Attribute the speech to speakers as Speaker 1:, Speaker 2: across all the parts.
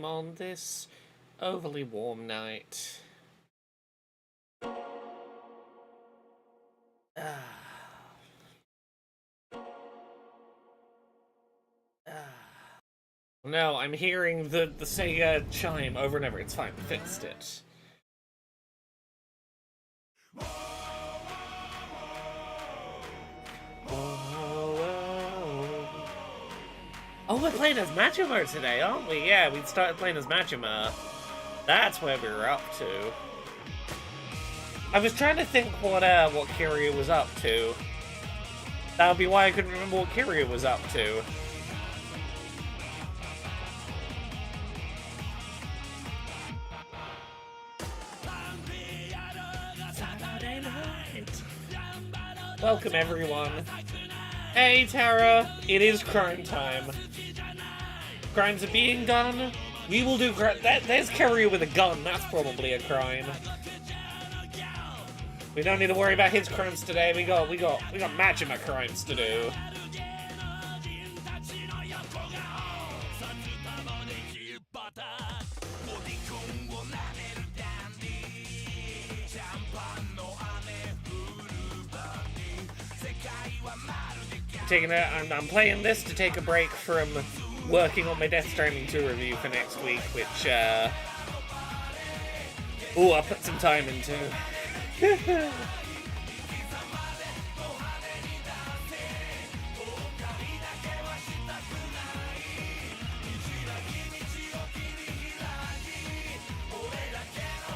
Speaker 1: game on this overly warm night. No, I'm hearing the Sega chime over and over. It's fine, we fixed it. Oh, we're playing as Majima today, aren't we? Yeah, we started playing as Majima. That's where we were up to. I was trying to think what Kiryu was up to. That would be why I couldn't remember what Kiryu was up to. Welcome, everyone. Hey, Tara. It is crime time. Crimes are being done. We will do there's Kiryu with a gun. That's probably a crime. We don't need to worry about his crimes today. We got Majima crimes to do. I'm playing this to take a break from working on my Death Stranding 2 review for next week, which I'll put some time into.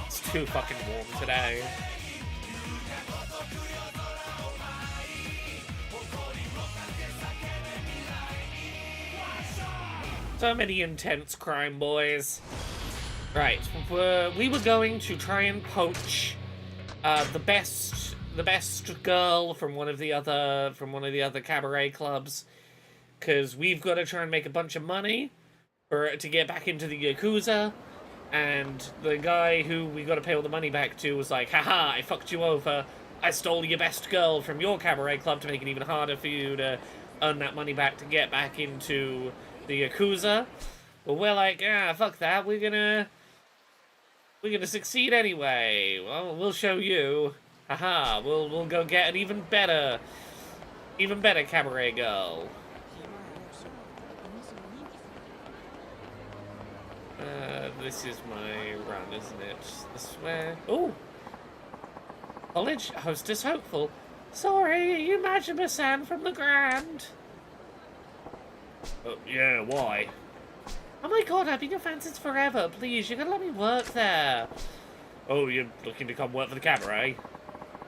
Speaker 1: It's too fucking warm today. So many intense crime, boys. Right, we were going to try and poach the best girl from one of the other cabaret clubs, because we've got to try and make a bunch of money to get back into the Yakuza. And the guy who we got to pay all the money back to was like, haha, I fucked you over. I stole your best girl from your cabaret club to make it even harder for you to earn that money back to get back into the Yakuza. But we're like, fuck that. We're gonna succeed anyway. Well, we'll show you. Haha, we'll go get an even better cabaret girl. This is my run, isn't it? This way. Ooh! College hostess hopeful. Sorry, are you Majima-san from the Grand? Yeah, why? Oh my god, I've been your fan since forever. Please, you're gonna let me work there. Oh, you're looking to come work for the cabaret?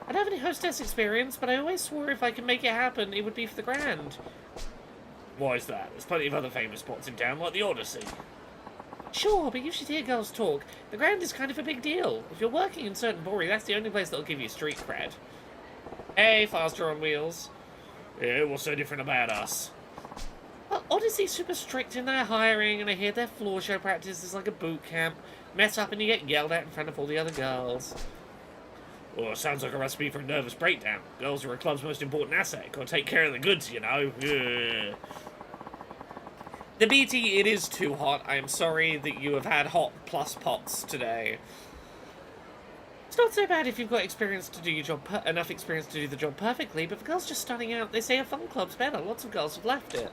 Speaker 1: I don't have any hostess experience, but I always swore if I could make it happen, it would be for the Grand. Why is that? There's plenty of other famous spots in town, like the Odyssey. Sure, but you should hear girls talk. The Grand is kind of a big deal. If you're working in certain Bori, that's the only place that'll give you street cred. Hey, faster on wheels. Yeah, what's so different about us? Well, Odyssey's super strict in their hiring, and I hear their floor show practice is like a boot camp. Mess up and you get yelled at in front of all the other girls. Well, it sounds like a recipe for a nervous breakdown. Girls are a club's most important asset. Gotta take care of the goods, you know. Ugh. The BT, it is too hot. I am sorry that you have had hot plus pots today. It's not so bad if you've got experience to do your job, enough experience to do the job perfectly, but for girls just starting out, they say a fun club's better. Lots of girls have left it.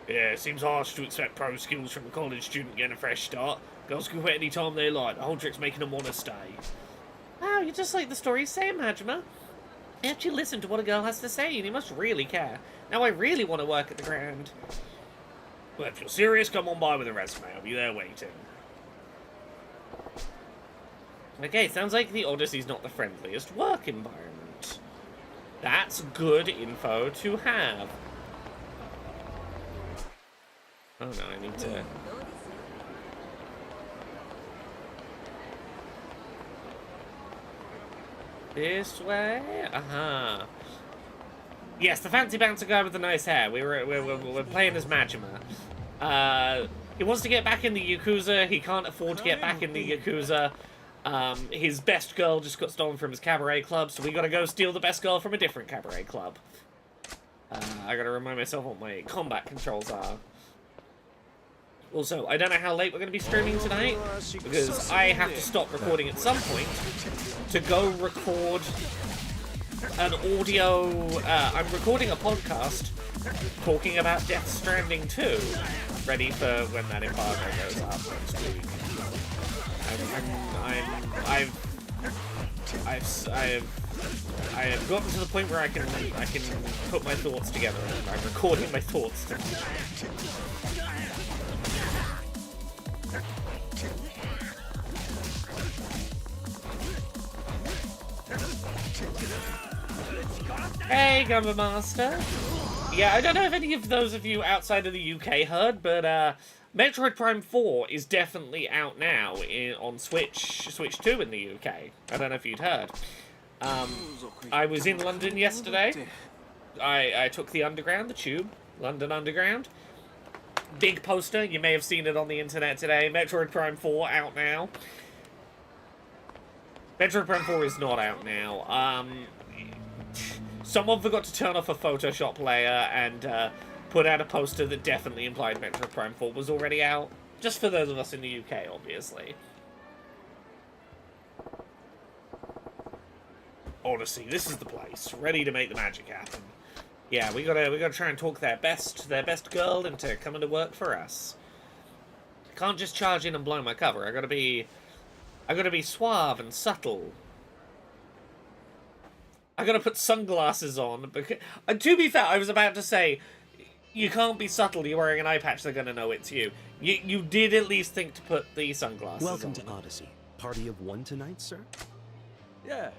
Speaker 1: Yeah, it seems harsh to expect pro skills from a college student getting a fresh start. Girls can quit any time they like. The whole trick's making them want to stay. Wow, you're just like the stories say, Majima. You actually listen to what a girl has to say, and you must really care. Now I really want to work at the Grand. Well, if you're serious, come on by with a resume. I'll be there waiting. Okay, sounds like the Odyssey's not the friendliest work environment. That's good info to have. Oh no, I need to... This way? Uh-huh. Yes, the fancy bouncer guy with the nice hair. We're playing as Majima. He wants to get back in the Yakuza. He can't afford to get back in the Yakuza. His best girl just got stolen from his cabaret club, so we gotta go steal the best girl from a different cabaret club. I gotta remind myself what my combat controls are. Also, I don't know how late we're going to be streaming tonight, because I have to stop recording at some point to go record an audio... I'm recording a podcast talking about Death Stranding 2, ready for when that embargo goes up next week. I have gotten to the point where I can put my thoughts together, and I'm recording my thoughts tonight. Hey, Gumba Master. Yeah, I don't know if any of those of you outside of the UK heard, but Metroid Prime 4 is definitely out now on Switch 2 in the UK. I don't know if you'd heard. I was in London yesterday. I took the Underground, the Tube, London Underground. Big poster, you may have seen it on the internet today. Metroid Prime 4 out now. Metroid Prime 4 is not out now. Someone forgot to turn off a Photoshop layer and put out a poster that definitely implied Metroid Prime 4 was already out. Just for those of us in the UK, obviously. Honestly, this is the place, ready to make the magic happen. Yeah, we gotta try and talk their best girl into coming to work for us. I can't just charge in and blow my cover. I gotta be suave and subtle. I gotta put sunglasses on because, to be fair, I was about to say, you can't be subtle. You're wearing an eye patch. They're gonna know it's you. You did at least think to put the sunglasses on.
Speaker 2: Welcome to Odyssey. Party of one tonight, sir?
Speaker 3: Yeah.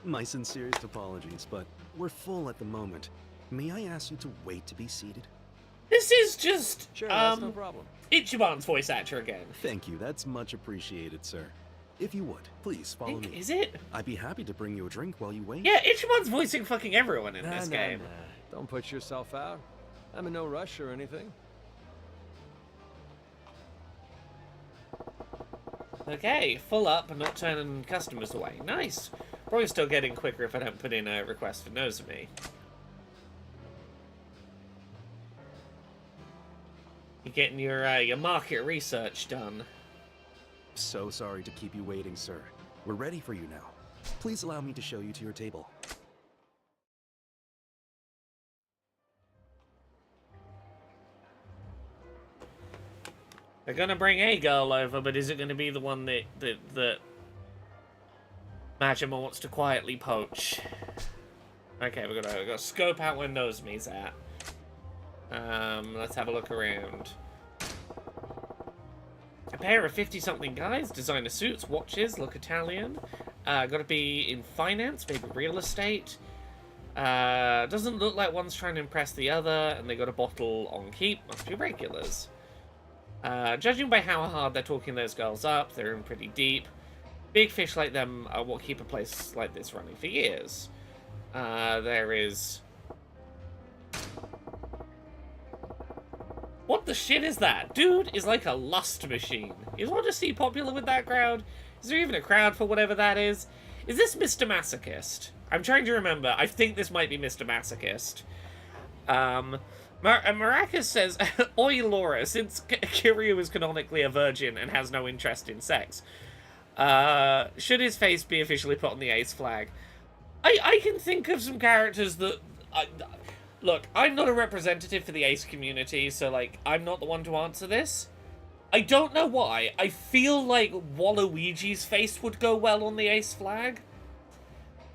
Speaker 2: My sincerest apologies, but we're full at the moment. May I ask you to wait to be seated?
Speaker 1: This is just
Speaker 3: Sure, that's no problem.
Speaker 1: Ichiban's voice actor again.
Speaker 2: Thank you. That's much appreciated, sir. If you would, please follow me.
Speaker 1: Is it?
Speaker 2: I'd be happy to bring you a drink while you wait.
Speaker 1: Yeah, Ichiban's voicing fucking everyone in this game.
Speaker 3: Nah. Don't put yourself out. I'm in no rush or anything.
Speaker 1: Okay, full up and not turning customers away. Nice. Probably still getting quicker if I don't put in a request for Nozomi. You're getting your market research done.
Speaker 2: So sorry to keep you waiting, sir. We're ready for you now. Please allow me to show you to your table.
Speaker 1: They're gonna bring a girl over, but is it gonna be the one that Majima wants to quietly poach? Okay, we gotta scope out where Nozomi's at. Let's have a look around. A pair of 50-something guys, designer suits, watches, look Italian. Gotta be in finance, maybe real estate. Doesn't look like one's trying to impress the other, and they got a bottle on keep, must be regulars. Judging by how hard they're talking those girls up, they're in pretty deep. Big fish like them are what keep a place like this running for years. There is... What the shit is that? Dude is like a lust machine. Is Odyssey popular with that crowd? Is there even a crowd for whatever that is? Is this Mr. Masochist? I'm trying to remember. I think this might be Mr. Masochist. Maracas says, Oi Laura, since Kiryu is canonically a virgin and has no interest in sex, should his face be officially put on the ace flag? I can think of some characters that... Look, I'm not a representative for the ace community, so, like, I'm not the one to answer this. I don't know why. I feel like Waluigi's face would go well on the ace flag.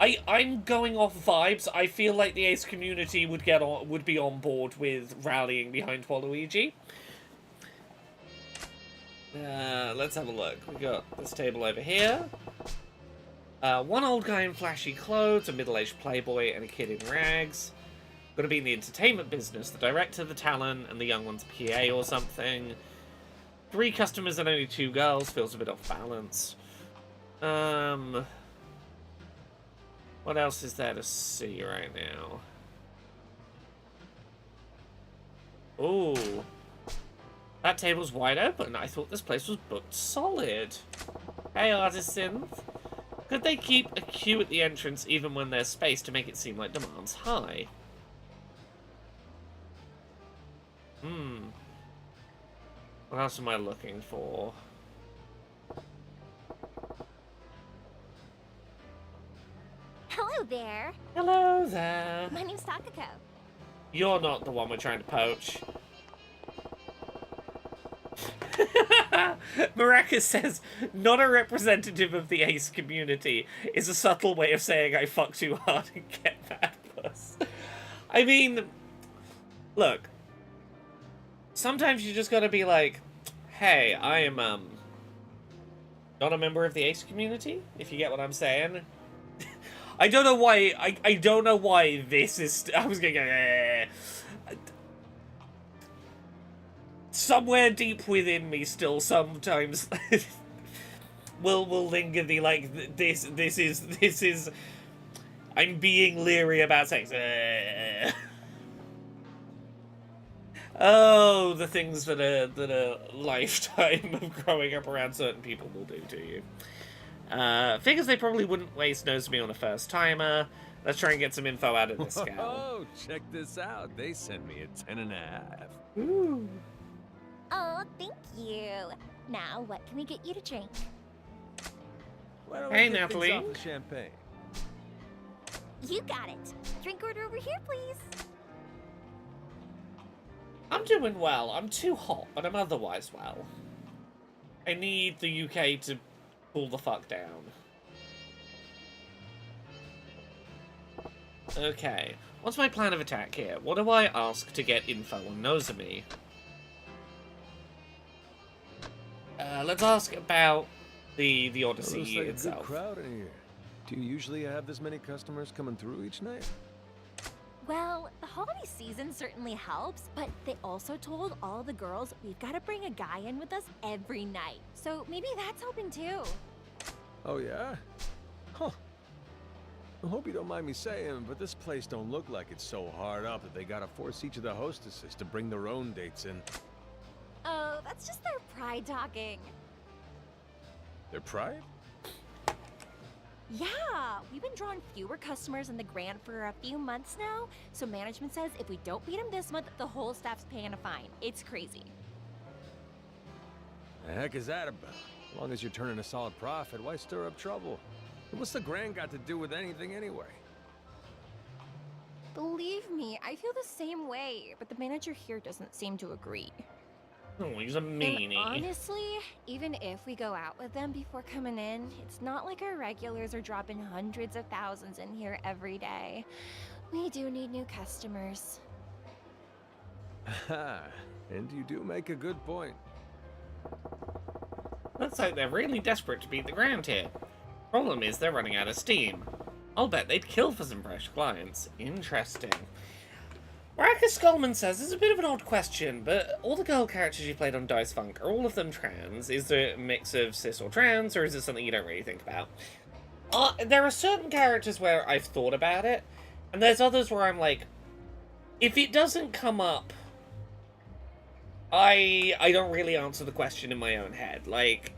Speaker 1: I'm going off vibes. I feel like the ace community would be on board with rallying behind Waluigi. Let's have a look. We got this table over here. One old guy in flashy clothes, a middle-aged playboy, and a kid in rags. Gonna be in the entertainment business, the director, the talent, and the young one's PA or something. 3 customers and only 2 girls, feels a bit off balance. What else is there to see right now? Ooh. That table's wide open. I thought this place was booked solid. Hey, artisans. Could they keep a queue at the entrance even when there's space to make it seem like demand's high? What else am I looking for?
Speaker 4: Hello there.
Speaker 1: Hello there.
Speaker 4: My name's Takako.
Speaker 1: You're not the one we're trying to poach. Maracas says, not a representative of the ace community is a subtle way of saying I fuck too hard and get bad puss. I mean, look, sometimes you just gotta be like, hey, I am, not a member of the ace community, if you get what I'm saying. I don't know why, I don't know why this is, I was gonna go, somewhere deep within me still sometimes will linger the like this is I'm being leery about sex. Oh, the things that a lifetime of growing up around certain people will do to you. Figures they probably wouldn't waste nose me on a first timer. Let's try and get some info out of this gal.
Speaker 3: Oh, check this out. They sent me a 10.5.
Speaker 1: Ooh.
Speaker 4: Oh, thank you. Now, what can we get you to drink?
Speaker 3: Why don't
Speaker 1: Hey,
Speaker 3: we get things
Speaker 1: Natalie.
Speaker 3: off with champagne?
Speaker 4: You got it. Drink order over here, please.
Speaker 1: I'm doing well. I'm too hot, but I'm otherwise well. I need the UK to cool the fuck down. Okay. What's my plan of attack here? What do I ask to get info on Nozomi? Let's ask about the Odyssey
Speaker 3: Looks like
Speaker 1: itself.
Speaker 3: a good crowd in here. Do you usually have this many customers coming through each night?
Speaker 4: Well, the holiday season certainly helps, but they also told all the girls we've got to bring a guy in with us every night. So maybe that's helping too.
Speaker 3: Oh, yeah? Huh. I hope you don't mind me saying, but this place don't look like it's so hard up that they gotta force each of the hostesses to bring their own dates in.
Speaker 4: Oh, that's just their pride talking.
Speaker 3: Their pride?
Speaker 4: Yeah, we've been drawing fewer customers in the grant for a few months now, so management says if we don't beat them this month, the whole staff's paying a fine. It's crazy.
Speaker 3: The heck is that about? As long as you're turning a solid profit, why stir up trouble? And what's the grant got to do with anything anyway?
Speaker 4: Believe me, I feel the same way, but the manager here doesn't seem to agree.
Speaker 1: Oh, he's a
Speaker 4: And
Speaker 1: meanie.
Speaker 4: honestly, even if we go out with them before coming in, it's not like our regulars are dropping hundreds of thousands in here every day. We do need new customers.
Speaker 3: Haha, and you do make a good point.
Speaker 1: Looks like they're really desperate to beat the ground here. Problem is, they're running out of steam. I'll bet they'd kill for some fresh clients. Interesting. Maracas Skullman says, it's a bit of an odd question, but all the girl characters you played on Dice Funk, are all of them trans? Is there a mix of cis or trans, or is it something you don't really think about? There are certain characters where I've thought about it, and there's others where I'm like, if it doesn't come up, I don't really answer the question in my own head. Like,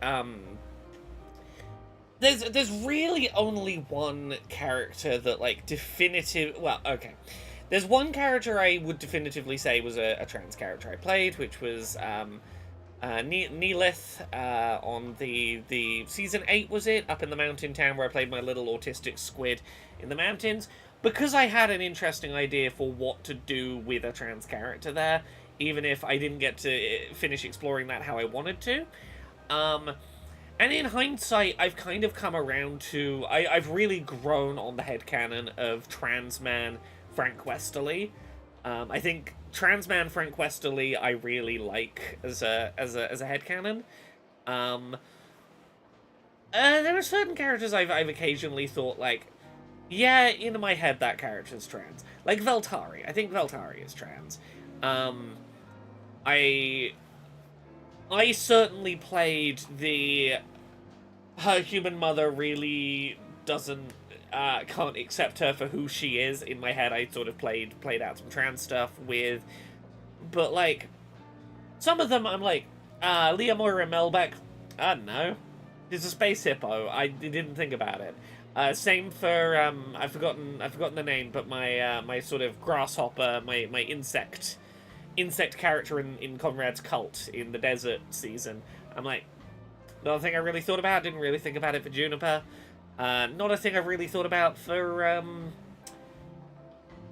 Speaker 1: there's really only one character that, like, well, okay. There's one character I would definitively say was a trans character I played, which was Neelith on the season 8, was it? Up in the mountain town where I played my little autistic squid in the mountains. Because I had an interesting idea for what to do with a trans character there, even if I didn't get to finish exploring that how I wanted to. And in hindsight, I've kind of come around to... I've really grown on the headcanon of trans man Frank Westerly. I think trans man Frank Westerly I really like as a headcanon. There are certain characters I've occasionally thought, like, yeah, in my head that character's trans. Like Veltari. I think Veltari is trans. I certainly played her human mother really doesn't can't accept her for who she is. In my head, I sort of played out some trans stuff with, but like some of them, I'm like, Leah Moira Melbeck. I don't know. She's a space hippo. I didn't think about it. Same for I've forgotten the name, but my my sort of grasshopper, my insect insect character in Conrad's cult in the desert season. I'm like, not a thing I really thought about. Didn't really think about it for Juniper. Not a thing I've really thought about for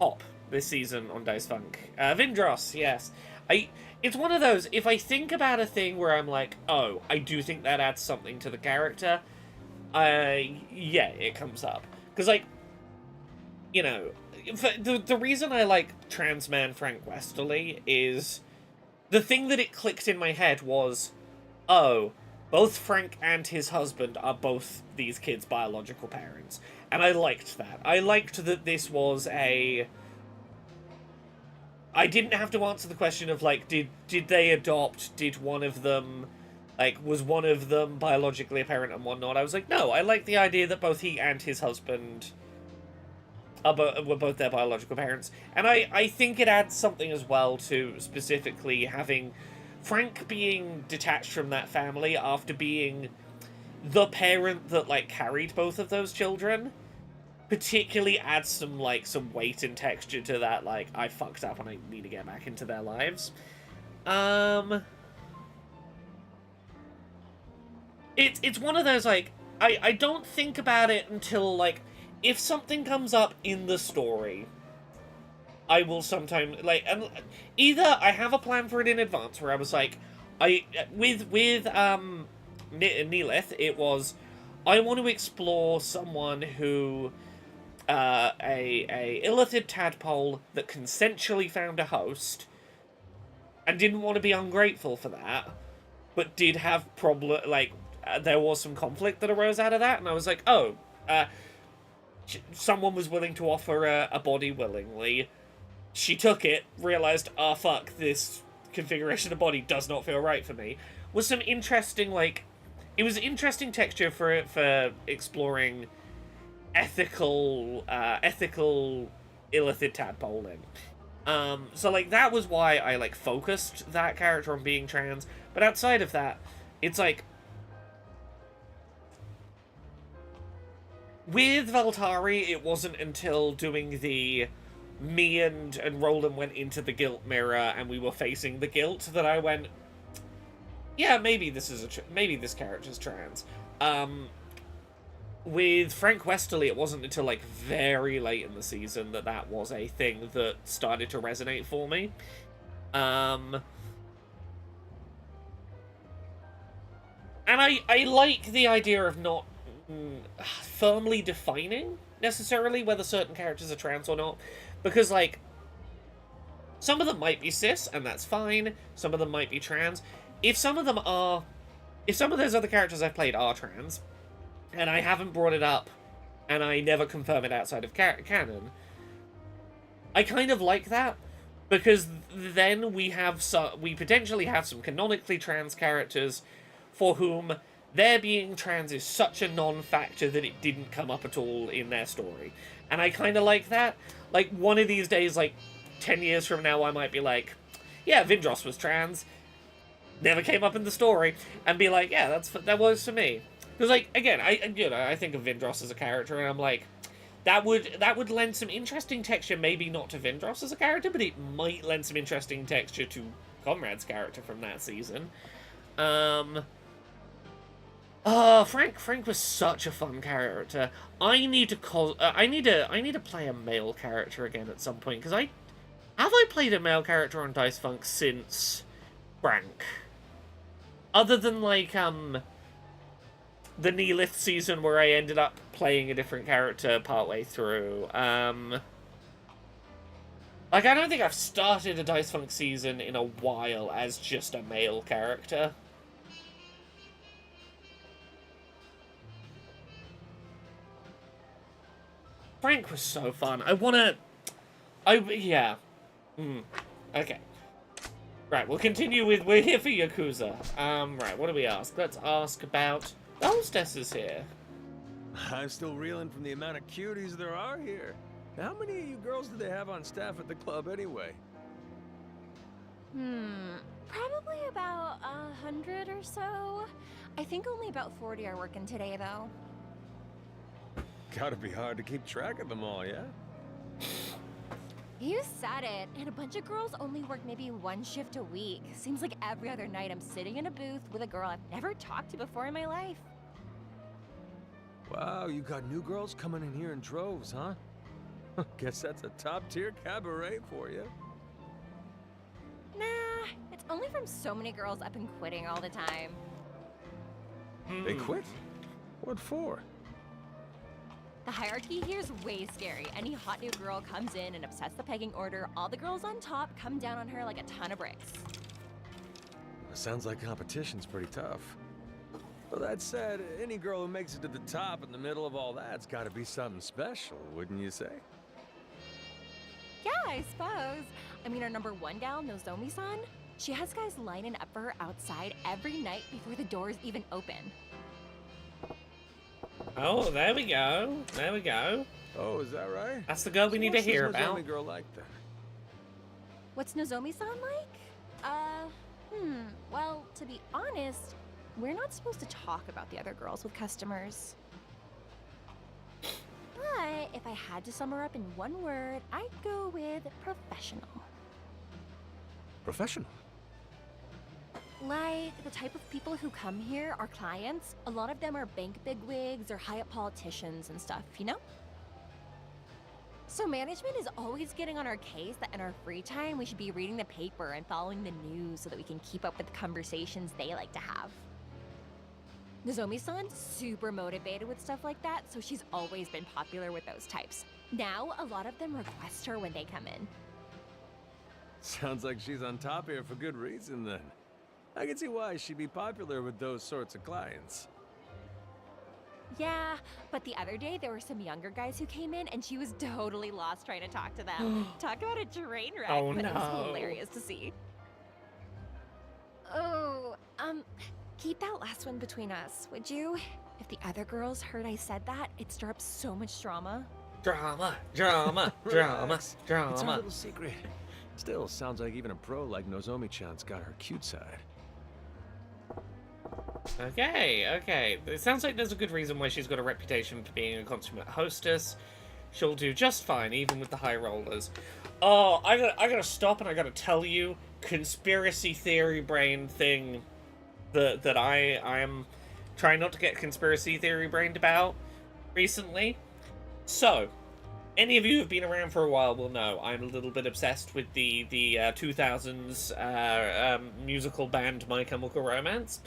Speaker 1: Hop this season on Dice Funk. Vindros, yes. It's one of those, if I think about a thing where I'm like, oh, I do think that adds something to the character, yeah, it comes up. Because, like, you know, the reason I like trans man Frank Westerly is the thing that it clicked in my head was, oh, both Frank and his husband are both these kids' biological parents. And I liked that. I liked that this was a... I didn't have to answer the question of, like, did they adopt? Did one of them... Like, was one of them biologically a parent and one not? I was like, no, I like the idea that both he and his husband were both their biological parents. And I think it adds something as well to specifically having Frank being detached from that family after being the parent that, like, carried both of those children. Particularly adds some, like, some weight and texture to that, like, I fucked up and I need to get back into their lives. It's one of those, like, I don't think about it until, like, if something comes up in the story, I will sometimes, like, and either I have a plan for it in advance, where I was like, with Neelith, it was, I want to explore someone who, a illithid tadpole that consensually found a host, and didn't want to be ungrateful for that, but did have there was some conflict that arose out of that, and I was like, oh, someone was willing to offer a body willingly. She took it, realized, oh fuck, this configuration of body does not feel right for me. Was some interesting, like, it was interesting texture for exploring ethical illithid tadpoling. So, like, that was why I, like, focused that character on being trans, but outside of that, it's like, with Valtari, it wasn't until doing the me and Roland went into the guilt mirror and we were facing the guilt that I went, yeah, maybe this is maybe this character's trans. With Frank Westerly, it wasn't until, like, very late in the season that was a thing that started to resonate for me. And I like the idea of not firmly defining, necessarily, whether certain characters are trans or not. Because, like, some of them might be cis, and that's fine. Some of them might be trans. If some of those other characters I've played are trans, and I haven't brought it up, and I never confirm it outside of canon, I kind of like that, because then we potentially have some canonically trans characters for whom their being trans is such a non-factor that it didn't come up at all in their story. And I kind of like that. Like, one of these days, like, 10 years from now, I might be like, yeah, Vindros was trans, never came up in the story, and be like, yeah, that works for me. Because, like, again, I think of Vindros as a character, and I'm like, that would lend some interesting texture, maybe not to Vindros as a character, but it might lend some interesting texture to Conrad's character from that season. Frank was such a fun character. I need to play a male character again at some point, because I played a male character on Dice Funk since Frank? Other than, like, the Neelith season where I ended up playing a different character partway through. Like, I don't think I've started a Dice Funk season in a while as just a male character. Frank was so fun. Yeah. Okay. Right, we'll continue with, we're here for Yakuza. Right, what do we ask? Let's ask about, the hostesses here.
Speaker 3: I'm still reeling from the amount of cuties there are here. How many of you girls do they have on staff at the club anyway?
Speaker 4: Probably about 100 or so. I think only about 40 are working today, though.
Speaker 3: Gotta be hard to keep track of them all, yeah?
Speaker 4: You said it. And a bunch of girls only work maybe one shift a week. Seems like every other night I'm sitting in a booth with a girl I've never talked to before in my life.
Speaker 3: Wow, you got new girls coming in here in droves, huh? Guess that's a top-tier cabaret for you.
Speaker 4: Nah, it's only from so many girls up and quitting all the time.
Speaker 3: They quit? What for?
Speaker 4: The hierarchy here is way scary. Any hot new girl comes in and upsets the pegging order, all the girls on top come down on her like a ton of bricks.
Speaker 3: Sounds like competition's pretty tough. Well, that said, any girl who makes it to the top in the middle of all that's gotta be something special, wouldn't you say?
Speaker 4: Yeah, I suppose. I mean, our number one gal, Nozomi-san, she has guys lining up for her outside every night before the doors even open.
Speaker 1: Oh, there we go. There we go.
Speaker 3: Oh, is that right?
Speaker 1: That's the girl we need to hear
Speaker 3: What's this
Speaker 1: about.
Speaker 3: Nozomi girl like then?
Speaker 4: What's Nozomi-san like? Well, to be honest, we're not supposed to talk about the other girls with customers. But if I had to sum her up in one word, I'd go with professional.
Speaker 3: Professional?
Speaker 4: Like, the type of people who come here are clients. A lot of them are bank bigwigs or high-up politicians and stuff, you know? So management is always getting on our case that in our free time we should be reading the paper and following the news so that we can keep up with the conversations they like to have. Nozomi-san's super motivated with stuff like that, so she's always been popular with those types. Now, a lot of them request her when they come in.
Speaker 3: Sounds like she's on top here for good reason then. I can see why she'd be popular with those sorts of clients.
Speaker 4: Yeah, but the other day there were some younger guys who came in and she was totally lost trying to talk to them. Talk about a train wreck,
Speaker 1: Oh,
Speaker 4: but it was
Speaker 1: no.
Speaker 4: hilarious to see. Oh, keep that last one between us, would you? If the other girls heard I said that, it'd stir up so much drama.
Speaker 1: Drama, drama, drama,
Speaker 3: Relax. It's our
Speaker 1: drama.
Speaker 3: little secret. Still, sounds like even a pro like Nozomi-chan's got her cute side.
Speaker 1: Okay, okay. It sounds like there's a good reason why she's got a reputation for being a consummate hostess. She'll do just fine, even with the high rollers. Oh, I gotta stop and I gotta tell you, conspiracy theory brain thing that I am trying not to get conspiracy theory brained about recently. So, any of you who've been around for a while will know I'm a little bit obsessed with the 2000s musical band My Chemical Romance.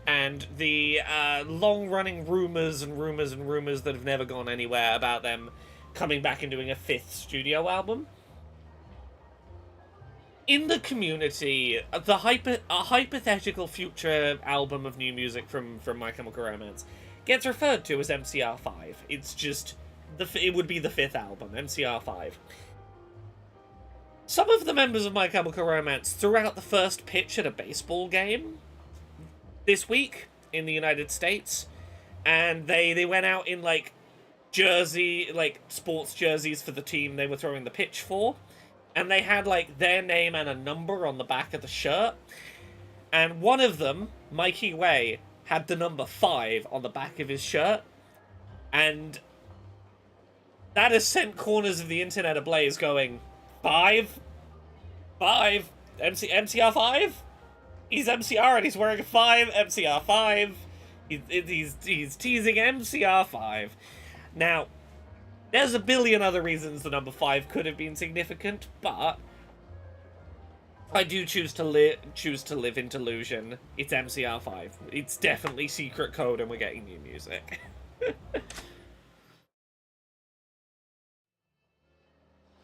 Speaker 1: And the long-running rumors that have never gone anywhere about them coming back and doing a 5th studio album. In the community, a hypothetical future album of new music from My Chemical Romance gets referred to as MCR5. It's just, it would be the 5th album, MCR5. Some of the members of My Chemical Romance threw out the first pitch at a baseball game this week in the United States, and they went out in like sports jerseys for the team they were throwing the pitch for, and they had like their name and a number on the back of the shirt, and one of them, Mikey Way, had the number 5 on the back of his shirt, and that has sent corners of the internet ablaze going, 5? MCR 5? He's MCR and he's wearing a 5, MCR 5. He's teasing MCR 5. Now, there's a billion other reasons the number 5 could have been significant, but I do choose to live in delusion. It's MCR 5. It's definitely secret code and we're getting new music.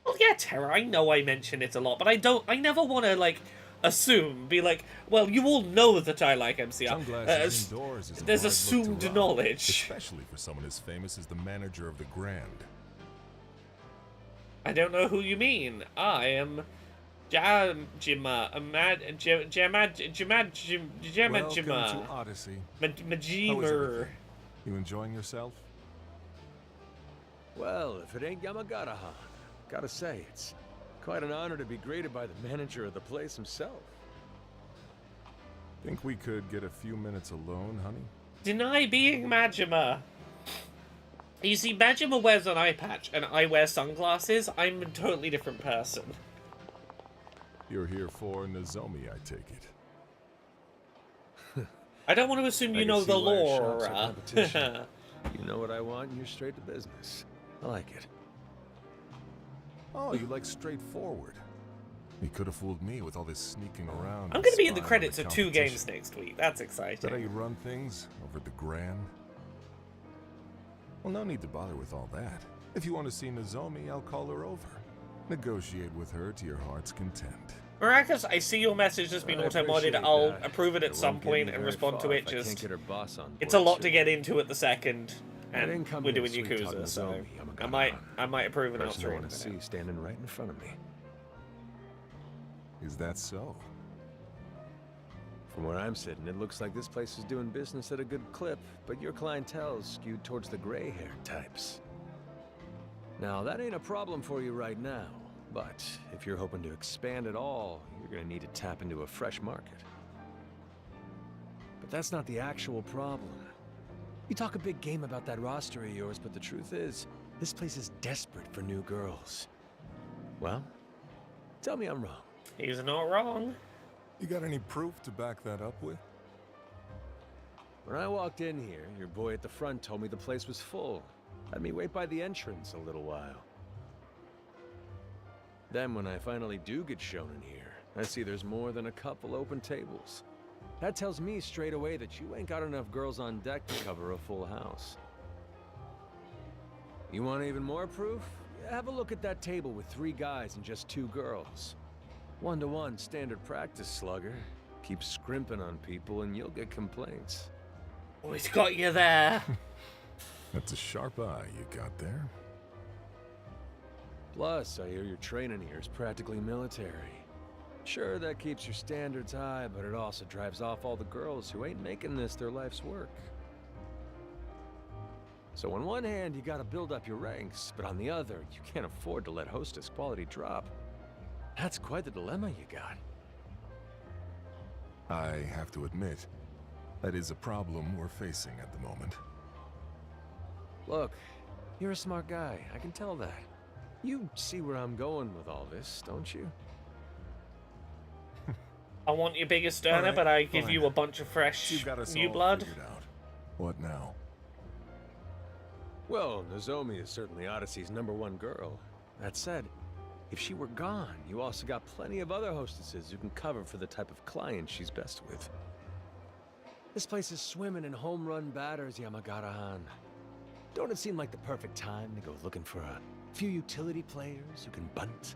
Speaker 1: Well, yeah, Tara, I know I mention it a lot, but I never want to, like, be like, well, you all know that I like MCR.
Speaker 5: Sunglasses indoors is a
Speaker 1: there's
Speaker 5: hard look to
Speaker 1: assumed
Speaker 5: rob,
Speaker 1: knowledge.
Speaker 5: especially for someone as famous as the manager of the Grand.
Speaker 1: I don't know who you mean. I am Jamajima.
Speaker 5: Welcome to Odyssey. How is
Speaker 1: Majimer.
Speaker 5: everything? You enjoying yourself?
Speaker 3: Well, if it ain't Yamagata-han, gotta say, it's quite an honor to be greeted by the manager of the place himself.
Speaker 5: Think we could get a few minutes alone, honey?
Speaker 1: Deny being Majima. You see, Majima wears an eye patch, and I wear sunglasses. I'm a totally different person.
Speaker 5: You're here for Nozomi, I take it.
Speaker 1: I don't want to assume you
Speaker 3: I can
Speaker 1: know
Speaker 3: see
Speaker 1: the
Speaker 3: why it
Speaker 1: lore.
Speaker 3: shops are competition. You know what I want, and you're straight to business. I like it.
Speaker 5: Oh, you like straightforward. You could have fooled me with all this sneaking around.
Speaker 1: I'm
Speaker 5: and
Speaker 1: going to be in the
Speaker 5: spying on
Speaker 1: credits of 2
Speaker 5: competition.
Speaker 1: games next week. That's
Speaker 5: Is that how you
Speaker 1: exciting.
Speaker 5: run things over at the Grand? Well, no need to bother with all that. If you want to see Nozomi, I'll call her over. Negotiate with her to your heart's content.
Speaker 1: Maracus, I see your message has been
Speaker 3: I
Speaker 1: auto-modded.
Speaker 3: appreciate
Speaker 1: I'll
Speaker 3: that.
Speaker 1: approve it at
Speaker 3: It
Speaker 1: some
Speaker 3: won't get
Speaker 1: point
Speaker 3: me
Speaker 1: and
Speaker 3: very
Speaker 1: respond to
Speaker 3: far
Speaker 1: it.
Speaker 3: if I can't
Speaker 1: Just
Speaker 3: get her boss on
Speaker 1: it's a
Speaker 3: board,
Speaker 1: lot to
Speaker 3: too.
Speaker 1: get into at the second,
Speaker 3: I didn't
Speaker 1: and
Speaker 3: come
Speaker 1: we're
Speaker 3: here
Speaker 1: doing
Speaker 3: to sweet talk
Speaker 1: Yakuza, so
Speaker 3: Nozomi. I'm a
Speaker 1: I
Speaker 3: goner.
Speaker 1: might approve an
Speaker 3: Person I
Speaker 1: outro.
Speaker 3: want to see standing right in front of me.
Speaker 5: Is that so?
Speaker 3: From where I'm sitting, it looks like this place is doing business at a good clip, but your clientele's skewed towards the gray-haired types. Now, that ain't a problem for you right now, but if you're hoping to expand at all, you're gonna need to tap into a fresh market. But that's not the actual problem. You talk a big game about that roster of yours, but the truth is, this place is desperate for new girls. Well, tell me I'm wrong.
Speaker 1: He's not wrong.
Speaker 5: You got any proof to back that up with?
Speaker 3: When I walked in here, your boy at the front told me the place was full. Had me wait by the entrance a little while. Then when I finally do get shown in here, I see there's more than a couple open tables. That tells me straight away that you ain't got enough girls on deck to cover a full house. You want even more proof? Have a look at that table with 3 guys and just 2 girls. 1-to-1 standard practice, slugger. Keep scrimping on people and you'll get complaints.
Speaker 1: Oh, he's got you there.
Speaker 5: That's a sharp eye you got there.
Speaker 3: Plus, I hear your training here is practically military. Sure, that keeps your standards high, but it also drives off all the girls who ain't making this their life's work. So on one hand, you gotta build up your ranks, but on the other, you can't afford to let hostess quality drop. That's quite the dilemma you got.
Speaker 5: I have to admit, that is a problem we're facing at the moment.
Speaker 3: Look, you're a smart guy, I can tell that. You see where I'm going with all this, don't you?
Speaker 1: I want your biggest earner,
Speaker 5: Alright,
Speaker 1: but I give
Speaker 5: fine.
Speaker 1: you a bunch of fresh
Speaker 5: You got us
Speaker 1: new
Speaker 5: all
Speaker 1: blood.
Speaker 5: figured out. What now?
Speaker 3: Well, Nozomi is certainly Odyssey's #1 girl. That said, if she were gone, you also got plenty of other hostesses who can cover for the type of client she's best with. This place is swimming in home run batters, Yamagata-han. Don't it seem like the perfect time to go looking for a few utility players who can bunt?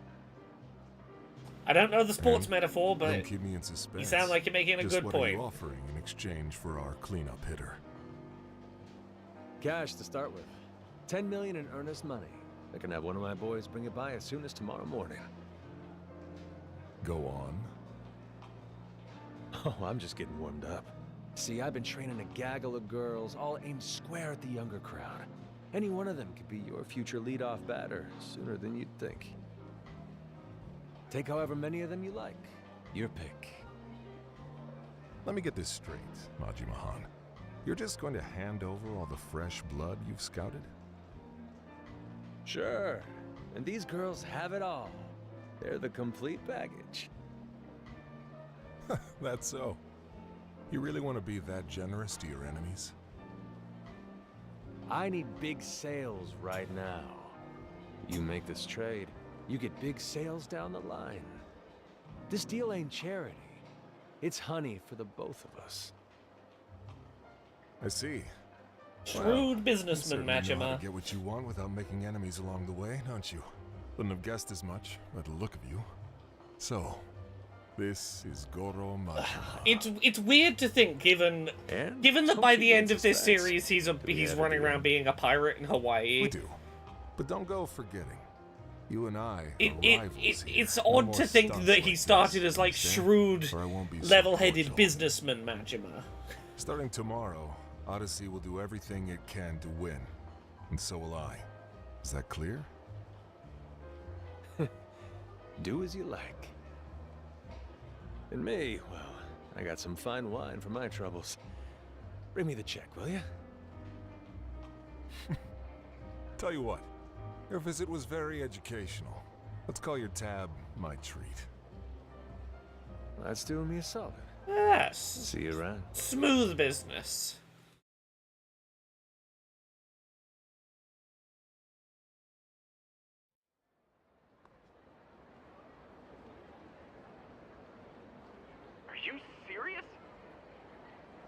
Speaker 1: I don't know the sports
Speaker 5: And
Speaker 1: metaphor,
Speaker 5: Don't
Speaker 1: but
Speaker 5: keep me in suspense.
Speaker 1: you sound like you're making a
Speaker 5: Just
Speaker 1: good
Speaker 5: what are
Speaker 1: point.
Speaker 5: you offering in exchange for our cleanup hitter?
Speaker 3: Cash to start with. 10 million in earnest money. I can have one of my boys bring it by as soon as tomorrow morning.
Speaker 5: Go on.
Speaker 3: Oh, I'm just getting warmed up. See, I've been training a gaggle of girls, all aimed square at the younger crowd. Any one of them could be your future leadoff batter sooner than you'd think. Take however many of them you like. Your pick.
Speaker 5: Let me get this straight, Majima-han. You're just going to hand over all the fresh blood you've scouted?
Speaker 3: Sure. And these girls have it all. They're the complete package.
Speaker 5: That's so. You really want to be that generous to your enemies?
Speaker 3: I need big sales right now. You make this trade, you get big sales down the line. This deal ain't charity. It's honey for the both of us.
Speaker 5: I see.
Speaker 1: Shrewd
Speaker 5: You
Speaker 1: businessman,
Speaker 5: certainly know how
Speaker 1: Majima.
Speaker 5: to get what you want without making enemies along the way, don't you? Wouldn't have guessed as much by the look of you. So, this is Goro Majima.
Speaker 1: It's weird to think, given
Speaker 3: And
Speaker 1: that
Speaker 3: don't
Speaker 1: by
Speaker 3: keep
Speaker 1: the
Speaker 3: me in
Speaker 1: end of this
Speaker 3: suspense.
Speaker 1: series he's
Speaker 3: we
Speaker 1: he's
Speaker 3: ever
Speaker 1: running
Speaker 3: do?
Speaker 1: around being a pirate in Hawaii.
Speaker 5: We do. But don't go forgetting. You and I are
Speaker 1: It's
Speaker 5: rivals here. No
Speaker 1: odd
Speaker 5: more
Speaker 1: to think
Speaker 5: stunts
Speaker 1: that
Speaker 5: like
Speaker 1: he
Speaker 5: this,
Speaker 1: started as like
Speaker 5: understand?
Speaker 1: shrewd,
Speaker 5: Or I won't be so
Speaker 1: level-headed
Speaker 5: cordial.
Speaker 1: businessman Majima.
Speaker 5: Starting tomorrow, Odyssey will do everything it can to win. And so will I. Is that clear?
Speaker 3: Do as you like. And me, well, I got some fine wine for my troubles. Bring me the check, will you?
Speaker 5: Tell you what, your visit was very educational. Let's call your tab my treat.
Speaker 3: That's doing me a solid.
Speaker 1: Yes.
Speaker 3: See you around.
Speaker 1: Smooth business.
Speaker 6: Are you serious?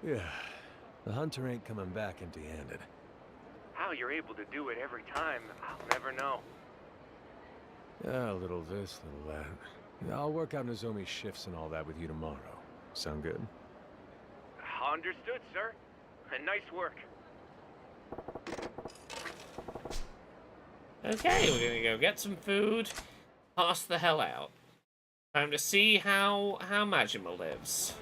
Speaker 3: Yeah. The hunter ain't coming back empty-handed.
Speaker 6: How you're able to do it every time, I'll never know.
Speaker 3: Yeah, a little this, little that. Yeah, I'll work out Nozomi's shifts and all that with you tomorrow. Sound good?
Speaker 6: Understood, sir. And nice work.
Speaker 1: Okay, we're gonna go get some food. Pass the hell out. Time to see how Majima lives.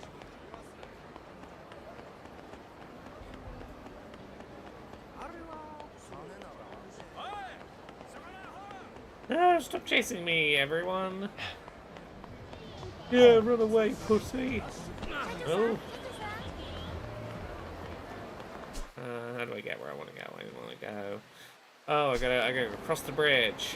Speaker 1: No, stop chasing me, everyone. Yeah, run away, pussy. Oh. How do I get where I want to go? I want to go. Oh, I gotta go across the bridge.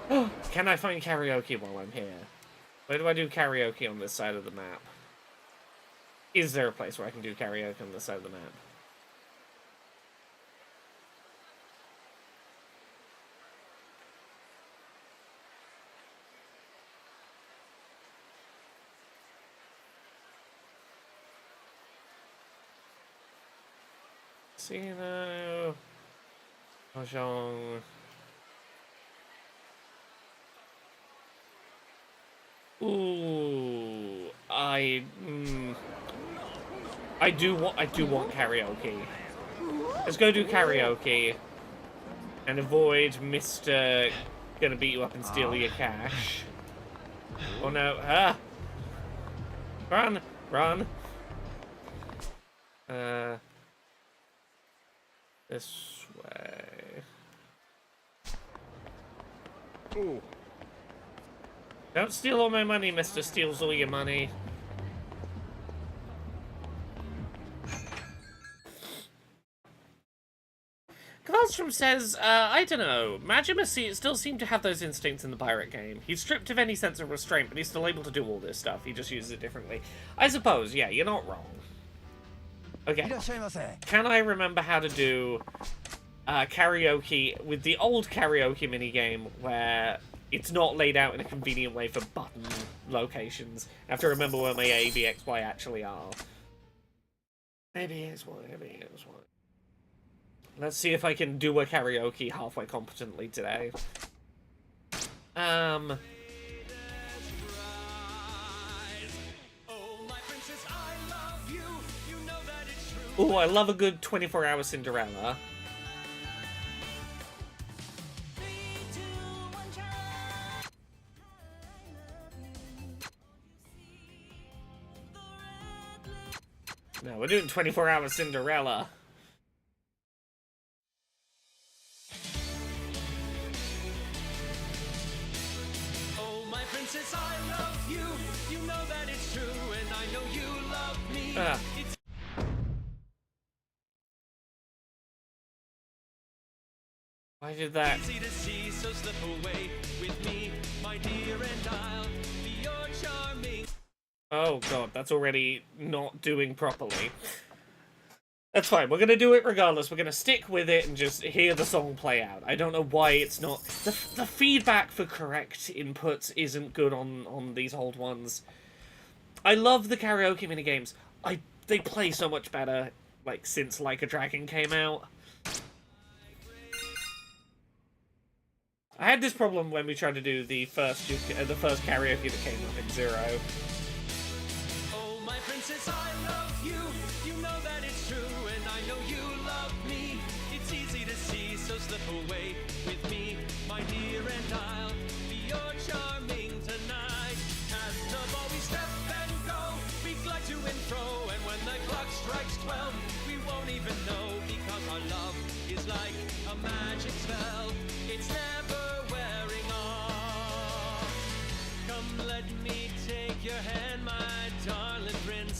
Speaker 1: Oh. Can I find karaoke while I'm here? Where do I do karaoke on this side of the map? Is there a place where I can do karaoke on this side of the map? Casino. Mahjong. Ooh, I do want karaoke. Let's go do karaoke and avoid Mr. Gonna beat you up and steal your cash. Oh no! Ah! Run! Run! This way.
Speaker 3: Ooh.
Speaker 1: Don't steal all my money, Mr. Steals all your money. Kvalstrom says, I don't know, Majima still seemed to have those instincts in the pirate game. He's stripped of any sense of restraint, but he's still able to do all this stuff. He just uses it differently. I suppose, yeah, you're not wrong. Okay. Can I remember how to do karaoke with the old karaoke minigame where it's not laid out in a convenient way for button locations? I have to remember where my A, B, X, Y actually are. Maybe it's Y, maybe it's Y. Let's see if I can do a karaoke halfway competently today. Oh, I love a good 24-hour Cinderella. No, we're doing 24-hour Cinderella.
Speaker 7: Oh, my princess, I love you. You know that it's true, and I know you love me.
Speaker 1: Why did that?
Speaker 7: Easy to see, so slip away with me, my dear, and I'll be your charming.
Speaker 1: Oh god, that's already not doing properly. That's fine, we're gonna do it regardless. We're gonna stick with it and just hear the song play out. I don't know why it's not... The feedback for correct inputs isn't good on these old ones. I love the karaoke minigames. They play so much better, like, since Like a Dragon came out. I had this problem when we tried to do the first karaoke that came up in Zero.
Speaker 7: Oh, my princess, I love you. You know that it's true, and I know you love me. It's easy to see, so slip away with me, my dear, and I'll be your charming tonight. As the ball we step and go, we glide to and fro, and when the clock strikes 12, we won't even know, because our love is like a magic spell. It's never wearing off. Come, let me take your hand, my darling princess.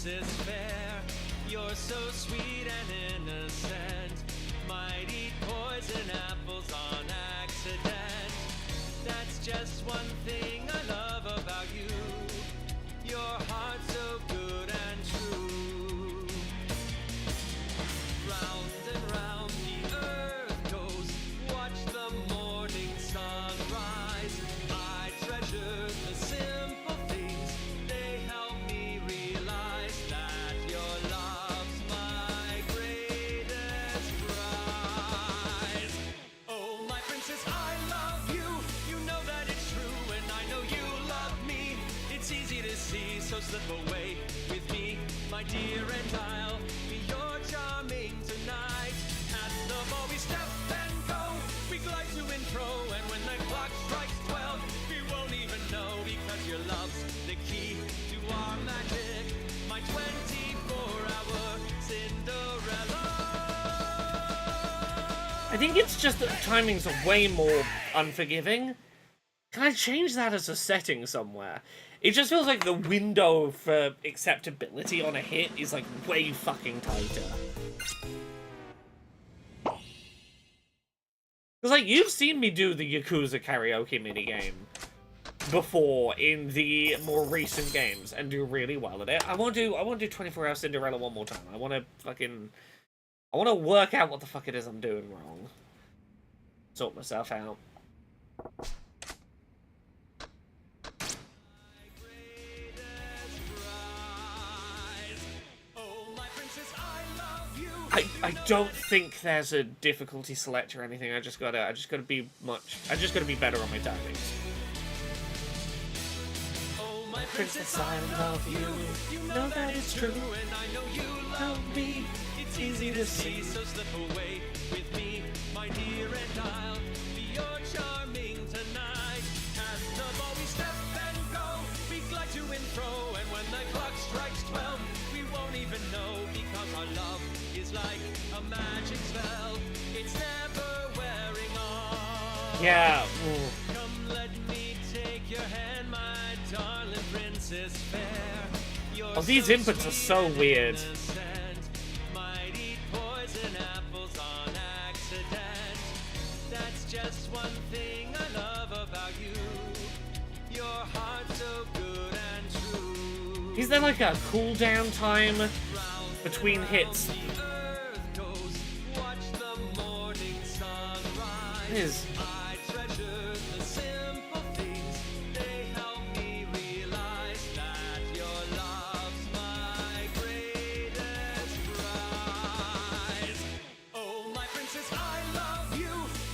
Speaker 7: so sweet and innocent, might eat poison apples on accident. That's just one thing I love about you. Your heart so good and true. Round and round the earth goes. Watch the morning sun rise. I treasure the simple things. They help me realize that your love's my greatest prize. Oh, my princess, I love you. You know that it's true, and I know you love me. It's easy to see, so slip away with me, my dear, and I'll be your charming tonight. At the ball we step and go, we glide to and fro, and when the clock strikes 12, we won't even know, because your love's the key to our magic, my 24-hour Cinderella.
Speaker 1: I think it's just that the timings are way more unforgiving. Can I change that as a setting somewhere? It just feels like the window for acceptability on a hit is like way fucking tighter. Because like, you've seen me do the Yakuza karaoke minigame before in the more recent games and do really well at it. I want to do 24 Hour Cinderella one more time. I want to work out what the fuck it is I'm doing wrong. Sort myself out. I don't think there's a difficulty select or anything. I just gotta be better on my timings.
Speaker 7: Oh, my princess, I love you. You know that it's true, and I know you love me. It's easy to see, so slip away with me, my dear, and I'll be your charming tonight. At the ball we step and go, we glide to and fro, and when the clock strikes 12, we won't even know, because our love is like a magic spell. It's never wearing off.
Speaker 1: Yeah.
Speaker 7: Come, let me take your hand, my darling princess fair. You're
Speaker 1: These inputs are so weird.
Speaker 7: Might eat poison apples on accident. That's just one thing I love about you. Your heart so good and true.
Speaker 1: Is there like a cooldown time between hits? It is.
Speaker 7: I treasure the simple things. They help me realize that your love's my greatest prize. Oh, my princess, I love you.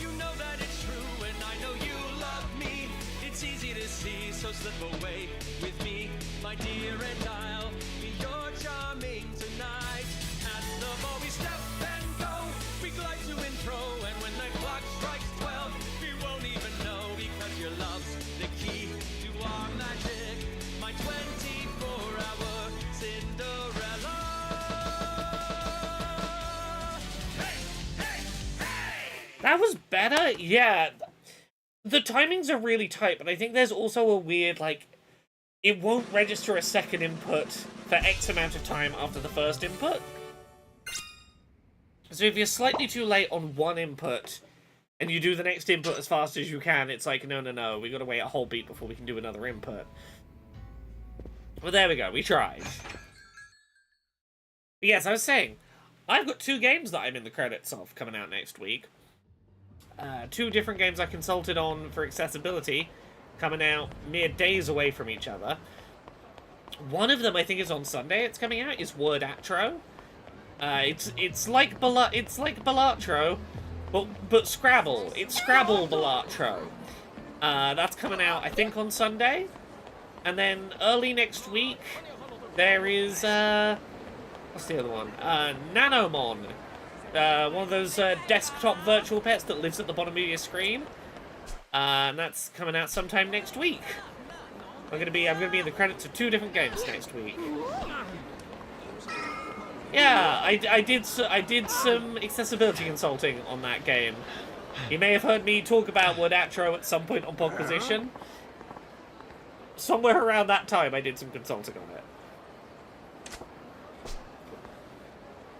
Speaker 7: You know that it's true, and I know you love me. It's easy to see, so slip away with me, my dear, and I'll be your charming tonight. At the ball we step and go, we glide to and fro, and when the clock strikes 12, we won't even know, because your love's the key to our magic, my 24-hour Cinderella. Hey, hey, hey!
Speaker 1: That was better? Yeah. The timings are really tight, but I think there's also a weird, like, it won't register a second input for X amount of time after the first input. So if you're slightly too late on one input, and you do the next input as fast as you can, it's like, no, we gotta wait a whole beat before we can do another input. Well, there we go, we tried. But yes, I was saying, I've got 2 games that I'm in the credits of coming out next week. 2 different games I consulted on for accessibility, coming out mere days away from each other. One of them, I think, is on Sunday. It's coming out. Is Word Atro. It's like Balatro, but Scrabble. It's Scrabble Balatro. That's coming out, I think, on Sunday. And then early next week, there is what's the other one? Nanomon. One of those desktop virtual pets that lives at the bottom of your screen. And that's coming out sometime next week. I'm gonna be in the credits of 2 different games next week. Yeah, I did some accessibility consulting on that game. You may have heard me talk about Word Atro at some point on Podquisition. Somewhere around that time, I did some consulting on it.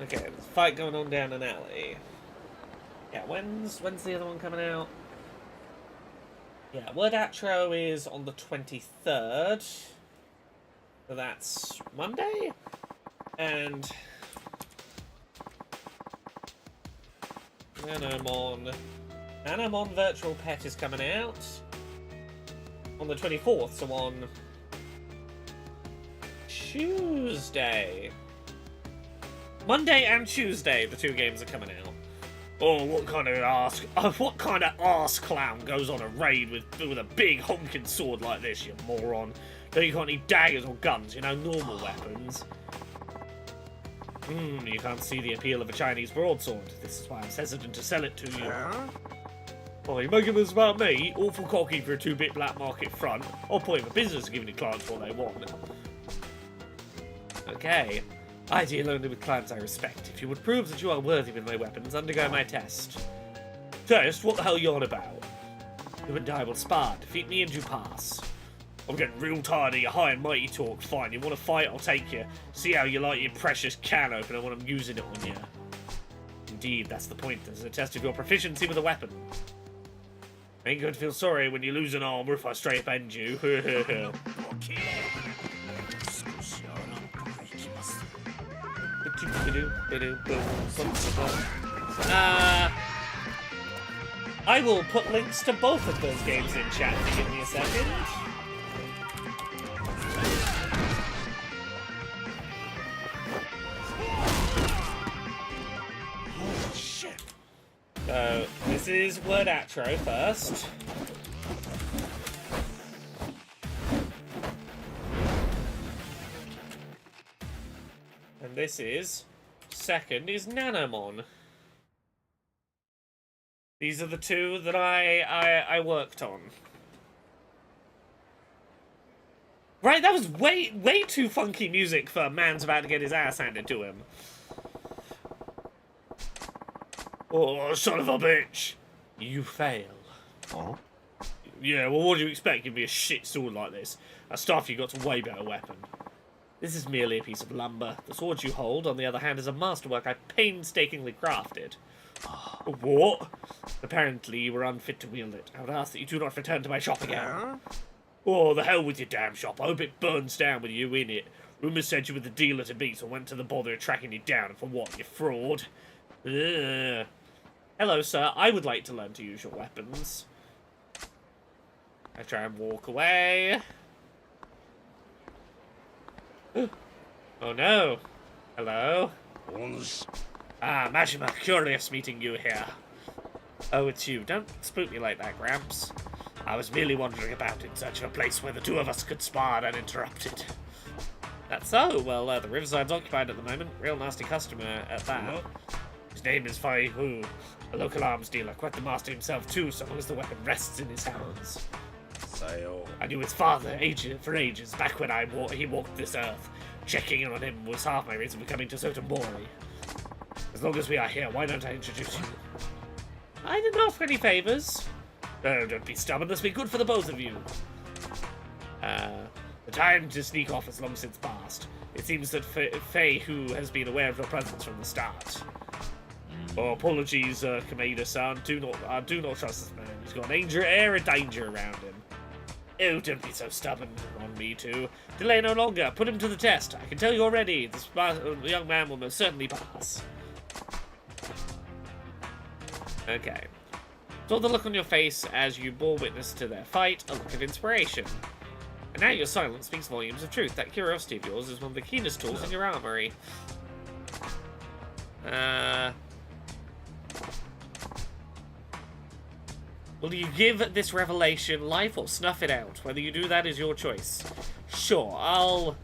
Speaker 1: Okay, there's a fight going on down an alley. Yeah, when's the other one coming out? Yeah, Word Atro is on the 23rd. So that's Monday? And Nanomon Virtual Pet is coming out on the 24th, so on Tuesday. Monday and Tuesday, the two games are coming out. Oh, what kind of arse clown goes on a raid with a big honking sword like this, you moron? Don't you got any daggers or guns, normal weapons? You can't see the appeal of a Chinese broadsword. This is why I'm hesitant to sell it to you. Oh, you're making this about me? Awful cocky for a 2-bit black market front. I'll point for business giving the clients what they want. Okay. I deal only with clients I respect. If you would prove that you are worthy with my weapons, undergo my test. Test? What the hell are you on about? You and I will spar. Defeat me and you pass. I'm getting real tired of your high and mighty talk. Fine, you want to fight? I'll take you. See how you like your precious can opener when I'm using it on you. Indeed, that's the point. There's a test of your proficiency with a weapon. Ain't going to feel sorry when you lose an arm or if I straight bend you. I will put links to both of those games in chat if you give me a second.
Speaker 5: Holy shit!
Speaker 1: So, this is Word Atro first. And this is... second is Nanomon. These are the two that I worked on. Right, that was way too funky music for a man's about to get his ass handed to him. Oh, son of a bitch! You fail.
Speaker 5: Oh?
Speaker 1: Yeah, well, what do you expect? Give me a shit sword like this. A staff you got's a way better weapon. This is merely a piece of lumber. The sword you hold, on the other hand, is a masterwork I painstakingly crafted. What? Apparently you were unfit to wield it. I would ask that you do not return to my shop again. Oh, the hell with your damn shop. I hope it burns down with you in it. Rumours said you were the dealer to beat, so I went to the bother of tracking you down. And for what, you fraud? Ugh. Hello, sir. I would like to learn to use your weapons. I try and walk away. Oh no. Hello? Ah, Majima, curious meeting you here. Oh, it's you. Don't spook me like that, Gramps. I was merely wandering about in search of a place where the two of us could spar uninterrupted. That's so. Well, the Riverside's occupied at the moment. Real nasty customer at that. His name is Fai Hu, a local arms dealer. Quite the master himself, too, so long as the weapon rests in his hands. I knew his father for ages, back when he walked this earth. Checking in on him was half my reason for coming to Sotomori. As long as we are here, why don't I introduce you? I didn't offer any favors. Oh, don't be stubborn. This will be good for the both of you. The time to sneak off has long since passed. It seems that Fei Hu has been aware of your presence from the start. Oh, apologies, Kameda-san. Do not trust this man. He's got an air of danger around him. Oh, don't be so stubborn on me, too. Delay no longer. Put him to the test. I can tell you already, this young man will most certainly pass. Okay. Saw the look on your face as you bore witness to their fight, a look of inspiration. And now your silence speaks volumes of truth. That curiosity of yours is one of the keenest tools in your armory. Will you give this revelation life or snuff it out? Whether you do that is your choice. Sure, I'll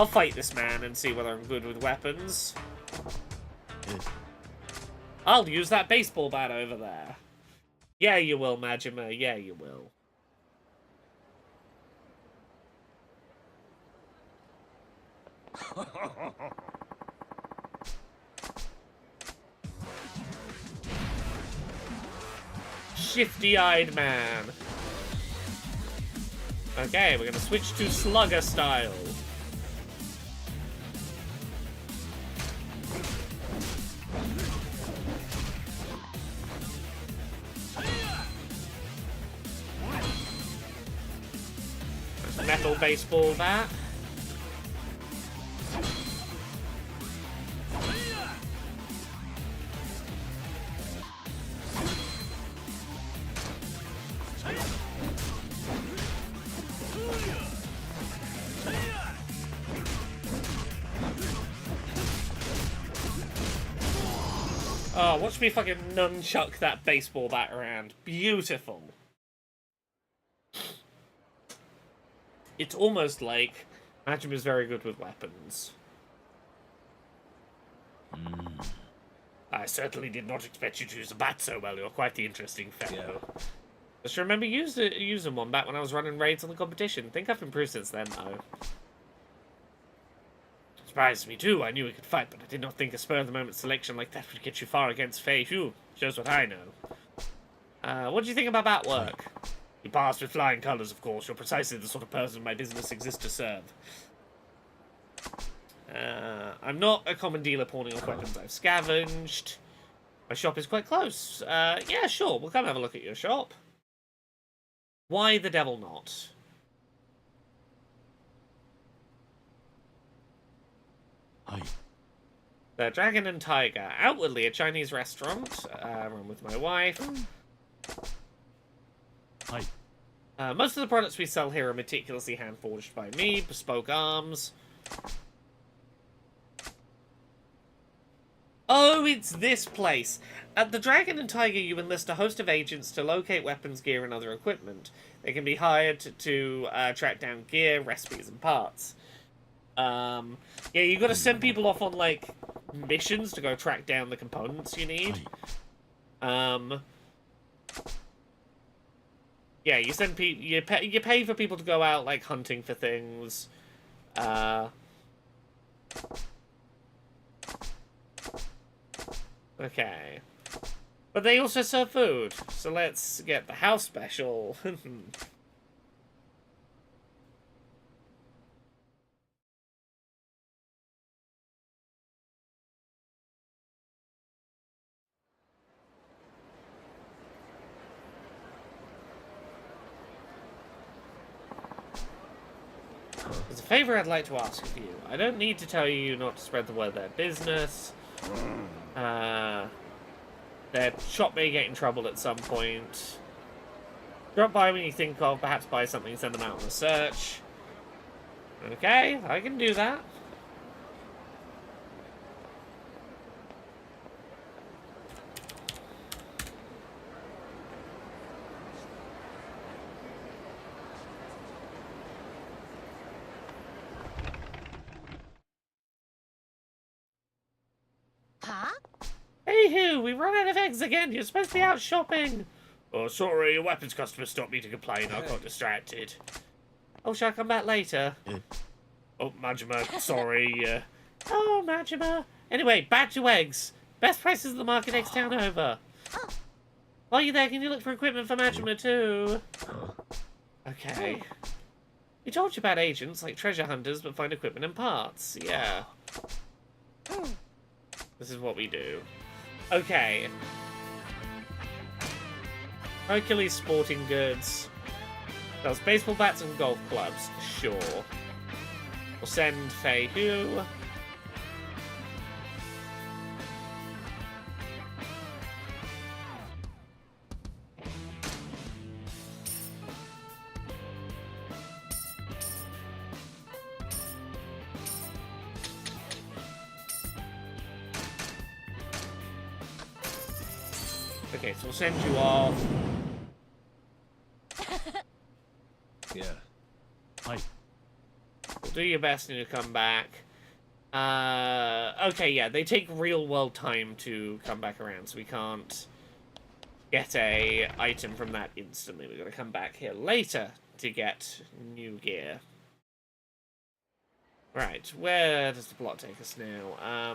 Speaker 1: fight this man and see whether I'm good with weapons. I'll use that baseball bat over there. Yeah, you will, Majima. Yeah, you will. Shifty-eyed man. Okay, we're gonna switch to slugger style. little baseball bat. Oh, watch me fucking nunchuck that baseball bat around. Beautiful. It's almost like Majima's very good with weapons. I certainly did not expect you to use a bat so well. You're quite the interesting fellow. Yeah. Just remember using one back when I was running raids on the competition. Think I've improved since then, though. Surprised me too. I knew he could fight, but I did not think a spur-of-the-moment selection like that would get you far against Fei Hu. Shows what I know. What do you think about that work? You passed with flying colours, of course. You're precisely the sort of person my business exists to serve. I'm not a common dealer pawning off weapons I've scavenged. My shop is quite close. Yeah, sure. We'll come have a look at your shop. Why the devil not? The Dragon and Tiger. Outwardly a Chinese restaurant. Run with my wife. Most of the products we sell here are meticulously hand-forged by me. Bespoke arms. Oh, it's this place. At the Dragon and Tiger, you enlist a host of agents to locate weapons, gear, and other equipment. They can be hired to track down gear, recipes, and parts. Yeah, you gotta send people off on, like, missions to go track down the components you need. Yeah, you send you pay for people to go out, like, hunting for things. Okay. But they also serve food, so let's get the house special. There's a favor I'd like to ask of you. I don't need to tell you not to spread the word of their business. Their shop may get in trouble at some point. Drop by when you think of, perhaps buy something and send them out on a search. Okay, I can do that. Hey Hugh, we run out of eggs again. You're supposed to be out shopping. Oh, sorry, your weapons customer stopped me to complain. I got distracted. Oh, shall I come back later? Oh, Majima, sorry. Oh, Majima. Anyway, back to eggs. Best prices in the market next town over. While you're there, can you look for equipment for Majima too? Okay. We told you about agents, like treasure hunters, but find equipment and parts. Yeah. This is what we do. Okay. Hercules Sporting Goods. Does baseball bats and golf clubs. Sure. We'll send Fei Hu. Okay, so we'll send you off.
Speaker 3: Yeah.
Speaker 1: Hi. We'll do your best and you come back. Okay, yeah, they take real-world time to come back around, so we can't get a item from that instantly. We've got to come back here later to get new gear. Right, where does the plot take us now?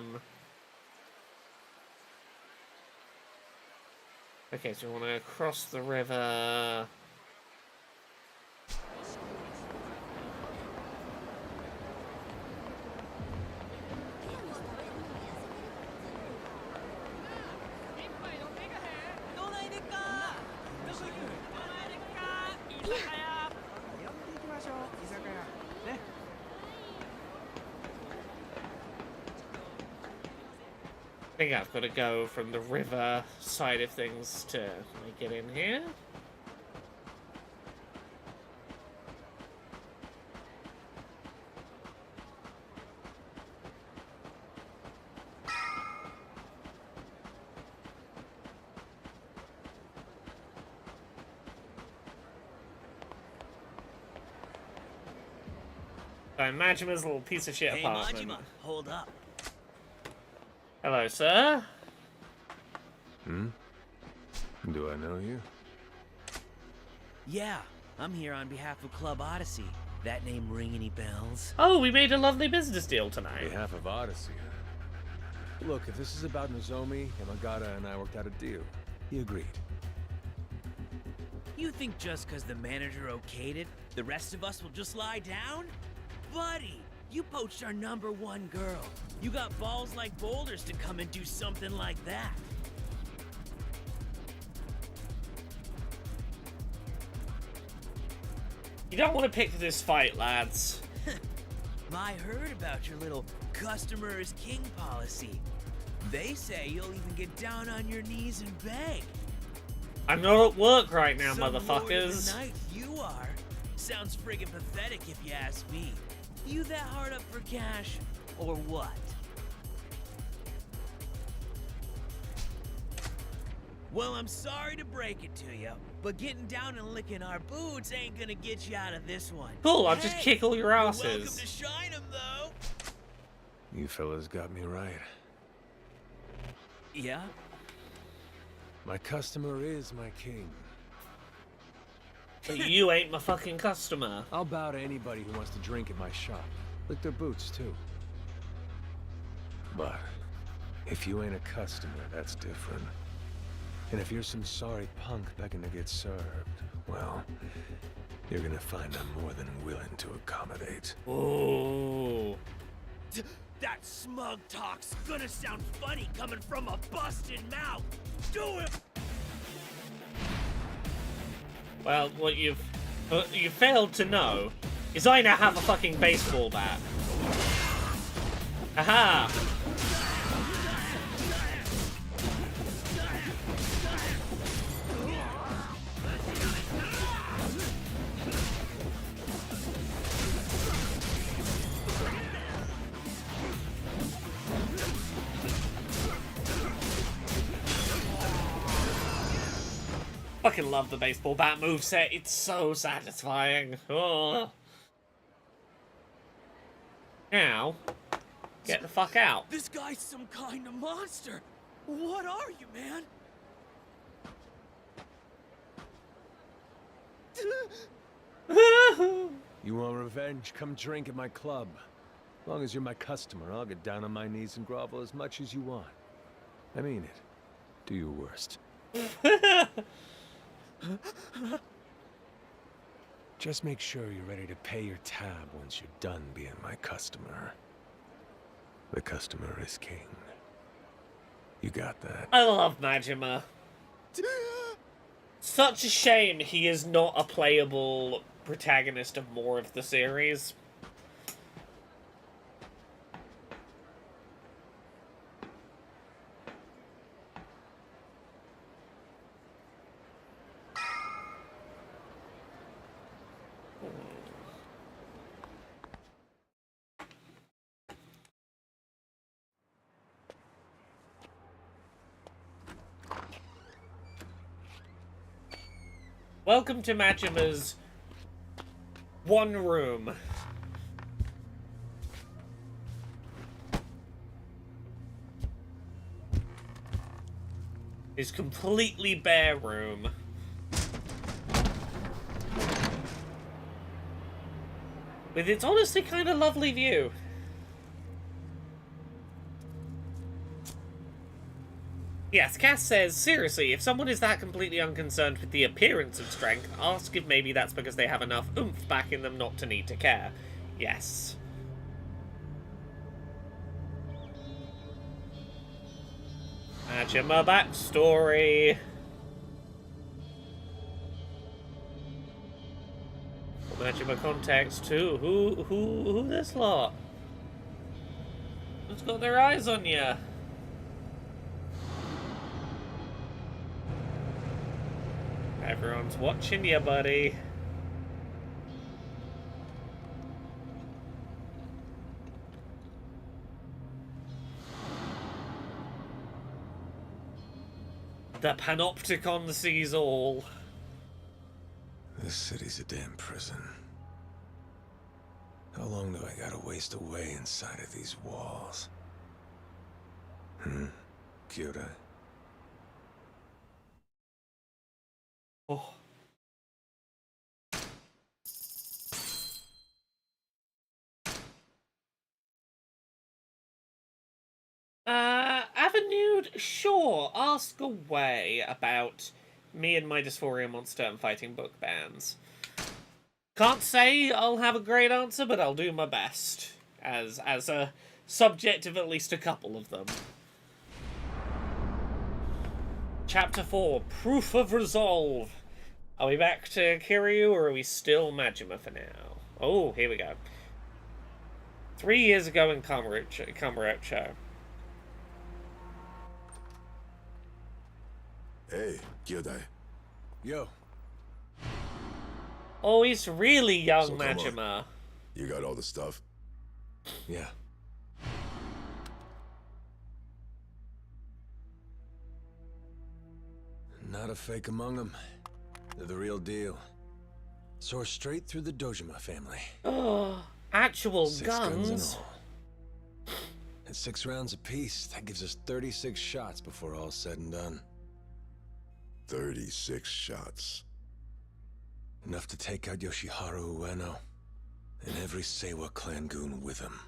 Speaker 1: Okay, so we want to cross the river. think I've got to go from the river side of things to make it in here. Majima's little piece of shit apartment.
Speaker 8: Majima, hold up.
Speaker 1: Hello, sir.
Speaker 3: Do I know you?
Speaker 8: Yeah, I'm here on behalf of Club Odyssey. That name ring any bells?
Speaker 1: Oh, we made a lovely business deal tonight.
Speaker 3: On behalf of Odyssey. Look, if this is about Nozomi, Yamagata and I worked out a deal. He agreed.
Speaker 8: You think just because the manager okayed it, the rest of us will just lie down? Buddy, you poached our #1 girl. You got balls like boulders to come and do something like that.
Speaker 1: You don't want to pick this fight, lads.
Speaker 8: I heard about your little customer is king policy. They say you'll even get down on your knees and beg.
Speaker 1: I'm not at work right now,
Speaker 8: Some lord of the
Speaker 1: motherfuckers.
Speaker 8: night you are. Sounds friggin' pathetic if you ask me. You that hard up for cash, or what? Well, I'm sorry to break it to you, but getting down and licking our boots ain't gonna get you out of this one.
Speaker 1: Cool, I'll just
Speaker 8: Hey,
Speaker 1: kick all your
Speaker 8: you're
Speaker 1: asses.
Speaker 8: welcome to shine 'em, though.
Speaker 3: You fellas got me right.
Speaker 8: Yeah?
Speaker 3: My customer is my king.
Speaker 1: But you ain't my fucking customer.
Speaker 3: I'll bow to anybody who wants to drink at my shop. Lick their boots, too. But if you ain't a customer, that's different. And if you're some sorry punk begging to get served, well, you're gonna find I'm more than willing to accommodate.
Speaker 1: Ooh.
Speaker 8: That smug talk's gonna sound funny coming from a busted mouth. Do it!
Speaker 1: Well, what you failed to know is I now have a fucking baseball bat. Aha! Fucking love the baseball bat moveset. It's so satisfying. Oh. Now, get the fuck out.
Speaker 8: This guy's some kind of monster. What are you, man?
Speaker 3: You want revenge? Come drink at my club. As long as you're my customer, I'll get down on my knees and grovel as much as you want. I mean it. Do your worst. Just make sure you're ready to pay your tab once you're done being my customer. The customer is king. You got that?
Speaker 1: I love Majima. Such a shame he is not a playable protagonist of more of the series. Welcome to Majima's one room. His completely bare room. With its honestly kind of lovely view. Yes, Cass says, seriously, if someone is that completely unconcerned with the appearance of strength, ask if maybe that's because they have enough oomph back in them not to need to care. Yes. Majima backstory. Majima context too. Who this lot? Who's got their eyes on ya? Someone's watching you, buddy. The panopticon sees all.
Speaker 3: This city's a damn prison. How long do I gotta waste away inside of these walls? Kyodai?
Speaker 1: Oh. Avenue, sure, ask away about me and my dysphoria monster and fighting book bands. Can't say I'll have a great answer, but I'll do my best as a subject of at least a couple of them. Chapter 4, Proof of Resolve. Are we back to Kiryu, or are we still Majima for now? Oh, here we go. 3 years ago in Kamurocho.
Speaker 5: Hey, Kyodai.
Speaker 3: Yo.
Speaker 1: Oh, he's really young,
Speaker 5: So come on.
Speaker 1: Majima.
Speaker 5: You got all the stuff?
Speaker 3: Yeah. Not a fake among them. They're the real deal. Soar straight through the Dojima family.
Speaker 1: Oh, actual
Speaker 3: 6 guns and
Speaker 1: guns.
Speaker 3: all. At 6 rounds apiece, that gives us 36 shots before all's said and done.
Speaker 5: 36 shots.
Speaker 3: Enough to take out Yoshiharu Ueno and every Seiwa clan goon with him.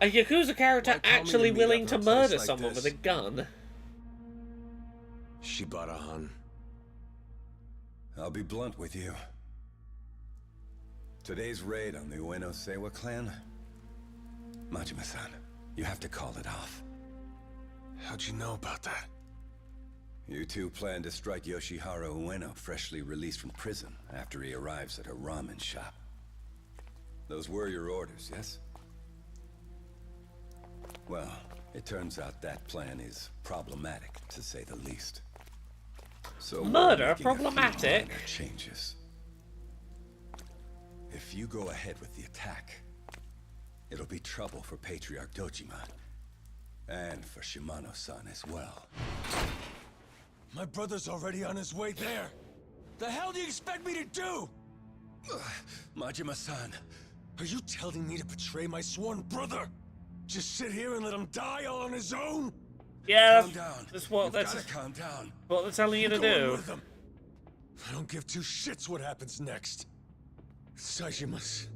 Speaker 1: A Yakuza character
Speaker 3: Why call me
Speaker 1: actually
Speaker 3: to meet
Speaker 1: willing
Speaker 3: up
Speaker 1: to
Speaker 3: in a place
Speaker 1: murder
Speaker 3: like
Speaker 1: someone
Speaker 3: this?
Speaker 1: with a gun.
Speaker 3: Shibata-han.
Speaker 9: I'll be blunt with you. Today's raid on the Ueno Seiwa clan, Majima-san, you have to call it off.
Speaker 3: How'd you know about that?
Speaker 9: You two plan to strike Yoshiharu Ueno, freshly released from prison, after he arrives at a ramen shop. Those were your orders, yes? Well, it turns out that plan is problematic, to say the least. So we're
Speaker 1: Murder?
Speaker 9: making a few
Speaker 1: Problematic?
Speaker 9: minor changes. If you go ahead with the attack, it'll be trouble for Patriarch Dojima, and for Shimano-san as well.
Speaker 3: My brother's already on his way there. The hell do you expect me to do?
Speaker 9: Majima-san,
Speaker 3: Are you telling me to betray my sworn brother? Just sit here and let him die all on his own?
Speaker 1: Yeah,
Speaker 9: calm down.
Speaker 1: that's what
Speaker 9: You've
Speaker 1: that's
Speaker 9: gotta calm down.
Speaker 1: what they're telling you to
Speaker 3: I'm going
Speaker 1: do.
Speaker 3: with him. I don't give 2 shits what happens next. Sajima's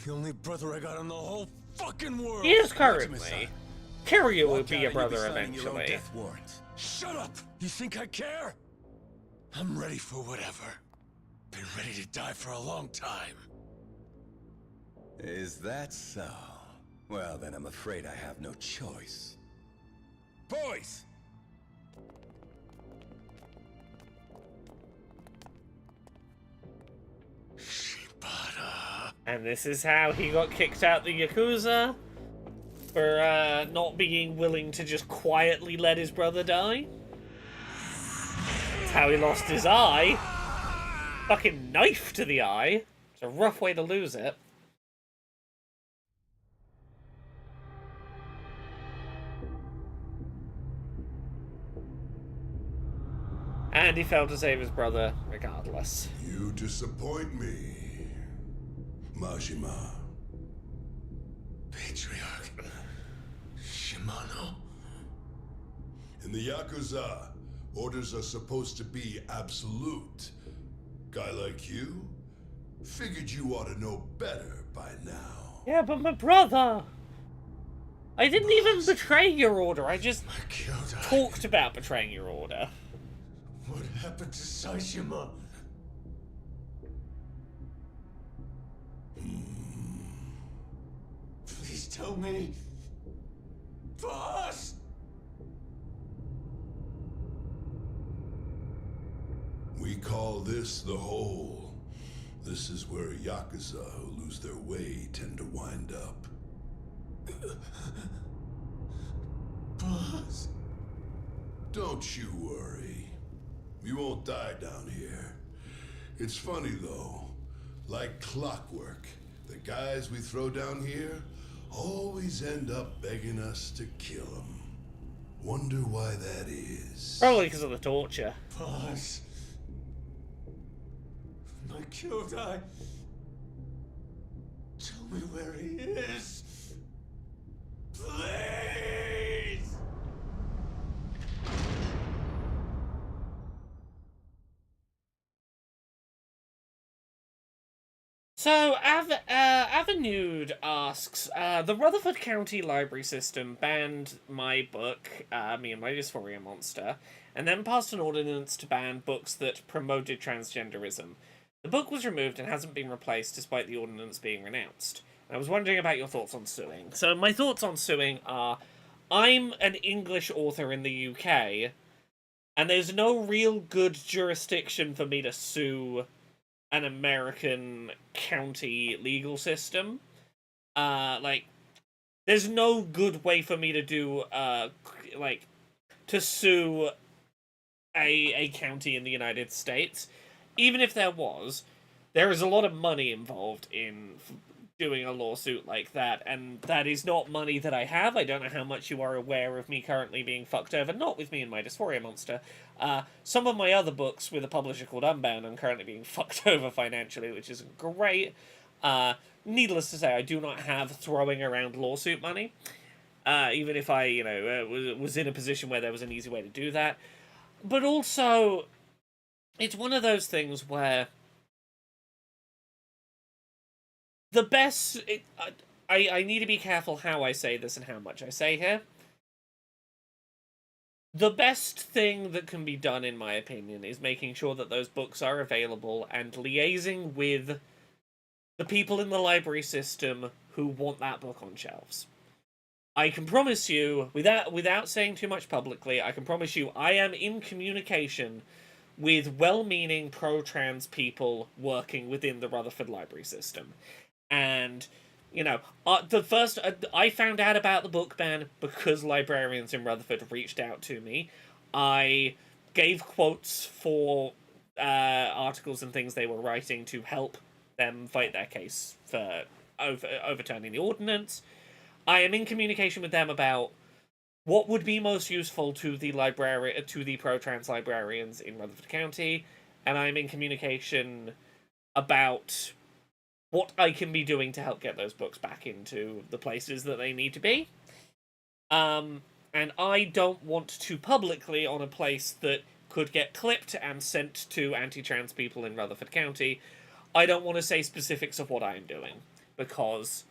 Speaker 3: the only brother I got in the whole fucking world.
Speaker 1: He is currently.
Speaker 9: Majima-san.
Speaker 1: Kiryu will
Speaker 9: Walk
Speaker 1: be
Speaker 9: out
Speaker 1: your
Speaker 9: and you'll
Speaker 1: brother
Speaker 9: signing your own
Speaker 1: eventually.
Speaker 9: death warrant.
Speaker 3: Shut up! You think I care? I'm ready for whatever. Been ready to die for a long time.
Speaker 9: Is that so? Well, then I'm afraid I have no choice. Boys!
Speaker 3: Shibata.
Speaker 1: And this is how he got kicked out the Yakuza for not being willing to just quietly let his brother die. That's how he lost his eye. Fucking knife to the eye. It's a rough way to lose it. And he failed to save his brother regardless.
Speaker 5: You disappoint me, Majima.
Speaker 3: Patriarch. Shimano.
Speaker 5: In the Yakuza, orders are supposed to be absolute. Guy like you? Figured you ought to know better by now.
Speaker 1: Yeah, but my brother! I didn't even betray your order, I just
Speaker 3: Kyodai.
Speaker 1: talked about betraying your order.
Speaker 3: What happened to Saishima? Please tell me. Boss!
Speaker 5: We call this the hole. This is where Yakuza who lose their way tend to wind up.
Speaker 3: Boss.
Speaker 5: Don't you worry. You won't die down here. It's funny, though. Like clockwork, the guys we throw down here always end up begging us to kill them. Wonder why that is.
Speaker 1: Probably because of the torture.
Speaker 3: Boss. My Kyodai. Tell me where he is. Please!
Speaker 1: So, Avenude asks, the Rutherford County Library System banned my book, Me and My Dysphoria Monster, and then passed an ordinance to ban books that promoted transgenderism. The book was removed and hasn't been replaced despite the ordinance being renounced. And I was wondering about your thoughts on suing. So, my thoughts on suing are, I'm an English author in the UK, and there's no real good jurisdiction for me to sue an American county legal system. There's no good way for me to do, to sue a county in the United States. Even if there was, there is a lot of money involved in doing a lawsuit like that, and that is not money that I have. I don't know how much you are aware of me currently being fucked over, not with Me and My Dysphoria Monster. Some of my other books with a publisher called Unbound, I'm currently being fucked over financially, which isn't great. Needless to say, I do not have throwing around lawsuit money. Even if I, was in a position where there was an easy way to do that. But also, it's one of those things where the best... I need to be careful how I say this and how much I say here. The best thing that can be done, in my opinion, is making sure that those books are available and liaising with the people in the library system who want that book on shelves. I can promise you, without saying too much publicly, I can promise you I am in communication with well-meaning pro-trans people working within the Rutherford library system. And, I found out about the book ban because librarians in Rutherford reached out to me. I gave quotes for articles and things they were writing to help them fight their case for overturning the ordinance. I am in communication with them about what would be most useful to the pro-trans librarians in Rutherford County, and I'm in communication about what I can be doing to help get those books back into the places that they need to be. And I don't want to publicly, on a place that could get clipped and sent to anti-trans people in Rutherford County, I don't want to say specifics of what I am doing, because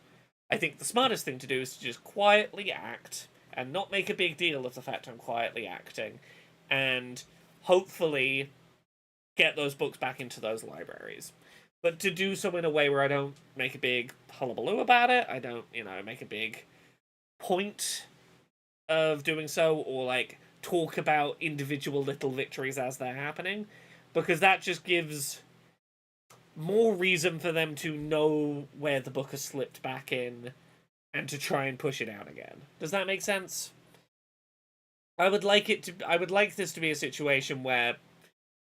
Speaker 1: I think the smartest thing to do is to just quietly act and not make a big deal of the fact I'm quietly acting, and hopefully get those books back into those libraries. But to do so in a way where I don't make a big hullabaloo about it, I don't, make a big point of doing so, or, talk about individual little victories as they're happening, because that just gives more reason for them to know where the book has slipped back in and to try and push it out again. Does that make sense? I would like this to be a situation where,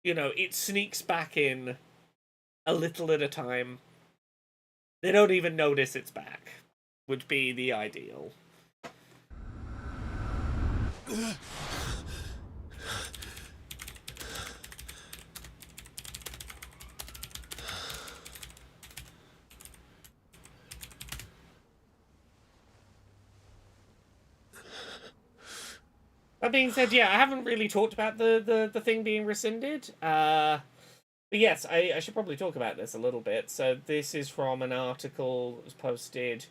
Speaker 1: it sneaks back in a little at a time. They don't even notice it's back. Would be the ideal. That being said, yeah, I haven't really talked about the thing being rescinded. But yes, I should probably talk about this a little bit. So this is from an article that was posted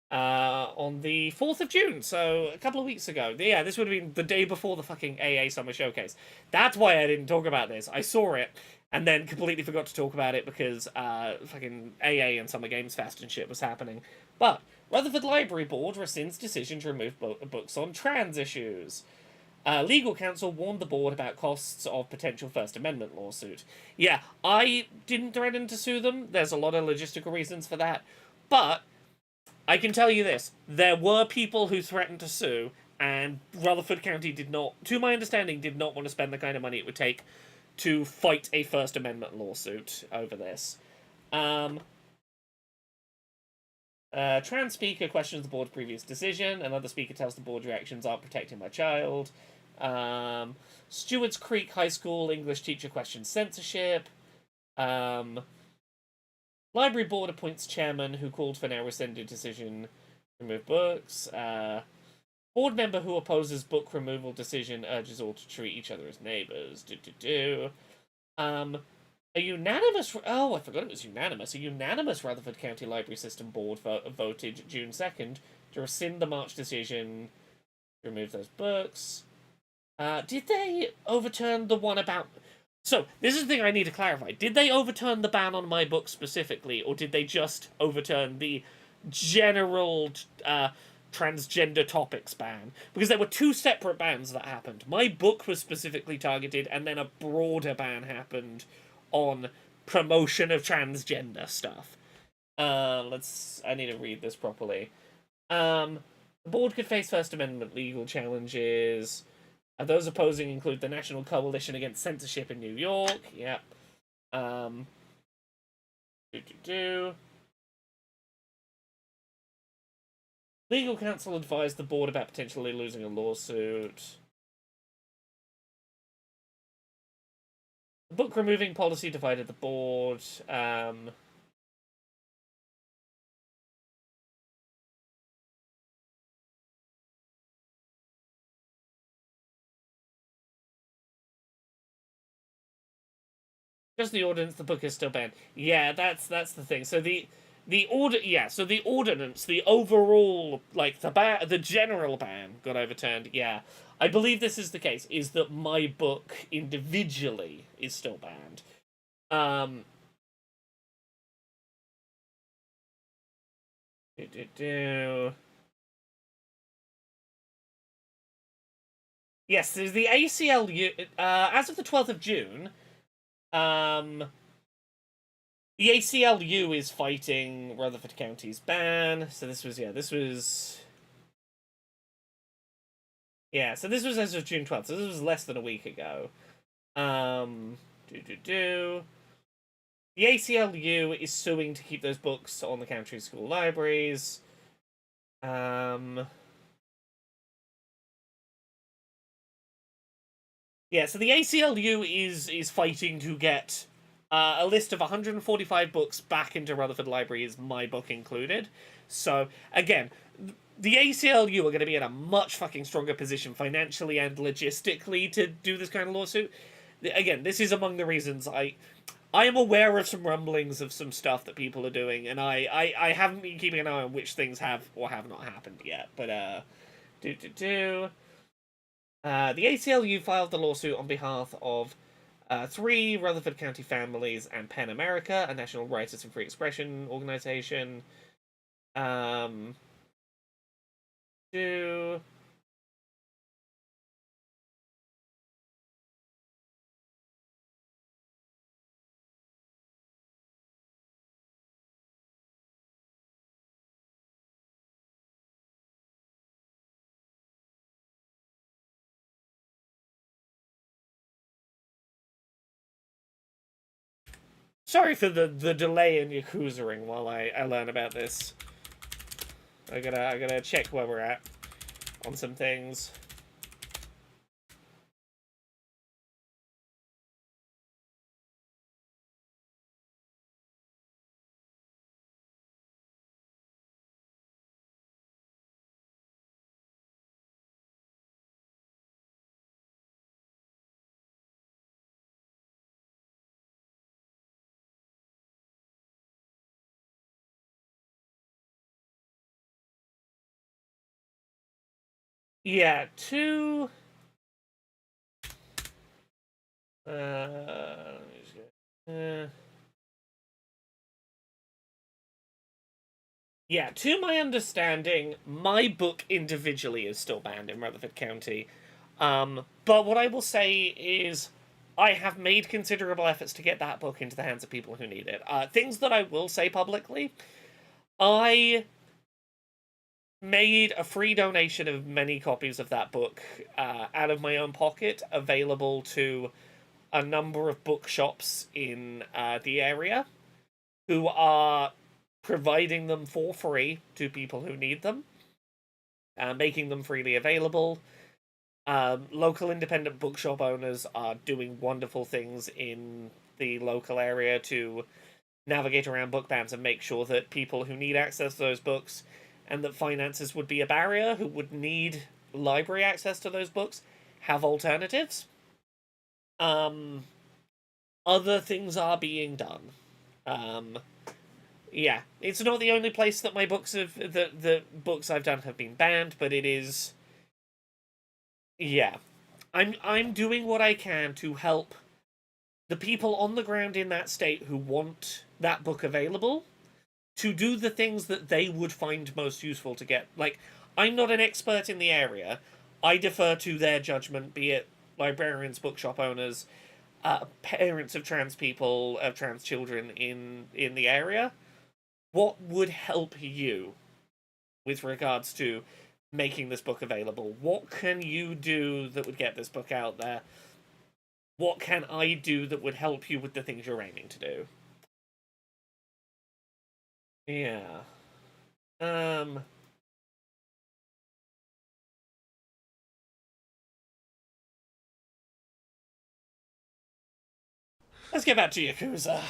Speaker 1: on the 4th of June, so a couple of weeks ago. Yeah, this would have been the day before the fucking AA Summer Showcase. That's why I didn't talk about this. I saw it, and then completely forgot to talk about it because fucking AA and Summer Games Fest and shit was happening. But Rutherford Library Board rescinds decision to remove books on trans issues. Legal counsel warned the board about costs of potential First Amendment lawsuit. Yeah, I didn't threaten to sue them. There's a lot of logistical reasons for that. But I can tell you this. There were people who threatened to sue. And Rutherford County did not, to my understanding, did not want to spend the kind of money it would take to fight a First Amendment lawsuit over this. Trans speaker questions the board's previous decision. Another speaker tells the board your actions aren't protecting my child. Stewart's Creek High School English teacher questions censorship. Library board appoints chairman who called for now rescinded decision to remove books. Board member who opposes book removal decision urges all to treat each other as neighbors. A unanimous... Oh, I forgot it was unanimous. A unanimous Rutherford County Library System Board voted June 2nd to rescind the March decision to remove those books. Did they overturn the one about... So, this is the thing I need to clarify. Did they overturn the ban on my book specifically, or did they just overturn the general transgender topics ban? Because there were two separate bans that happened. My book was specifically targeted, and then a broader ban happened on promotion of transgender stuff. I need to read this properly. The board could face First Amendment legal challenges. Those opposing include the National Coalition Against Censorship in New York. Yep. Legal counsel advised the board about potentially losing a lawsuit. The book removing policy divided the board. Just the ordinance, the book is still banned. Yeah, that's the thing. So the ordinance, the overall, like, the general ban got overturned. Yeah, I believe this is the case, is that my book individually is still banned. Yes, there's the ACLU, as of the 12th of June, the ACLU is fighting Rutherford County's ban. So this was as of June 12th. So this was less than a week ago. The ACLU is suing to keep those books on the county school libraries. Yeah, so the ACLU is fighting to get a list of 145 books back into Rutherford Libraries, my book included. So, again, the ACLU are going to be in a much fucking stronger position financially and logistically to do this kind of lawsuit. Again, this is among the reasons I am aware of some rumblings of some stuff that people are doing, and I haven't been keeping an eye on which things have or have not happened yet. But, the ACLU filed the lawsuit on behalf of 3 Rutherford County families and PEN America, a national writers and free expression organization. Sorry for the delay in Yakuza-ing while I learn about this. I gotta check where we're at on some things. Yeah, two... let me just go... Yeah, to my understanding, my book individually is still banned in Rutherford County. But what I will say is, I have made considerable efforts to get that book into the hands of people who need it. Things that I will say publicly, I made a free donation of many copies of that book out of my own pocket, available to a number of bookshops in the area, who are providing them for free to people who need them, making them freely available. Local independent bookshop owners are doing wonderful things in the local area to navigate around book bans and make sure that people who need access to those books, and that finances would be a barrier, who would need library access to those books, have alternatives. Other things are being done. Yeah, it's not the only place that my books have, the books I've done have been banned, but it is. Yeah, I'm doing what I can to help the people on the ground in that state who want that book available, to do the things that they would find most useful to get. Like, I'm not an expert in the area. I defer to their judgment, be it librarians, bookshop owners, parents of trans people, of trans children in the area. What would help you with regards to making this book available? What can you do that would get this book out there? What can I do that would help you with the things you're aiming to do? Yeah. Let's get back to Yakuza.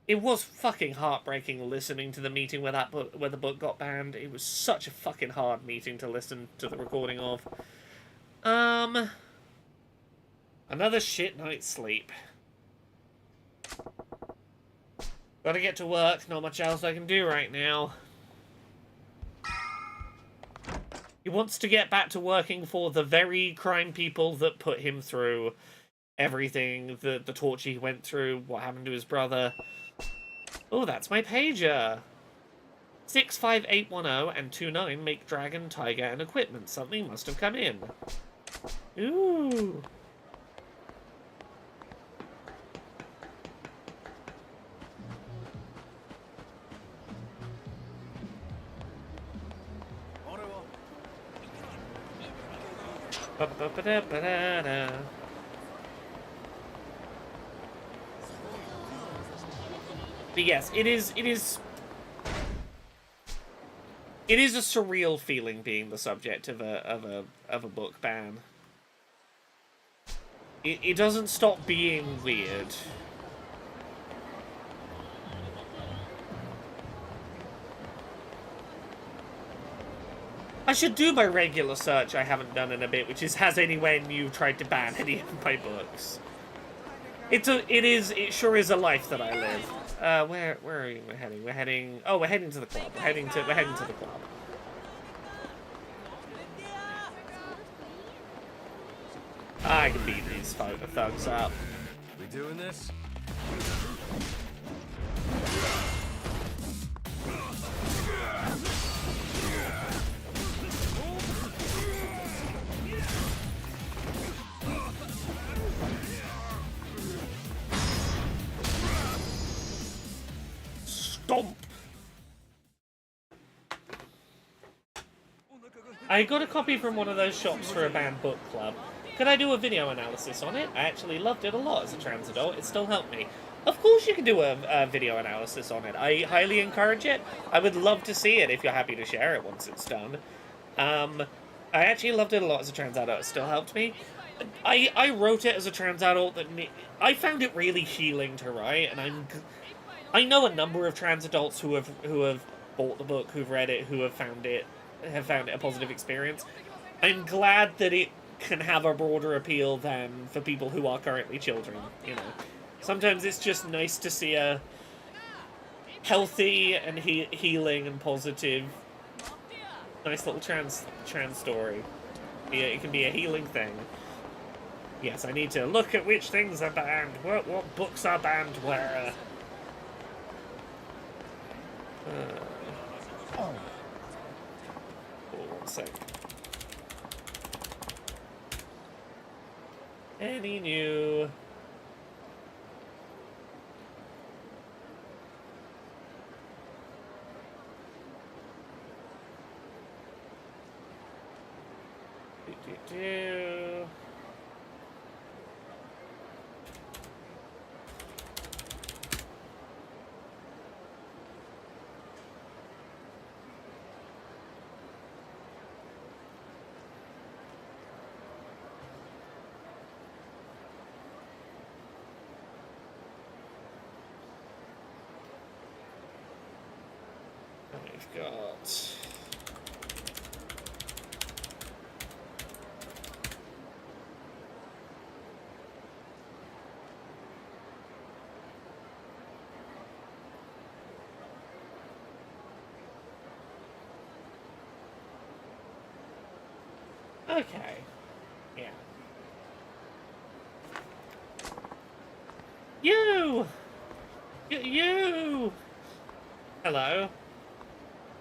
Speaker 1: It was fucking heartbreaking listening to the meeting where the book got banned. It was such a fucking hard meeting to listen to the recording of. Another shit night's sleep. Gotta get to work, not much else I can do right now. He wants to get back to working for the very crime people that put him through everything, the torture he went through, what happened to his brother. Oh, that's my pager. 65810 and 29 make Dragon, Tiger, and equipment. Something must have come in. Ooh. Ba-ba-ba-da-ba-da-da. But yes, it is a surreal feeling being the subject of a book ban. It doesn't stop being weird. I should do my regular search I haven't done in a bit, which is, has anyone new tried to ban any of my books? It sure is a life that I live. Where are we heading? We're heading to the club. We're heading to the club. I can beat these thugs up.
Speaker 3: We doing this?
Speaker 1: Stomp! I got a copy from one of those shops for a banned book club. Could I do a video analysis on it? I actually loved it a lot as a trans adult. It still helped me. Of course you can do a video analysis on it. I highly encourage it. I would love to see it if you're happy to share it once it's done. I actually loved it a lot as a trans adult. It still helped me. I wrote it as a trans adult. I found it really healing to write, and I know a number of trans adults who have bought the book, who've read it, who have found it a positive experience. I'm glad that it can have a broader appeal than for people who are currently children, you know. Sometimes it's just nice to see a healthy and healing and positive, nice little trans story. It can be a healing thing. Yes, I need to look at which things are banned, what books are banned where. Oh, 1 sec. Any new... do. We've got... Okay. Yeah. You! You! Hello.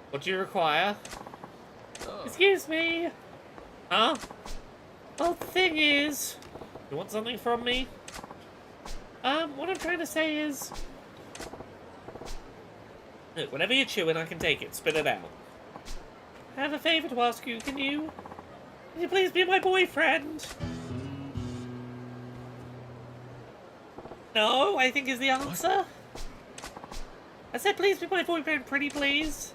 Speaker 1: What do you require? Excuse me! Huh? Well, the thing is... You want something from me? What I'm trying to say is... Look, whenever you're chewing, I can take it. Spit it out. I have a favor to ask you. Can you please be my boyfriend? No, I think is the answer. I said please be my boyfriend, pretty please.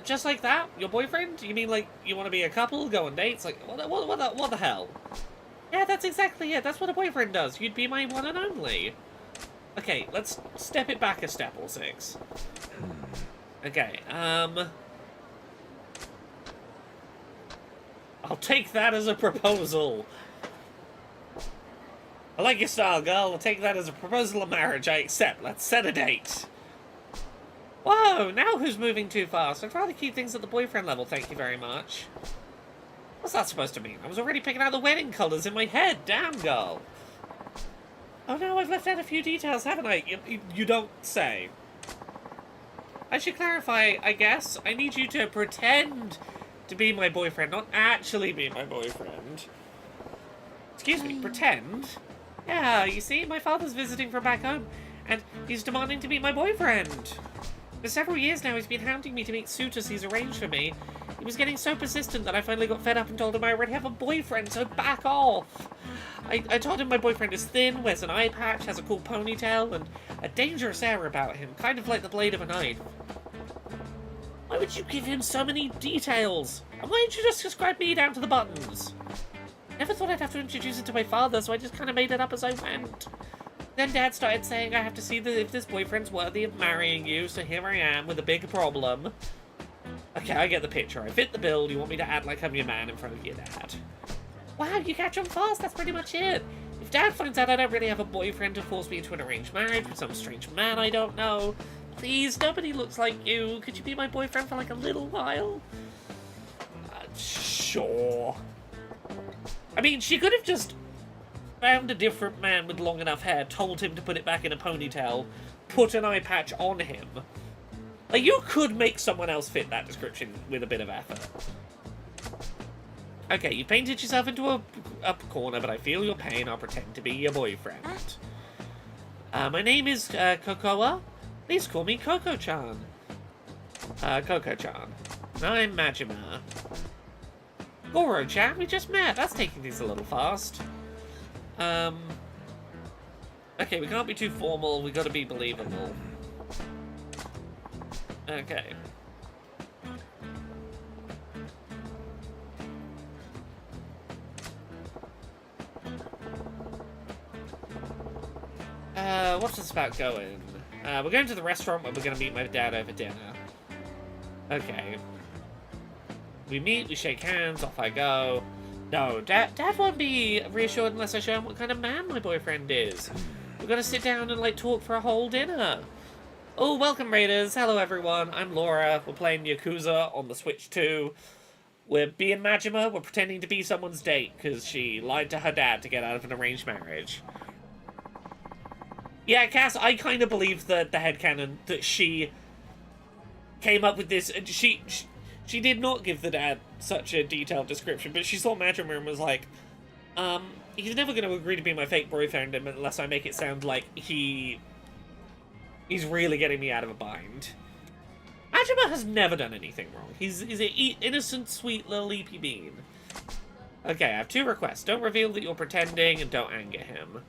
Speaker 1: Just like that? Your boyfriend? You mean like you want to be a couple, go on dates? Like, what the hell? Yeah, that's exactly it. That's what a boyfriend does. You'd be my one and only. Okay, let's step it back a step or six. Okay, I'll take that as a proposal. I like your style, girl. I'll take that as a proposal of marriage. I accept. Let's set a date. Whoa, now who's moving too fast? I'd rather keep things at the boyfriend level, thank you very much. What's that supposed to mean? I was already picking out the wedding colours in my head. Damn, girl. Oh no, I've left out a few details, haven't I? You don't say. I should clarify, I guess. I need you to pretend to be my boyfriend, not actually be my boyfriend. Excuse me, pretend? Yeah, you see, my father's visiting from back home, and he's demanding to meet my boyfriend. For several years now, he's been hounding me to meet suitors he's arranged for me. He was getting so persistent that I finally got fed up and told him I already have a boyfriend, so back off. I told him my boyfriend is thin, wears an eye patch, has a cool ponytail, and a dangerous air about him, kind of like the blade of a knife. Why would you give him so many details? And why didn't you just describe me down to the buttons? Never thought I'd have to introduce it to my father, so I just kind of made it up as I went. Then Dad started saying I have to see if this boyfriend's worthy of marrying you, so here I am with a big problem. Okay, I get the picture. I fit the bill. You want me to act like I'm your man in front of your dad. Wow, you catch on fast. That's pretty much it. If Dad finds out I don't really have a boyfriend to force me into an arranged marriage with some strange man I don't know, please, nobody looks like you. Could you be my boyfriend for like a little while? Sure. I mean, she could have just found a different man with long enough hair, told him to put it back in a ponytail, put an eye patch on him. Like, you could make someone else fit that description with a bit of effort. Okay, you painted yourself into a corner, but I feel your pain. I'll pretend to be your boyfriend. My name is Kokoa. Please call me Coco-chan. Coco-chan. I'm Majima. Goro-chan, we just met. That's taking things a little fast. Okay, we can't be too formal. We gotta be believable. Okay. What's this about going? We're going to the restaurant where we're gonna meet my dad over dinner. Okay. We meet, we shake hands, off I go. No, Dad won't be reassured unless I show him what kind of man my boyfriend is. We're gonna sit down and, like, talk for a whole dinner. Oh, welcome, Raiders. Hello, everyone. I'm Laura. We're playing Yakuza on the Switch 2. We're being Majima. We're pretending to be someone's date because she lied to her dad to get out of an arranged marriage. Yeah, Cass, I kind of believe the headcanon that she came up with this. She did not give the dad such a detailed description, but she saw Majima and was like, He's never going to agree to be my fake boyfriend unless I make it sound like he's really getting me out of a bind. Majima has never done anything wrong. He's an innocent, sweet little leapy bean. Okay, I have 2 requests. Don't reveal that you're pretending, and don't anger him.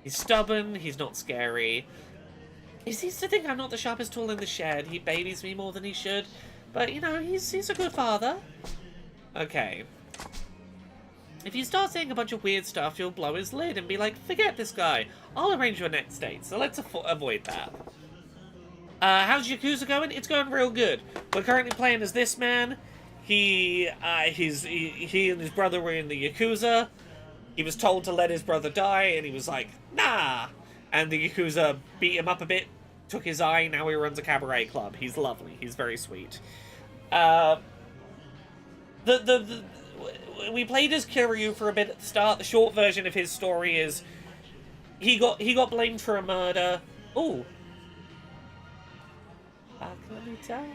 Speaker 1: He's stubborn, he's not scary. He seems to think I'm not the sharpest tool in the shed. He babies me more than he should. But, you know, he's a good father. Okay. If you start saying a bunch of weird stuff, you'll blow his lid and be like, forget this guy. I'll arrange your next date, so let's avoid that. How's Yakuza going? It's going real good. We're currently playing as this man. He and his brother were in the Yakuza. He was told to let his brother die, and he was like, nah! And the Yakuza beat him up a bit, took his eye, now he runs a cabaret club. He's lovely. He's very sweet. We played as Kiryu for a bit at the start. The short version of his story is he got blamed for a murder. Ooh. Bakamitai.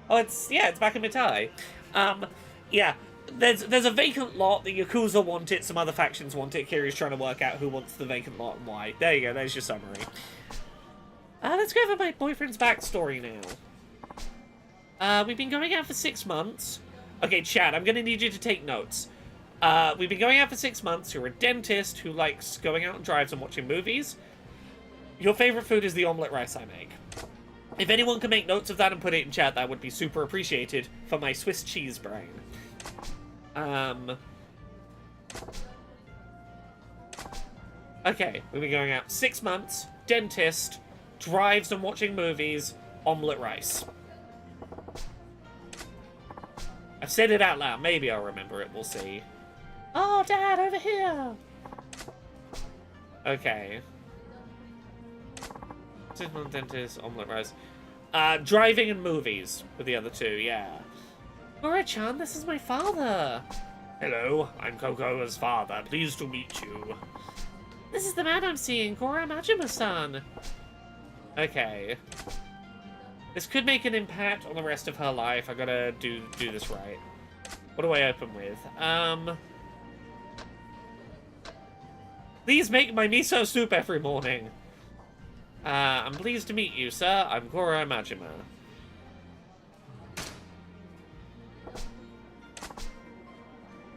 Speaker 1: Oh, it's Bakamitai. Yeah. There's a vacant lot. The Yakuza want it. Some other factions want it. Kiryu's trying to work out who wants the vacant lot and why. There you go. There's your summary. Let's go over my boyfriend's backstory now. We've been going out for 6 months. Okay, Chad, I'm gonna need you to take notes. We've been going out for 6 months. You're a dentist who likes going out on drives and watching movies. Your favorite food is the omelette rice I make. If anyone can make notes of that and put it in chat, that would be super appreciated for my Swiss cheese brain. Okay, we've been going out 6 months, dentist, drives and watching movies, omelette rice. I've said it out loud. Maybe I'll remember it. We'll see. Oh, Dad, over here! Okay. 6 months, dentist, omelette rice. Driving and movies were the other 2, yeah. Goro-chan, this is my father. Hello, I'm Kokoa's father. Pleased to meet you. This is the man I'm seeing, Goro Majima-san. Okay. This could make an impact on the rest of her life. I gotta do this right. What do I open with? Please make my miso soup every morning. I'm pleased to meet you, sir. I'm Goro Majima.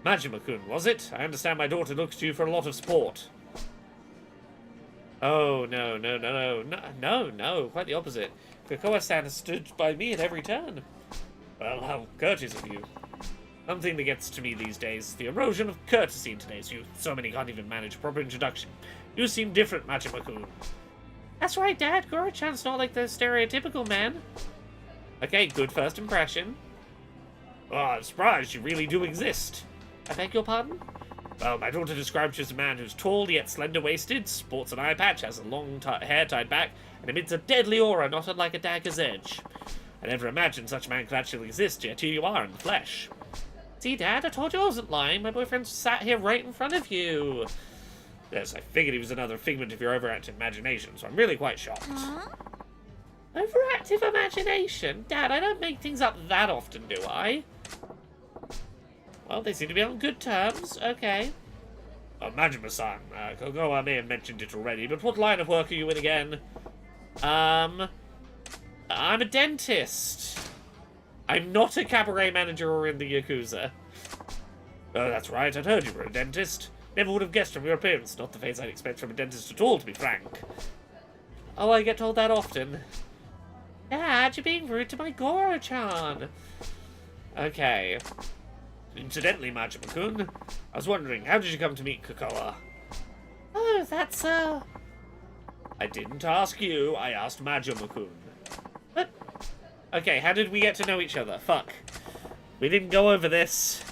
Speaker 1: Majima-kun, was it? I understand my daughter looks to you for a lot of support. Oh, no, quite the opposite. Kokoa-san has stood by me at every turn. Well, how courteous of you. Something that gets to me these days, the erosion of courtesy in today's youth. So many can't even manage a proper introduction. You seem different, Majima-kun. That's right, Dad. Goro-chan's not like the stereotypical man. Okay, good first impression. Oh, I'm surprised you really do exist. I beg your pardon? Well, my daughter describes you as a man who's tall yet slender-waisted, sports an eye patch, has a long hair tied back, and emits a deadly aura not unlike a dagger's edge. I never imagined such a man could actually exist, yet here you are in the flesh. See, Dad, I told you I wasn't lying. My boyfriend sat here right in front of you. Yes, I figured he was another figment of your overactive imagination, so I'm really quite shocked. Huh? Overactive imagination? Dad, I don't make things up that often, do I? Well, they seem to be on good terms. Okay. Majima-san, Kokoa may have mentioned it already, but what line of work are you in again? I'm a dentist. I'm not a cabaret manager or in the Yakuza. Oh, that's right, I'd heard you were a dentist. Never would have guessed from your appearance. Not the face I'd expect from a dentist at all, to be frank. Oh, I get told that often. Dad, you're being rude to my Goro-chan. Okay. Incidentally, Majima-kun, I was wondering, how did you come to meet Kokoa? Oh, that's, I didn't ask you, I asked Majima-kun. But, okay, how did we get to know each other? Fuck. We didn't go over this.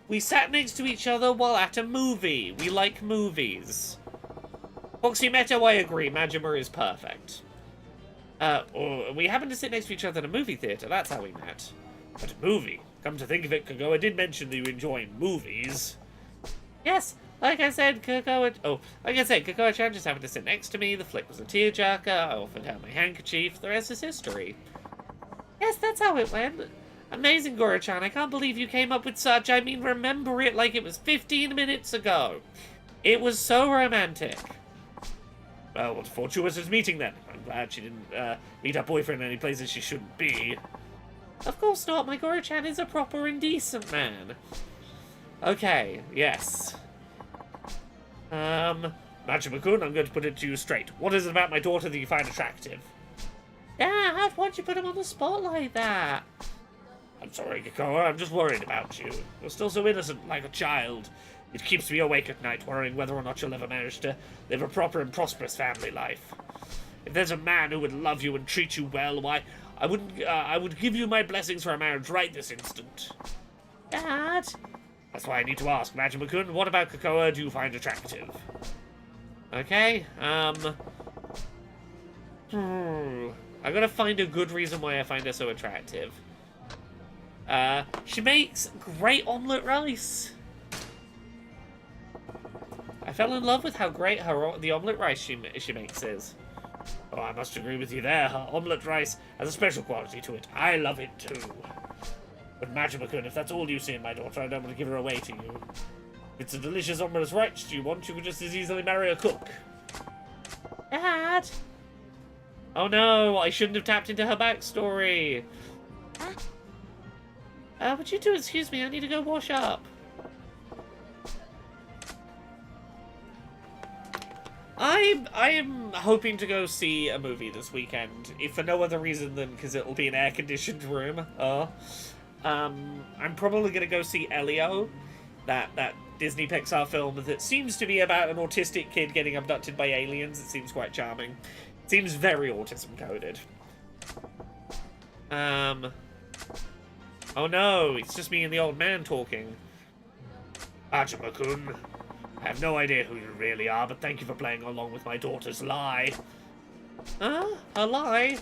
Speaker 1: We sat next to each other while at a movie. We like movies. Foxy Meadow, I agree, Majima is perfect. We happened to sit next to each other in a movie theater. That's how we met. But a movie? Come to think of it, Kokoa did mention that you enjoy movies. Yes, like I said, Kokoa-chan just happened to sit next to me. The flick was a tearjerker. I offered her my handkerchief. The rest is history. Yes, that's how it went. Amazing, Goro-chan. I can't believe you came up with such. I mean, remember it like it was 15 minutes ago. It was so romantic. Well, what fortuitous meeting then. I'm glad she didn't meet her boyfriend in any places she shouldn't be. Of course not. My Goro-chan is a proper and decent man. Okay, yes. Majima-kun, I'm going to put it to you straight. What is it about my daughter that you find attractive? Dad, why'd you put him on the spot like that? I'm sorry, Kikoa, I'm just worried about you. You're still so innocent, like a child. It keeps me awake at night, worrying whether or not you'll ever manage to live a proper and prosperous family life. If there's a man who would love you and treat you well, why, I would give you my blessings for a marriage right this instant. Dad? That's why I need to ask, Majima-kun, what about Kikoa do you find attractive? Okay, I gotta find a good reason why I find her so attractive. She makes great omelette rice. I fell in love with how great the omelette rice she makes is. Oh, I must agree with you there. Her omelette rice has a special quality to it. I love it too. But Majima-kun, if that's all you see in my daughter, I don't want to give her away to you. If it's a delicious omelette rice you want, you could just as easily marry a cook. Dad! Oh no, I shouldn't have tapped into her backstory. Would you do? Excuse me, I need to go wash up. I am hoping to go see a movie this weekend, if for no other reason than because it'll be an air-conditioned room. I'm probably gonna go see Elio, that Disney Pixar film that seems to be about an autistic kid getting abducted by aliens. It seems quite charming. It seems very autism-coded. Oh no, it's just me and the old man talking. Majima-kun, I have no idea who you really are, but thank you for playing along with my daughter's lie. Huh? A lie?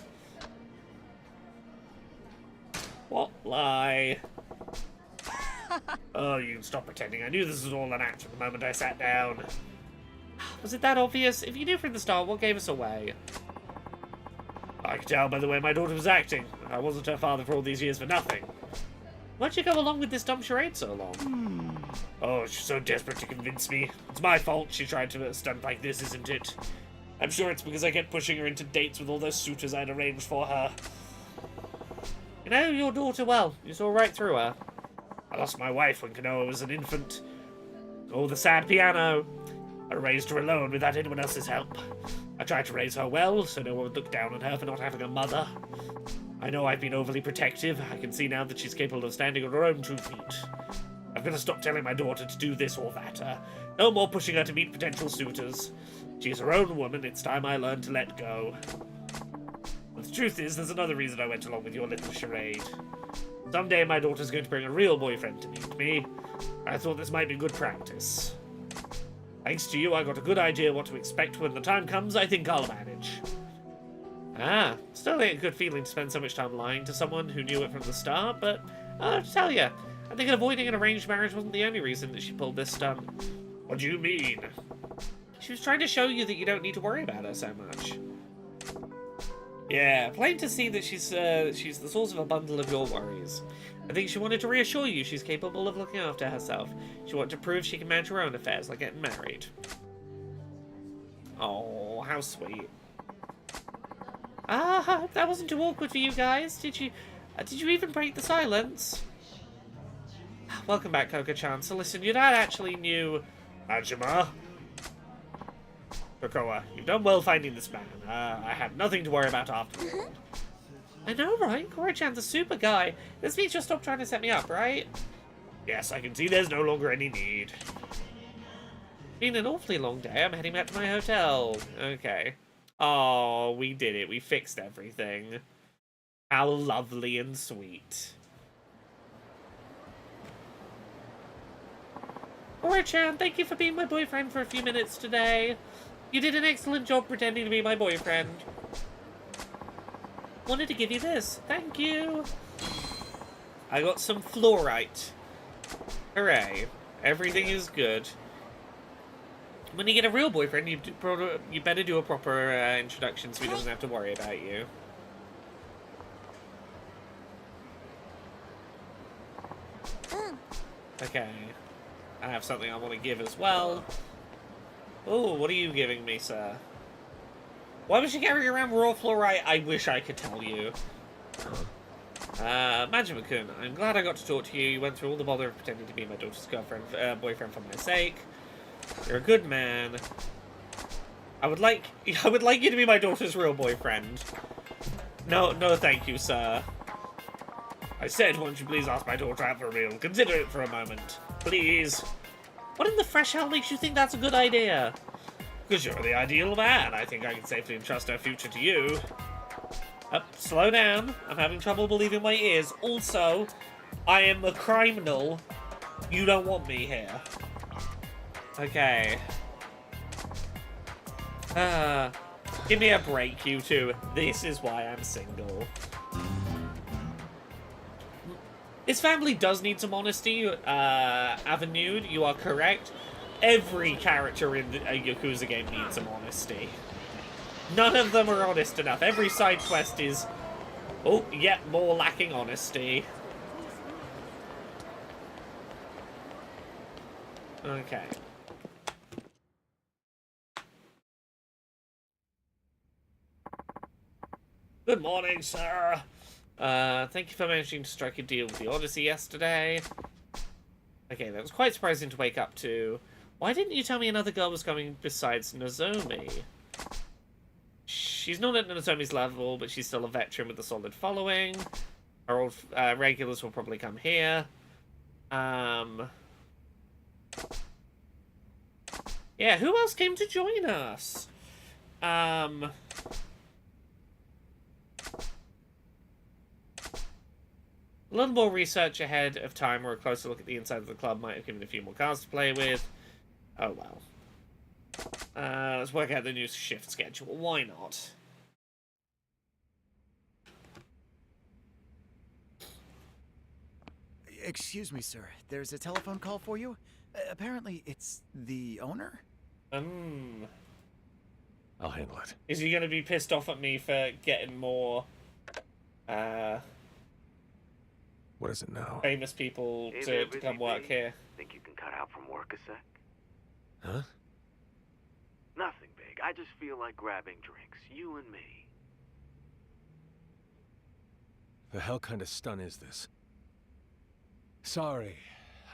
Speaker 1: What lie? Oh, you can stop pretending. I knew this was all an act from the moment I sat down. Was it that obvious? If you knew from the start, what gave us away? I could tell by the way my daughter was acting. I wasn't her father for all these years for nothing. Why'd you go along with this dumb charade so long? Oh, she's so desperate to convince me. It's my fault she tried to stunt like this, isn't it? I'm sure it's because I kept pushing her into dates with all those suitors I'd arranged for her. You know your daughter well. You saw right through her. I lost my wife when Kanoa was an infant. Oh, the sad piano. I raised her alone without anyone else's help. I tried to raise her well, so no one would look down on her for not having a mother. I know I've been overly protective. I can see now that she's capable of standing on her own 2 feet. I've got to stop telling my daughter to do this or that. No more pushing her to meet potential suitors. She's her own woman. It's time I learned to let go. But the truth is, there's another reason I went along with your little charade. Someday my daughter's going to bring a real boyfriend to meet me. I thought this might be good practice. Thanks to you, I got a good idea what to expect when the time comes. I think I'll manage. Still ain't a good feeling to spend so much time lying to someone who knew it from the start, but I'll tell you, I think avoiding an arranged marriage wasn't the only reason that she pulled this stunt. What do you mean? She was trying to show you that you don't need to worry about her so much. Yeah, plain to see that she's the source of a bundle of your worries. I think she wanted to reassure you she's capable of looking after herself. She wanted to prove she can manage her own affairs, like getting married. Oh, how sweet. That wasn't too awkward for you guys. Did you even break the silence? Welcome back, Koko-chan. So listen, your dad actually knew... Majima? Kikoa, you've done well finding this man. I have nothing to worry about after all. I know, right? Koro-chan's a super guy. This means you'll stop trying to set me up, right? Yes, I can see there's no longer any need. Been an awfully long day. I'm heading back to my hotel. Okay. Oh, we did it. We fixed everything. How lovely and sweet. Koro-chan, thank you for being my boyfriend for a few minutes today. You did an excellent job pretending to be my boyfriend. Wanted to give you this. Thank you. I got some fluorite. Hooray. Everything is good. When you get a real boyfriend, you better do a proper introduction so he doesn't have to worry about you. Okay. I have something I want to give as well. Oh, what are you giving me, sir? Why was she carrying around raw fluorite? I wish I could tell you. Majima-kun, I'm glad I got to talk to you. You went through all the bother of pretending to be my daughter's boyfriend for my sake. You're a good man. I would like you to be my daughter's real boyfriend. No, thank you, sir. I said, won't you please ask my daughter out for a meal? Consider it for a moment. Please. What in the fresh hell makes you think that's a good idea? Because you're the ideal man. I think I can safely entrust our future to you. Slow down. I'm having trouble believing my ears. Also, I am a criminal. You don't want me here. Okay. Give me a break, you two. This is why I'm single. His family does need some honesty, Avenue. You are correct. Every character in a Yakuza game needs some honesty. None of them are honest enough. Every side quest is, oh, yet more lacking honesty. Okay. Good morning, sir. Thank you for managing to strike a deal with the Odyssey yesterday. Okay, that was quite surprising to wake up to. Why didn't you tell me another girl was coming besides Nozomi? She's not at Nozomi's level, but she's still a veteran with a solid following. Our old regulars will probably come here. Yeah, who else came to join us? A little more research ahead of time or a closer look at the inside of the club might have given a few more cards to play with. Oh well. Let's work out the new shift schedule. Why not?
Speaker 10: Excuse me, sir. There's a telephone call for you. Apparently, it's the owner?
Speaker 3: I'll handle it.
Speaker 1: Is he going to be pissed off at me for getting more,
Speaker 3: What is it now?
Speaker 1: famous people to come work here?
Speaker 6: Think you can cut out from work a sec?
Speaker 3: Huh?
Speaker 6: Nothing big. I just feel like grabbing drinks. You and me.
Speaker 3: The hell kind of stunt is this? Sorry.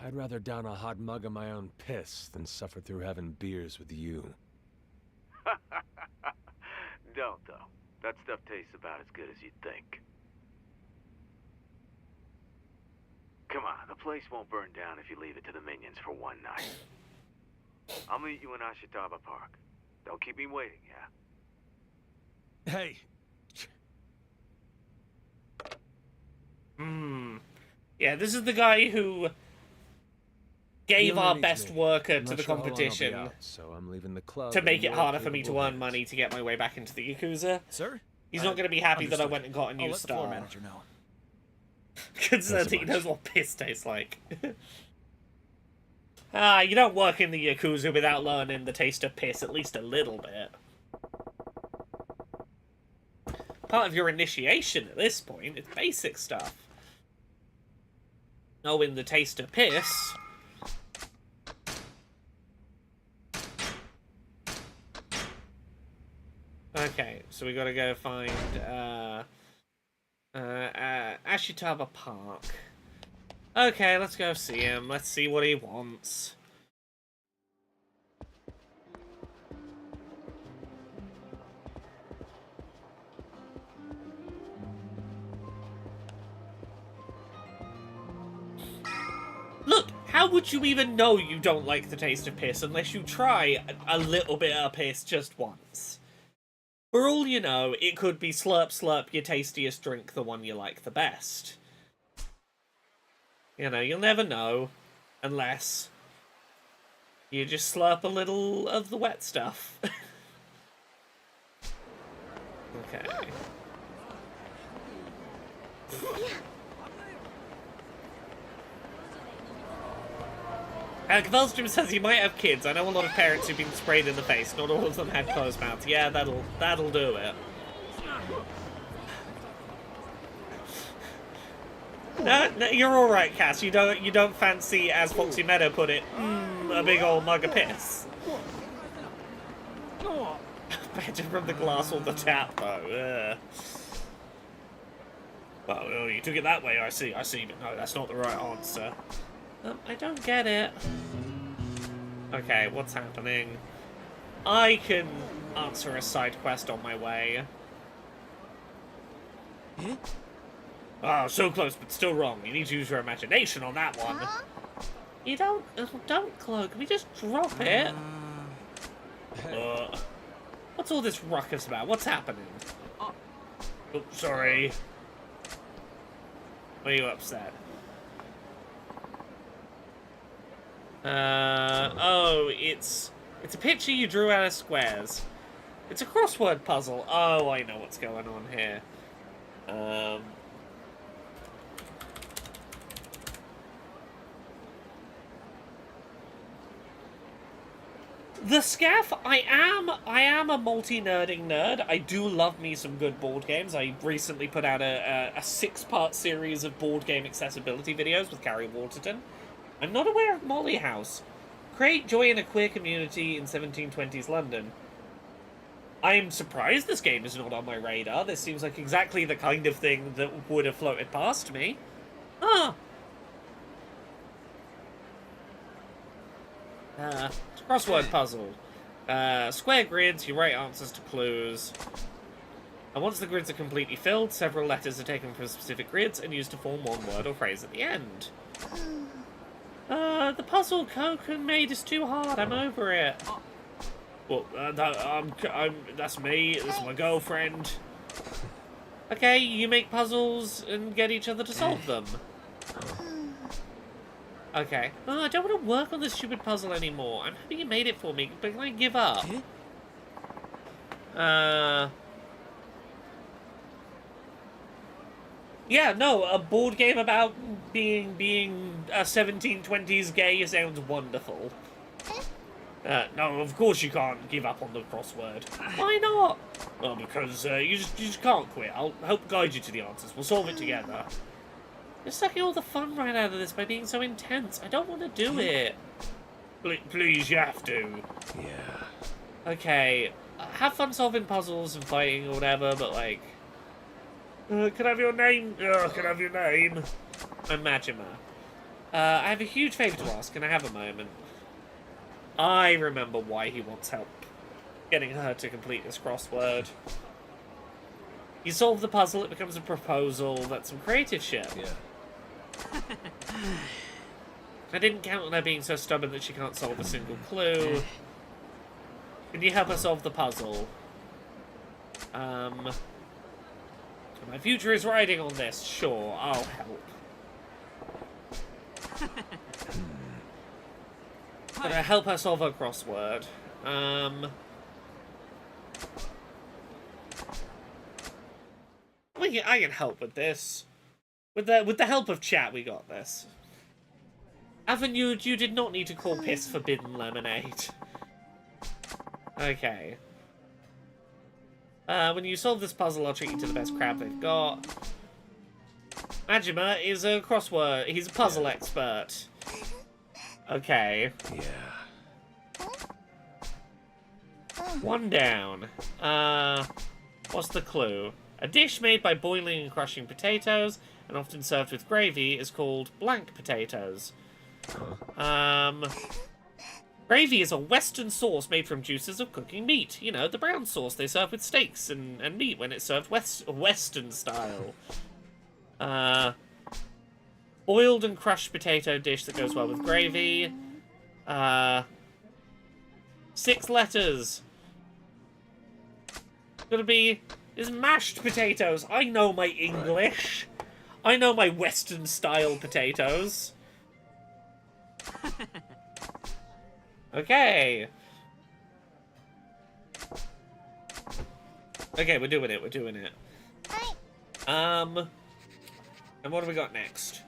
Speaker 3: I'd rather down a hot mug of my own piss than suffer through having beers with you.
Speaker 6: Don't, though. That stuff tastes about as good as you'd think. Come on, the place won't burn down if you leave it to the minions for one night. I'll meet you in Ashitaba Park. Don't keep me waiting, yeah?
Speaker 3: Hey!
Speaker 1: Yeah, this is the guy who gave
Speaker 3: He
Speaker 1: our
Speaker 3: only needs
Speaker 1: best
Speaker 3: me.
Speaker 1: worker
Speaker 3: I'm
Speaker 1: to
Speaker 3: not
Speaker 1: the
Speaker 3: sure how long I'll be
Speaker 1: competition
Speaker 3: out, so I'm leaving the club
Speaker 1: to make
Speaker 3: in
Speaker 1: it
Speaker 3: more
Speaker 1: harder for me to
Speaker 3: capable
Speaker 1: earn
Speaker 3: hands.
Speaker 1: money to get my way back into the Yakuza.
Speaker 10: Sir?
Speaker 1: He's not going to be happy that I
Speaker 10: Understood.
Speaker 1: went and got a new
Speaker 10: I'll let the floor
Speaker 1: star.
Speaker 10: manager know.
Speaker 1: Consider he knows what piss tastes like. You don't work in the Yakuza without learning the taste of piss at least a little bit. Part of your initiation at this point is basic stuff. Knowing the taste of piss. Okay, so we gotta go find Ashitaba Park. Okay, let's go see him. Let's see what he wants. Look, how would you even know you don't like the taste of piss unless you try a little bit of piss just once? For all you know, it could be slurp slurp your tastiest drink, the one you like the best. You know, you'll never know unless you just slurp a little of the wet stuff. Okay. Kvalstrom says he might have kids. I know a lot of parents who've been sprayed in the face. Not all of them had closed mouths. Yeah, that'll do it. No, you're all right, Cass. You don't fancy, as Foxy Meadow put it, a big old mug of piss. Better from the glass or the tap, though. Well, oh, you took it that way. I see. But no, that's not the right answer. I don't get it. Okay, what's happening? I can answer a side quest on my way. Oh, so close, but still wrong. You need to use your imagination on that one. You don't, Cloak. Can we just drop it? What's all this ruckus about? What's happening? Oh, sorry. Why are you upset? Oh, it's a picture you drew out of squares. It's a crossword puzzle. Oh, I know what's going on here. The Scaff, I am a multi-nerding nerd. I do love me some good board games. I recently put out a 6-part series of board game accessibility videos with Carrie Waterton. I'm not aware of Molly House. Create joy in a queer community in 1720s London. I'm surprised this game is not on my radar. This seems like exactly the kind of thing that would have floated past me. Ah. Crossword puzzle. Square grids, you write answers to clues. And once the grids are completely filled, several letters are taken from specific grids and used to form one word or phrase at the end. The puzzle Coke made is too hard. I'm over it. Well, that's me. That's my girlfriend. Okay, you make puzzles and get each other to solve them. Okay. Oh, I don't want to work on this stupid puzzle anymore. I'm happy you made it for me, but can I give up? Yeah, no, a board game about being a 1720s gay sounds wonderful. No, of course you can't give up on the crossword. Why not? Well, because you just can't quit. I'll help guide you to the answers. We'll solve it together. You're sucking all the fun right out of this by being so intense. I don't want to do it. Please, you have to.
Speaker 3: Yeah.
Speaker 1: Okay, have fun solving puzzles and fighting or whatever, but like... can I have your name? Can I have your name? I'm Majima. I have a huge favour to ask. Can I have a moment? I remember why he wants help getting her to complete this crossword. You solve the puzzle, it becomes a proposal. That's some creative shit.
Speaker 3: Yeah.
Speaker 1: I didn't count on her being so stubborn that she can't solve a single clue. Can you help her solve the puzzle? My future is riding on this. Sure, I'll help. Can I help her solve her crossword? I can help with this. With the help of chat, we got this. Avenue, you did not need to call piss forbidden lemonade. Okay. When you solve this puzzle, I'll treat you to the best crab they've got. Majima is a crossword. He's a puzzle expert. Okay.
Speaker 3: Yeah.
Speaker 1: One down. What's the clue? A dish made by boiling and crushing potatoes, and often served with gravy, is called blank potatoes. Gravy is a Western sauce made from juices of cooking meat. You know, the brown sauce they serve with steaks and meat when it's served Western style. Boiled and crushed potato dish that goes well with gravy. 6 letters. Gonna be... is mashed potatoes. I know my English. I know my Western style potatoes. Okay. Okay, we're doing it. And what do we got next?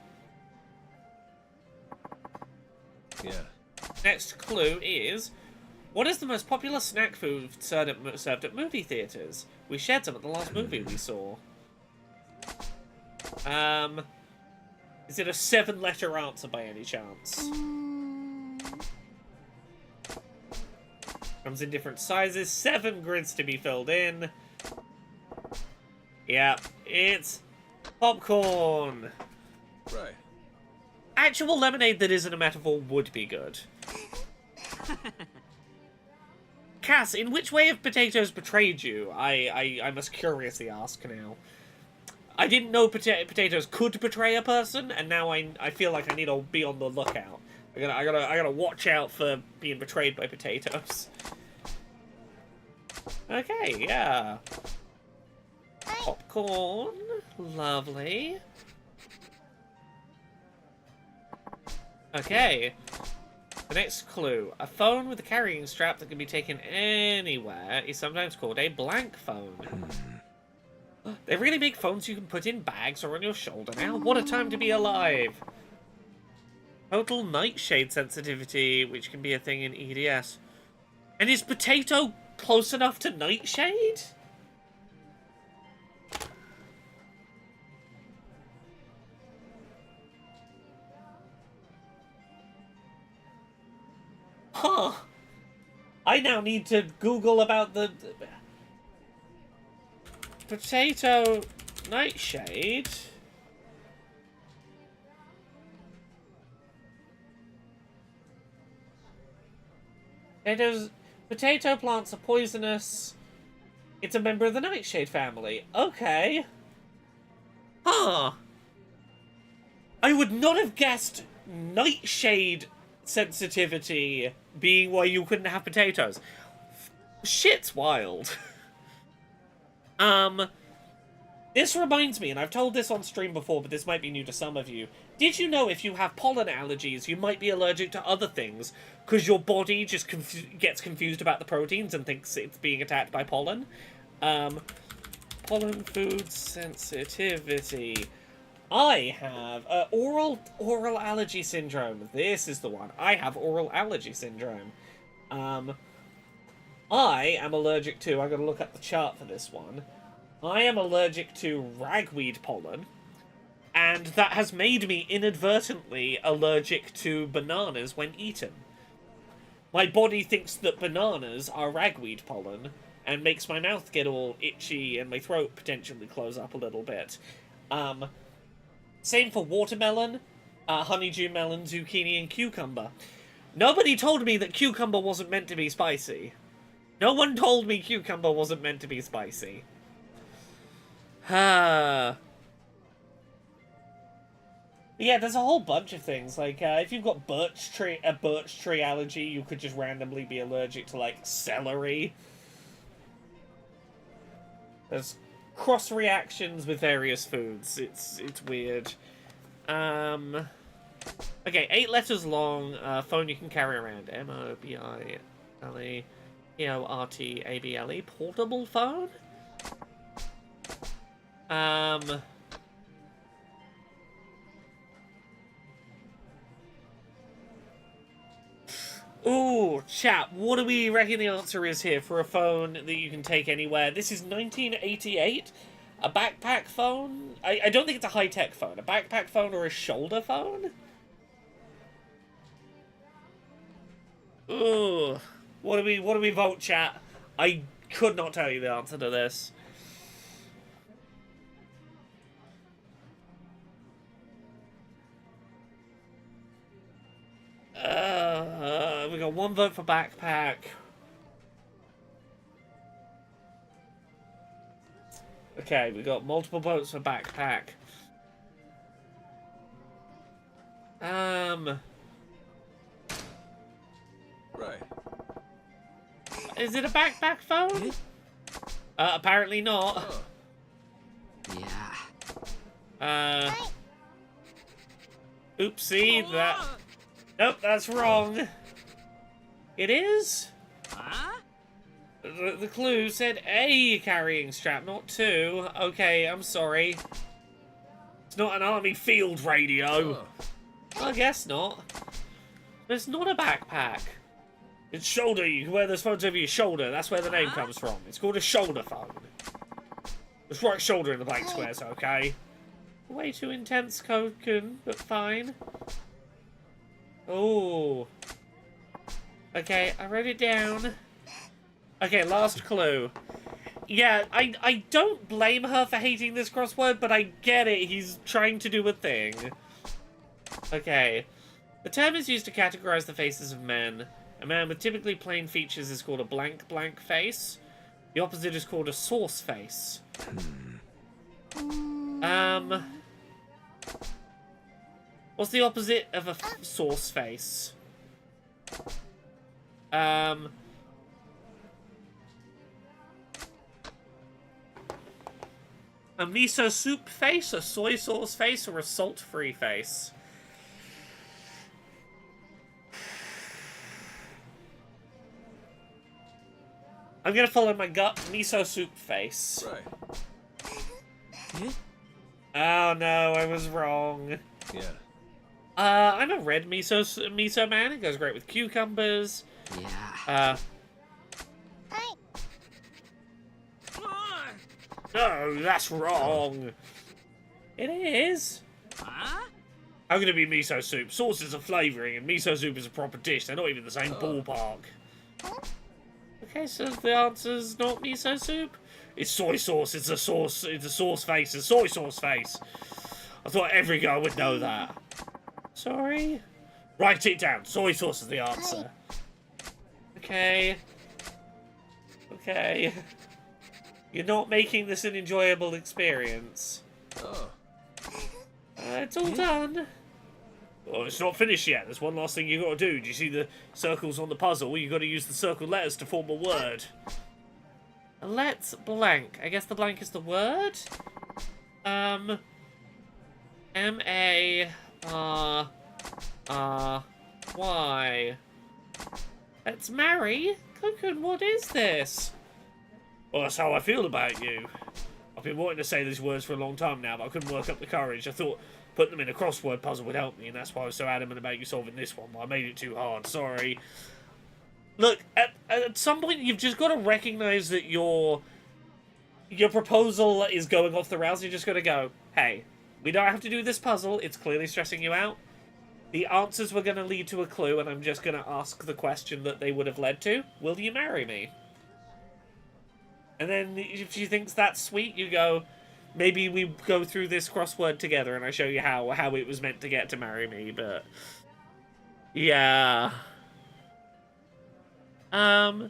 Speaker 3: Yeah.
Speaker 1: Next clue is, what is the most popular snack food served at movie theaters? We shared some at the last movie we saw. Is it a 7-letter answer by any chance? Comes in different sizes. 7 grids to be filled in. Yeah, it's popcorn.
Speaker 3: Right.
Speaker 1: Actual lemonade that isn't a metaphor would be good. Cass, in which way have potatoes betrayed you? I must curiously ask now. I didn't know potatoes could betray a person, and now I feel like I need to be on the lookout. I gotta watch out for being betrayed by potatoes. Okay, yeah. Popcorn, lovely. Okay. The next clue. A phone with a carrying strap that can be taken anywhere is sometimes called a blank phone. They really make phones you can put in bags or on your shoulder now. What a time to be alive. Total nightshade sensitivity, which can be a thing in EDS. And is potato close enough to nightshade? Huh. I now need to Google about the potato nightshade. Potato plants are poisonous. It's a member of the nightshade family. Okay. Huh. I would not have guessed nightshade sensitivity being why you couldn't have potatoes. Shit's wild. This reminds me, and I've told this on stream before, but this might be new to some of you. Did you know if you have pollen allergies, you might be allergic to other things because your body just gets confused about the proteins and thinks it's being attacked by pollen? Pollen food sensitivity. I have oral allergy syndrome. This is the one. I have oral allergy syndrome. I am allergic to, I've got to look up the chart for this one. I am allergic to ragweed pollen, and that has made me inadvertently allergic to bananas when eaten. My body thinks that bananas are ragweed pollen, and makes my mouth get all itchy and my throat potentially close up a little bit. Same for watermelon, honeydew melon, zucchini, and cucumber. Nobody told me that cucumber wasn't meant to be spicy. No one told me cucumber wasn't meant to be spicy. Yeah, there's a whole bunch of things. Like, if you've got a birch tree allergy, you could just randomly be allergic to, like, celery. There's cross reactions with various foods. It's weird. Okay, 8 letters long. Phone you can carry around. MOBILE PORTABLE. Portable phone? Ooh, chat, what do we reckon the answer is here for a phone that you can take anywhere? This is 1988? A backpack phone? I don't think it's a high-tech phone. A backpack phone or a shoulder phone? Ooh. What do we vote, chat? I could not tell you the answer to this. We got 1 vote for backpack. Okay, we got multiple votes for backpack.
Speaker 3: Right.
Speaker 1: Is it a backpack phone? Apparently not.
Speaker 11: Yeah.
Speaker 1: Oopsie, that... Nope, that's wrong. It is?
Speaker 8: Huh?
Speaker 1: The clue said a carrying strap, not 2. Okay, I'm sorry. It's not an army field radio. I guess not. But it's not a backpack. It's shoulder. You can wear those phones over your shoulder. That's where the name comes from. It's called a shoulder phone. Just write shoulder in the blank squares, okay? Way too intense, Kokun, but fine. Oh. Okay, I wrote it down. Okay, last clue. Yeah, I don't blame her for hating this crossword, but I get it. He's trying to do a thing. Okay. The term is used to categorize the faces of men. A man with typically plain features is called a blank face. The opposite is called a source face. What's the opposite of a source face? A miso soup face, a soy sauce face, or a salt-free face? I'm gonna follow my gut. Miso soup face.
Speaker 3: Right.
Speaker 1: Oh no, I was wrong.
Speaker 3: Yeah.
Speaker 1: I'm a red miso man. It goes great with cucumbers.
Speaker 11: Yeah.
Speaker 1: No, that's wrong. It is.
Speaker 8: Huh?
Speaker 1: How can it be miso soup? Sauce is a flavouring, and miso soup is a proper dish. They're not even the same ballpark. Okay, so the answer's not miso soup. It's soy sauce. It's a sauce. It's a sauce face. It's a soy sauce face. I thought every girl would know that. Sorry. Write it down. Soy sauce is the answer. Okay. Okay. You're not making this an enjoyable experience.
Speaker 3: Oh.
Speaker 1: It's all done. Well, it's not finished yet. There's one last thing you got to do. Do you see the circles on the puzzle? You got to use the circle letters to form a word. Let's blank. I guess the blank is the word. M-A-R-R-Y. Let's marry? Kokun, what is this? Well, that's how I feel about you. I've been wanting to say these words for a long time now, but I couldn't work up the courage. I thought putting them in a crossword puzzle would help me, and that's why I was so adamant about you solving this one, but I made it too hard. Sorry. Look, at some point, you've just got to recognize that your proposal is going off the rails. You're just going to go, hey, we don't have to do this puzzle. It's clearly stressing you out. The answers were going to lead to a clue, and I'm just going to ask the question that they would have led to. Will you marry me? And then if she thinks that's sweet, you go, maybe we go through this crossword together and I show you how it was meant to get to marry me, but... yeah. Kokun.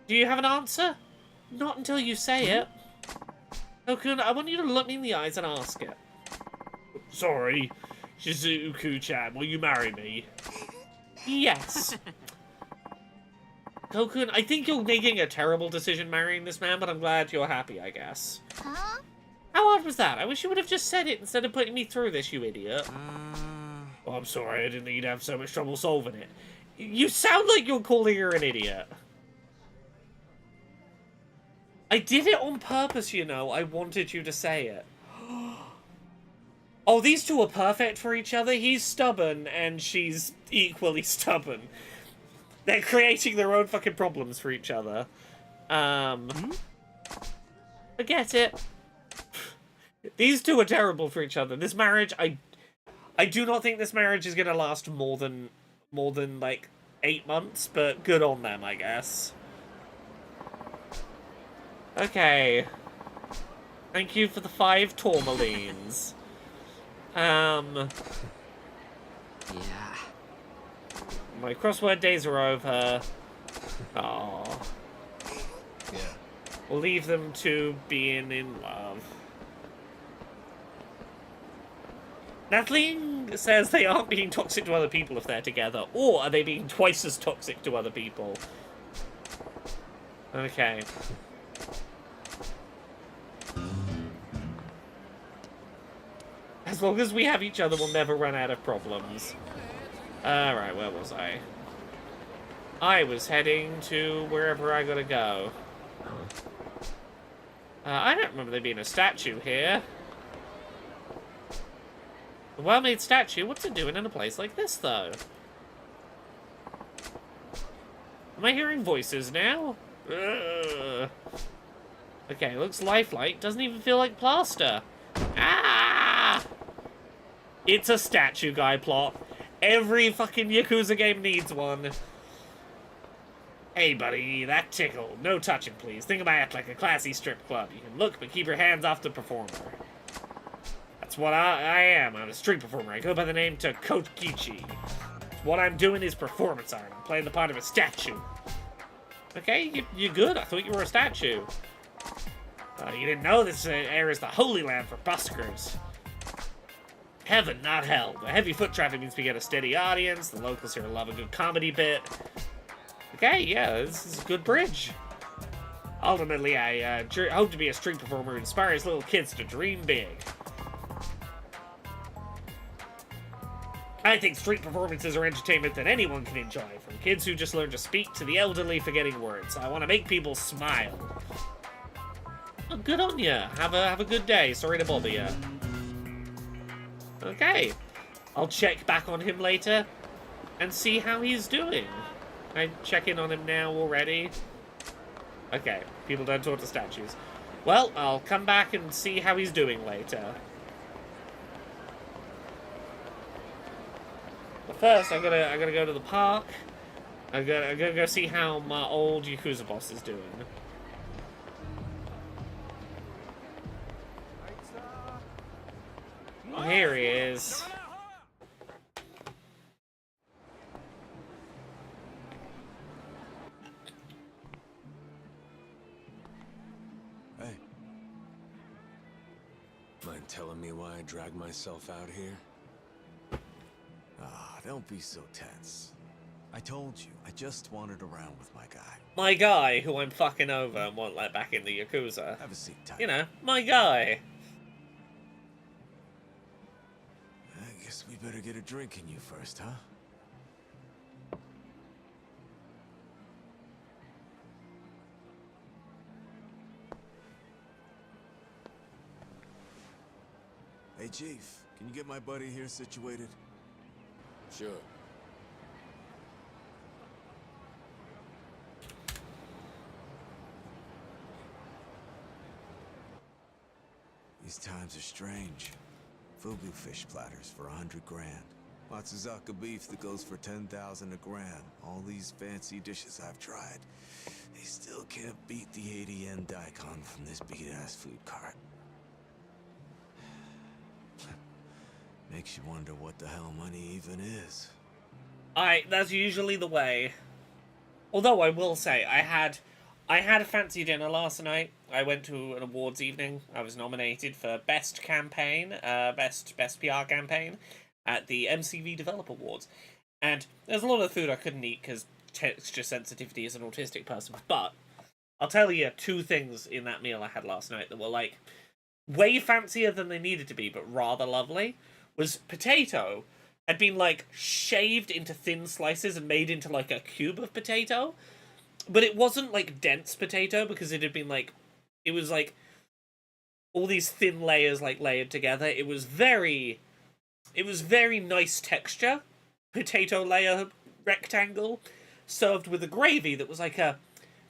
Speaker 1: Do you have an answer? Not until you say it. Kokun, I want you to look me in the eyes and ask it. Sorry. Shizuku-chan, will you marry me? Yes. Kokun, I think you're making a terrible decision marrying this man, but I'm glad you're happy, I guess.
Speaker 11: Huh?
Speaker 1: How odd was that? I wish you would have just said it instead of putting me through this, you idiot. Oh, I'm sorry, I didn't think you'd have so much trouble solving it. You sound like you're calling her an idiot. I did it on purpose, you know. I wanted you to say it. Oh, these two are perfect for each other. He's stubborn, and she's equally stubborn. They're creating their own fucking problems for each other. Forget it. These two are terrible for each other. This marriage, I do not think this marriage is gonna last more than like 8 months, but good on them, I guess. Okay. Thank you for the 5 tourmalines.
Speaker 11: Yeah.
Speaker 1: My crossword days are over. Aww.
Speaker 3: Yeah.
Speaker 1: We'll leave them to being in love. Natalie says they aren't being toxic to other people if they're together. Or are they being twice as toxic to other people? Okay. As long as we have each other, we'll never run out of problems. Alright, where was I? I was heading to wherever I gotta go. I don't remember there being a statue here. A well-made statue? What's it doing in a place like this, though? Am I hearing voices now? Ugh. Okay, looks lifelike. Doesn't even feel like plaster. Ah! It's a statue guy plot. Every fucking Yakuza game needs one. Hey, buddy, that tickled. No touching, please. Think about it like a classy strip club. You can look, but keep your hands off the performer. That's what I am. I'm a street performer. I go by the name Kokichi. What I'm doing is performance art. I'm playing the part of a statue. Okay, you're good. I thought you were a statue. You didn't know this area is the holy land for buskers. Heaven, not hell. The heavy foot traffic means we get a steady audience. The locals here love a good comedy bit. Okay, yeah, this is a good bridge. Ultimately, I hope to be a street performer who inspires little kids to dream big. I think street performances are entertainment that anyone can enjoy, from kids who just learn to speak to the elderly forgetting words. I want to make people smile. Oh, good on ya. Have a good day. Sorry to bother ya. Okay. I'll check back on him later and see how he's doing. I check in on him now already. Okay, people don't talk to statues. Well, I'll come back and see how he's doing later. But first, I gotta go to the park. I'm gonna go see how my old Yakuza boss is doing. Oh, here he is.
Speaker 3: Hey. Mind telling me why I dragged myself out here?
Speaker 10: Ah, don't be so tense. I told you, I just wandered around with my guy.
Speaker 1: My guy, who I'm fucking over and won't let back in the Yakuza.
Speaker 10: Have a seat, Ty.
Speaker 1: You know, my guy.
Speaker 10: I guess we better get a drink in you first, huh? Hey, Chief, can you get my buddy here situated?
Speaker 9: Sure.
Speaker 10: These times are strange. Fugu fish platters for 100 grand. Matsuzaka beef that goes for 10,000 a grand. All these fancy dishes I've tried. They still can't beat the 80 yen daikon from this beat-ass food cart. Makes you wonder what the hell money even is.
Speaker 1: That's usually the way. Although I will say, I had a fancy dinner last night. I went to an awards evening. I was nominated for best campaign, best PR campaign at the MCV Developer Awards. And there's a lot of food I couldn't eat because texture sensitivity as an autistic person. But I'll tell you two things in that meal I had last night that were like way fancier than they needed to be, but rather lovely. Was potato had been like shaved into thin slices and made into like a cube of potato. But it wasn't like dense potato because it had been like, it was like all these thin layers like layered together. It was very nice texture. Potato layer rectangle served with a gravy that was like a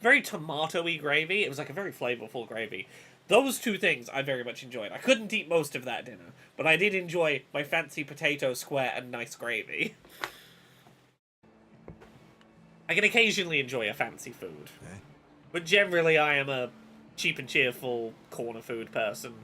Speaker 1: very tomato-y gravy. It was like a very flavorful gravy. Those two things I very much enjoyed. I couldn't eat most of that dinner, but I did enjoy my fancy potato square and nice gravy. I can occasionally enjoy a fancy food.
Speaker 10: Okay.
Speaker 1: But generally I am a cheap and cheerful corner food person.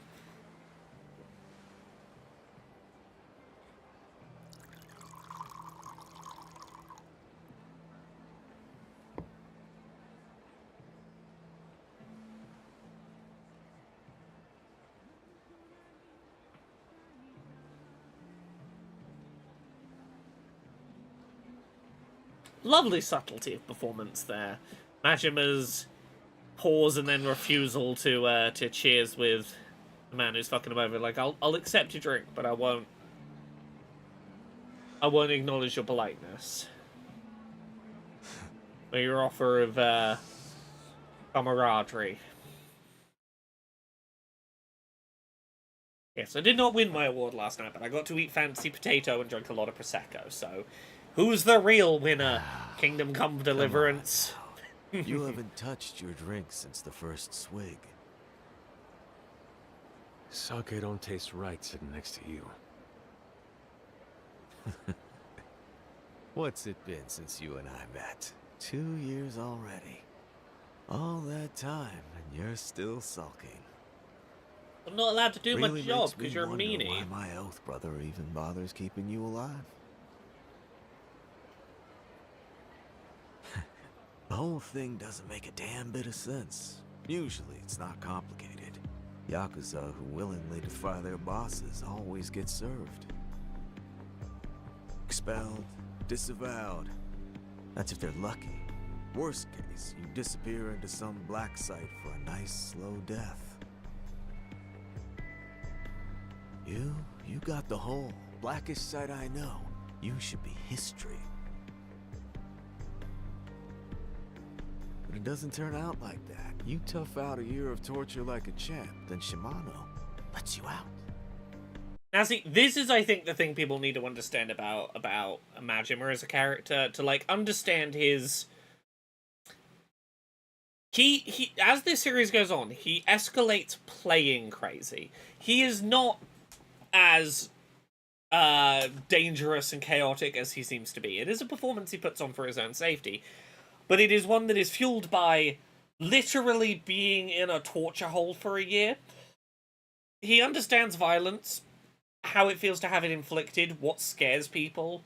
Speaker 1: Lovely subtlety of performance there. Majima's pause and then refusal to cheers with the man who's fucking him over. Like, I'll accept your drink, but I won't acknowledge your politeness. Or your offer of camaraderie. Yes, I did not win my award last night, but I got to eat fancy potato and drink a lot of Prosecco, so Who's the real winner? Kingdom Come Deliverance.
Speaker 10: You haven't touched your drink since the first swig.
Speaker 3: Sake don't taste right sitting next to you.
Speaker 10: What's it been since you and I met? 2 years already. All that time, and you're still sulking.
Speaker 1: I'm not allowed to do
Speaker 10: Really
Speaker 1: my job
Speaker 10: makes me
Speaker 1: because you're a
Speaker 10: wonder
Speaker 1: meanie.
Speaker 10: why my oath brother even bothers keeping you alive. The whole thing doesn't make a damn bit of sense. Usually, it's not complicated. Yakuza who willingly defy their bosses always get served. Expelled, disavowed. That's if they're lucky. Worst case, you disappear into some black site for a nice, slow death. You got the whole blackest site I know. You should be history. But it doesn't turn out like that. You tough out a year of torture like a champ, then Shimano lets you out.
Speaker 1: Now see, this is, I think, the thing people need to understand about Majima as a character, to, like, understand his... He as this series goes on, he escalates playing crazy. He is not as dangerous and chaotic as he seems to be. It is a performance he puts on for his own safety, but it is one that is fueled by literally being in a torture hole for a year. He understands violence, how it feels to have it inflicted, what scares people.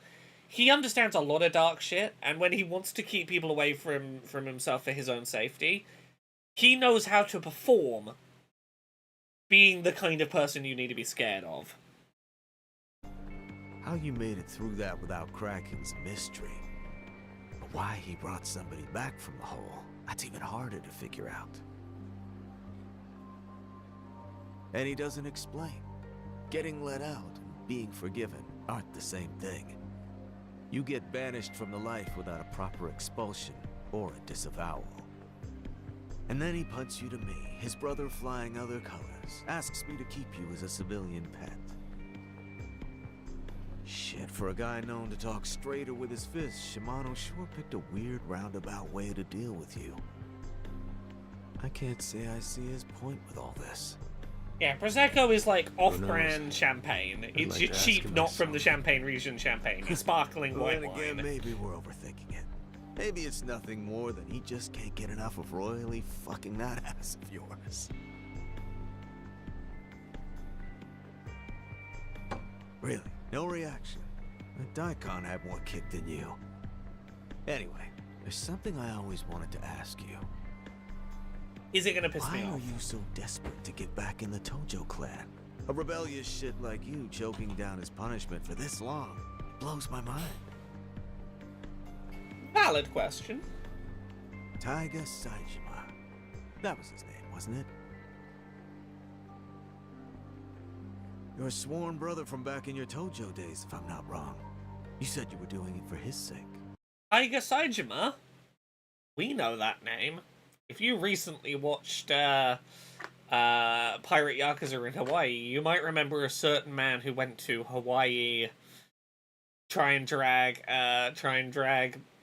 Speaker 1: He understands a lot of dark shit, and when he wants to keep people away from himself for his own safety, he knows how to perform being the kind of person you need to be scared of.
Speaker 10: How you made it through that without Kraken's mystery. But why he brought somebody back from the hole, that's even harder to figure out. And he doesn't explain. Getting let out and being forgiven aren't the same thing. You get banished from the life without a proper expulsion or a disavowal. And then he punts you to me, his brother flying other colors, asks me to keep you as a civilian pet. Shit, for a guy known to talk straighter with his fists, Shimano sure picked a weird roundabout way to deal with you. I can't say I see his point with all this.
Speaker 1: Yeah, Prosecco is like off-brand champagne. It's
Speaker 3: like
Speaker 1: your
Speaker 3: to ask
Speaker 1: cheap,
Speaker 3: him
Speaker 1: not from
Speaker 3: myself.
Speaker 1: the Champagne region champagne. Your sparkling
Speaker 10: Well,
Speaker 1: white
Speaker 10: then again,
Speaker 1: wine.
Speaker 10: maybe we're overthinking it. Maybe it's nothing more than he just can't get enough of royally fucking that ass of yours. Really? No reaction? The Daikon had more kick than you. Anyway, there's something I always wanted to ask you.
Speaker 1: Is it gonna piss
Speaker 10: Why
Speaker 1: me
Speaker 10: are
Speaker 1: off?
Speaker 10: you so desperate to get back in the Tojo clan? A rebellious shit like you choking down his punishment for this long blows my mind.
Speaker 1: Valid question.
Speaker 10: Taiga Saijima. That was his name, wasn't it? Your sworn brother from back in your Tojo days, if I'm not wrong. You said you were doing it for his sake.
Speaker 1: Taiga Saijima? We know that name. If you recently watched Pirate Yakuza in Hawaii, you might remember a certain man who went to Hawaii try and drag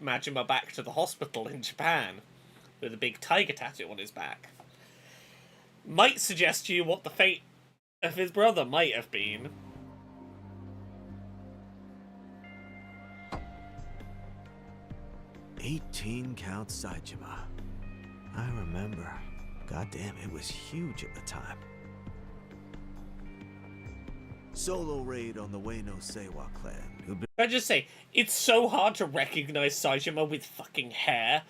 Speaker 1: Majima back to the hospital in Japan with a big tiger tattoo on his back. Might suggest to you what the fate of his brother might have been.
Speaker 10: Count Saijima. I remember. Goddamn, it was huge at the time. Solo raid on the Ueno Seiwa clan, who'd been...
Speaker 1: I just say, it's so hard to recognize Saijima with fucking hair.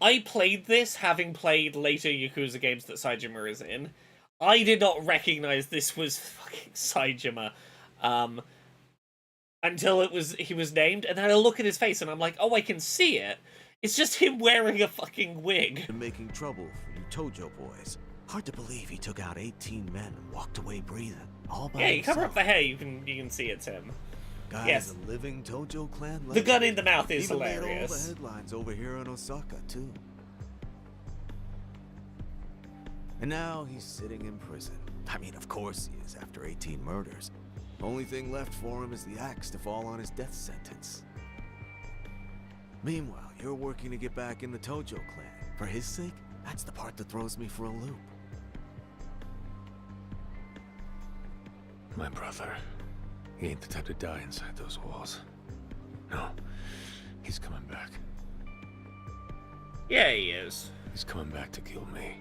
Speaker 1: I played this having played later Yakuza games that Saijima is in. I did not recognize this was fucking Saijima. Until he was named, and then I look at his face and I'm like, oh, I can see it. It's just him wearing a fucking wig.
Speaker 10: making trouble for you Tojo boys. Hard to believe he took out 18 men and walked away breathing, all by
Speaker 1: Yeah, you
Speaker 10: himself.
Speaker 1: cover up the hair, you can see it's him.
Speaker 10: Guy's
Speaker 1: Yes.
Speaker 10: a living Tojo clan legend.
Speaker 1: The gun in the mouth is
Speaker 10: Even made all
Speaker 1: hilarious.
Speaker 10: the headlines over here in Osaka, too. And now he's sitting in prison. I mean, of course he is, after 18 murders. Only thing left for him is the axe to fall on his death sentence. Meanwhile, you're working to get back in the Tojo clan. For his sake, that's the part that throws me for a loop.
Speaker 3: My brother, he ain't the type to die inside those walls. No, he's coming back.
Speaker 1: Yeah, he is.
Speaker 3: He's coming back to kill me.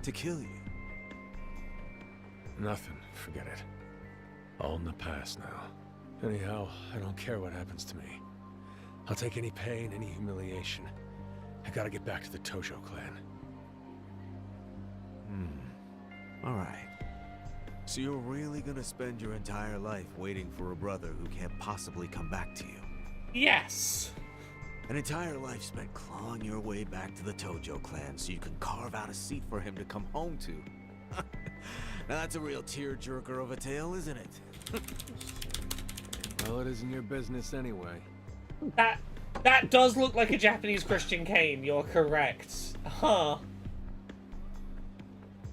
Speaker 10: To kill you?
Speaker 3: Nothing, forget it. All in the past now. Anyhow, I don't care what happens to me. I'll take any pain, any humiliation. I gotta get back to the Tojo clan.
Speaker 10: Alright. So you're really gonna spend your entire life waiting for a brother who can't possibly come back to you?
Speaker 1: Yes.
Speaker 10: An entire life spent clawing your way back to the Tojo clan so you can carve out a seat for him to come home to. Now that's a real tearjerker of a tale, isn't it?
Speaker 3: Well, it isn't your business anyway.
Speaker 1: That does look like a Japanese Christian Kane, you're correct. Huh.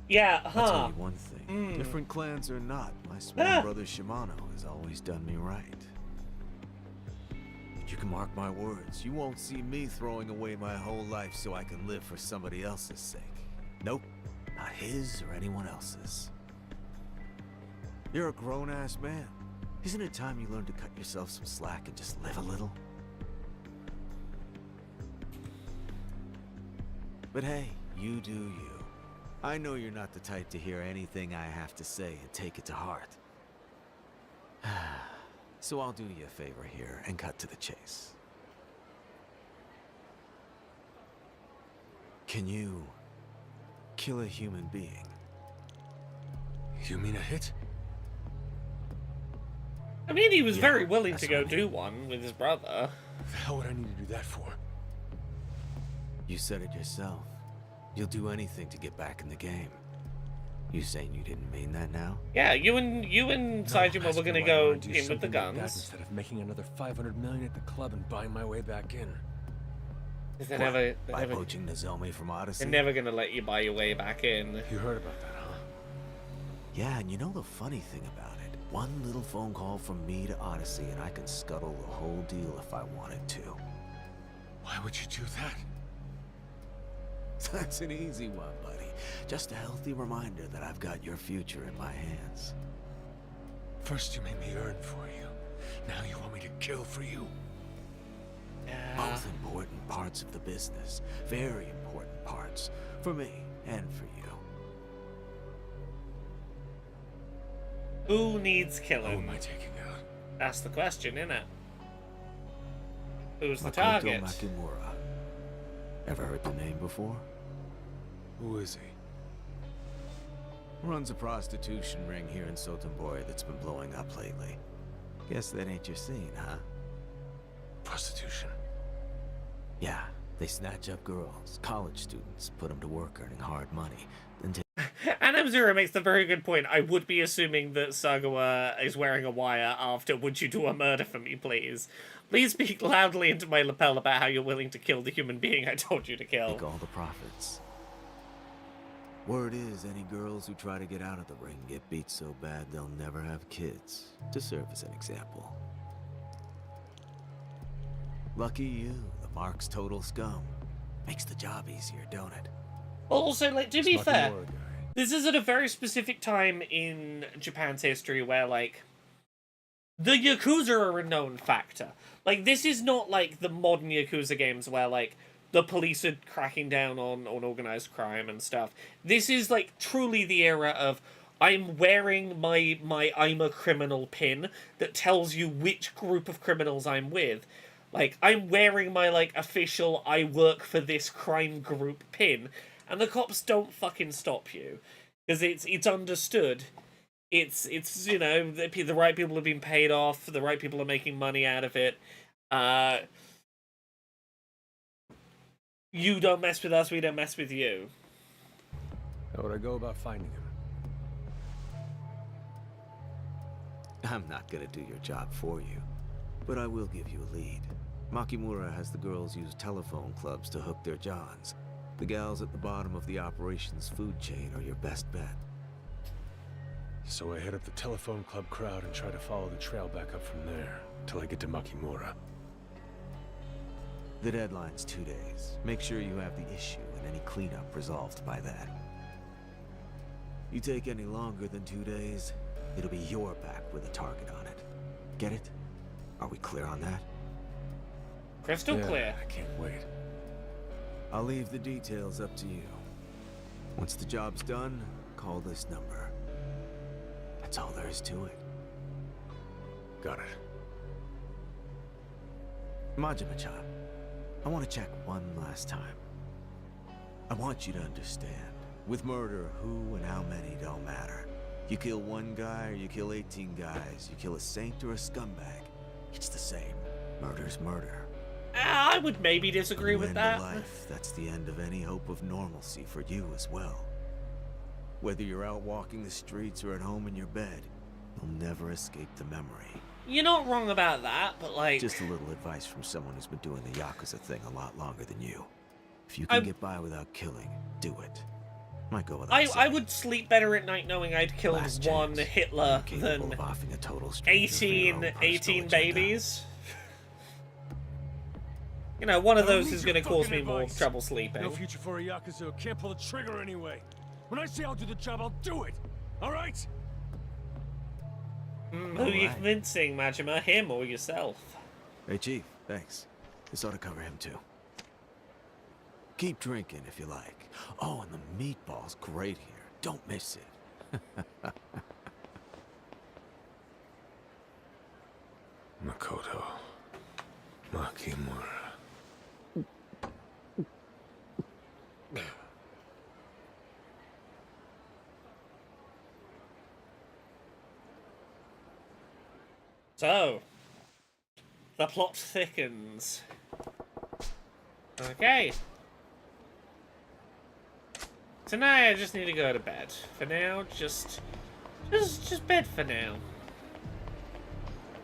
Speaker 1: Yeah,
Speaker 10: I'll
Speaker 1: huh.
Speaker 10: tell you one thing. Different clans or not, my sworn brother Shimano has always done me right. But you can mark my words, you won't see me throwing away my whole life so I can live for somebody else's sake. Nope, not his or anyone else's. You're a grown-ass man. Isn't it time you learned to cut yourself some slack and just live a little? But hey, you do you. I know you're not the type to hear anything I have to say and take it to heart. So I'll do you a favor here and cut to the chase. Can you kill a human being?
Speaker 3: You mean a hit?
Speaker 1: I mean, he was
Speaker 10: Yeah,
Speaker 1: very willing
Speaker 10: that's
Speaker 1: to go
Speaker 10: what I mean.
Speaker 1: do one with his brother.
Speaker 3: The hell would I need to do that for?
Speaker 10: You said it yourself. You'll do anything to get back in the game. You saying you didn't mean that now?
Speaker 1: Yeah, you and Saijima were gonna go
Speaker 3: do
Speaker 1: in with the
Speaker 3: something like that
Speaker 1: guns.
Speaker 3: instead of making another 500 million at the club and buying my way back in.
Speaker 1: They're
Speaker 10: What,
Speaker 1: never,
Speaker 10: by poaching Nozomi from Odyssey?
Speaker 1: they're never gonna let you buy your way back in.
Speaker 3: You heard about that, huh?
Speaker 10: Yeah, and you know the funny thing about it? One little phone call from me to Odyssey and I can scuttle the whole deal if I wanted to.
Speaker 3: Why would you do that?
Speaker 10: That's an easy one, buddy. Just a healthy reminder that I've got your future in my hands.
Speaker 3: First you made me earn for you. Now you want me to kill for you.
Speaker 10: Both important parts of the business. Very important parts. For me and for you.
Speaker 1: Who needs
Speaker 3: Who
Speaker 1: killing?
Speaker 3: am I taking out?
Speaker 1: That's the question, innit? Who's the
Speaker 10: Makoto
Speaker 1: target?
Speaker 10: Makimura. Ever heard the name before?
Speaker 3: Who is he?
Speaker 10: Runs a prostitution ring here in Sotenbori that's been blowing up lately. Guess that ain't your scene, huh?
Speaker 3: Prostitution.
Speaker 10: Yeah, they snatch up girls, college students, put them to work earning hard money, then take
Speaker 1: And M0 makes the very good point. I would be assuming that Sagawa is wearing a wire after "Would you do a murder for me, please? Please speak loudly into my lapel about how you're willing to kill the human being I told you to kill."
Speaker 10: all the profits. Word is, any girls who try to get out of the ring get beat so bad they'll never have kids, to serve as an example. Lucky you, the mark's total scum. Makes the job easier, don't it?
Speaker 1: Also, like, to be
Speaker 3: Makimura
Speaker 1: fair,
Speaker 3: guy.
Speaker 1: this is at a very specific time in Japan's history where, like, the Yakuza are a known factor. Like, this is not like the modern Yakuza games where, like, the police are cracking down on organized crime and stuff. This is, like, truly the era of, I'm wearing my I'm a criminal pin that tells you which group of criminals I'm with. Like, I'm wearing my, like, official I work for this crime group pin, and the cops don't fucking stop you. Because it's understood. It's you know, the right people have been paid off, the right people are making money out of it. You don't mess with us, we don't mess with you.
Speaker 3: How would I go about finding him?
Speaker 10: I'm not gonna do your job for you, but I will give you a lead. Makimura has the girls use telephone clubs to hook their johns. The gals at the bottom of the operations food chain are your best bet.
Speaker 3: So I head up the telephone club crowd and try to follow the trail back up from there, till I get to Makimura.
Speaker 10: The deadline's 2 days. Make sure you have the issue and any cleanup resolved by then. You take any longer than 2 days, it'll be your back with a target on it. Get it? Are we clear on that?
Speaker 1: Crystal
Speaker 3: Yeah,
Speaker 1: clear.
Speaker 3: I can't wait.
Speaker 10: I'll leave the details up to you. Once the job's done, call this number. That's all there is to it.
Speaker 3: Got it.
Speaker 10: Majima-chan, I want to check one last time. I want you to understand, with murder, who and how many don't matter. You kill one guy or you kill 18 guys, you kill a saint or a scumbag, it's the same. Murder's murder.
Speaker 1: I would maybe disagree with
Speaker 10: End
Speaker 1: that.
Speaker 10: of life, that's the end of any hope of normalcy for you as well. Whether you're out walking the streets or at home in your bed, you'll never escape the memory.
Speaker 1: You're not wrong about that, but like...
Speaker 10: Just a little advice from someone who's been doing the Yakuza thing a lot longer than you. If you can get by without killing, do it. Might go without
Speaker 1: I
Speaker 10: saying.
Speaker 1: would sleep better at night knowing I'd killed
Speaker 10: Last
Speaker 1: one
Speaker 10: chance.
Speaker 1: Hitler
Speaker 10: You're
Speaker 1: than
Speaker 10: capable of offing a total stranger for your own
Speaker 1: 18
Speaker 10: personal agenda.
Speaker 1: babies. You know, one of
Speaker 3: I don't
Speaker 1: those
Speaker 3: need
Speaker 1: is
Speaker 3: your
Speaker 1: going to cause
Speaker 3: fucking
Speaker 1: me more
Speaker 3: advice.
Speaker 1: trouble sleeping.
Speaker 3: No future for a Yakuza who can't pull the trigger anyway. When I say I'll do the job, I'll do it. All right?
Speaker 1: Who are you
Speaker 10: Alright.
Speaker 1: convincing, Majima? Him or yourself?
Speaker 10: Hey, Chief, thanks. This ought to cover him, too. Keep drinking if you like. Oh, and the meatball's great here. Don't miss it.
Speaker 3: Makoto. Makimura.
Speaker 1: So, the plot thickens. Okay. Tonight I just need to go to bed. For now, just bed for now.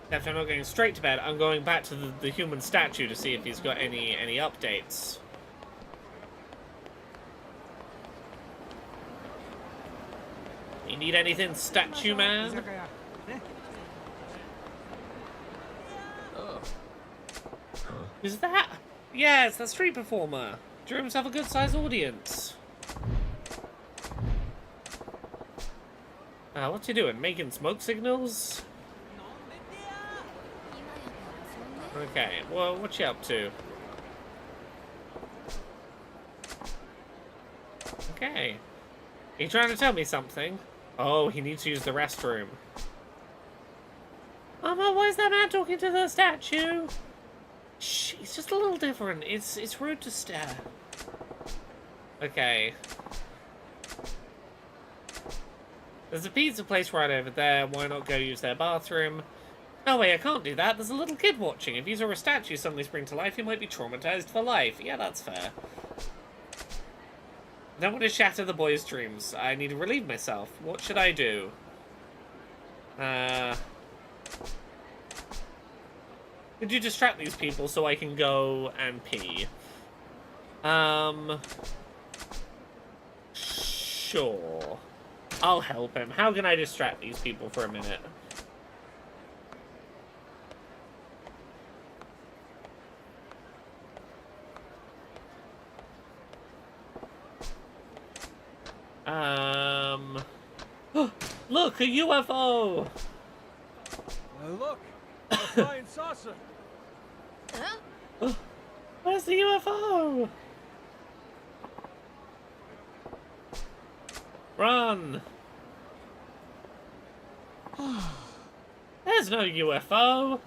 Speaker 1: Except I'm not going straight to bed, I'm going back to the human statue to see if he's got any updates. You need anything, statue man? Who's that? Yeah, it's that street performer. Drew himself a good-sized audience. What's he doing? Making smoke signals? Okay, well, what's you up to? Okay. Are you trying to tell me something? Oh, he needs to use the restroom. Why is that man talking to the statue? Shh, it's just a little different. It's rude to stare. Okay. There's a pizza place right over there. Why not go use their bathroom? No way, I can't do that. There's a little kid watching. If you saw a statue suddenly spring to life, he might be traumatized for life. Yeah, that's fair. I don't want to shatter the boy's dreams. I need to relieve myself. What should I do? Could you distract these people so I can go and pee? Sure. I'll help him. How can I distract these people for a minute? Look, a UFO!
Speaker 3: Look! A flying saucer!
Speaker 1: Where's the UFO? Run! There's no UFO!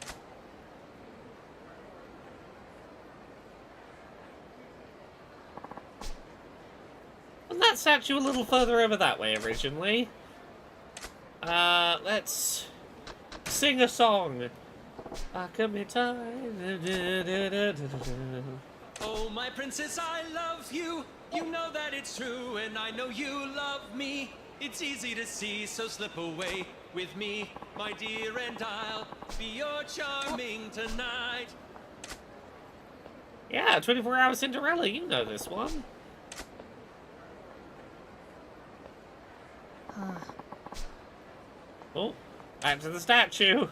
Speaker 1: Wasn't that statue a little further over that way originally? Let's sing a song.
Speaker 7: Oh, my princess, I love you. You know that it's true, and I know you love me. It's easy to see, so slip away with me, my dear, and I'll be your charming tonight.
Speaker 1: Yeah, 24-hour Cinderella, you know this one. Oh, back to the statue.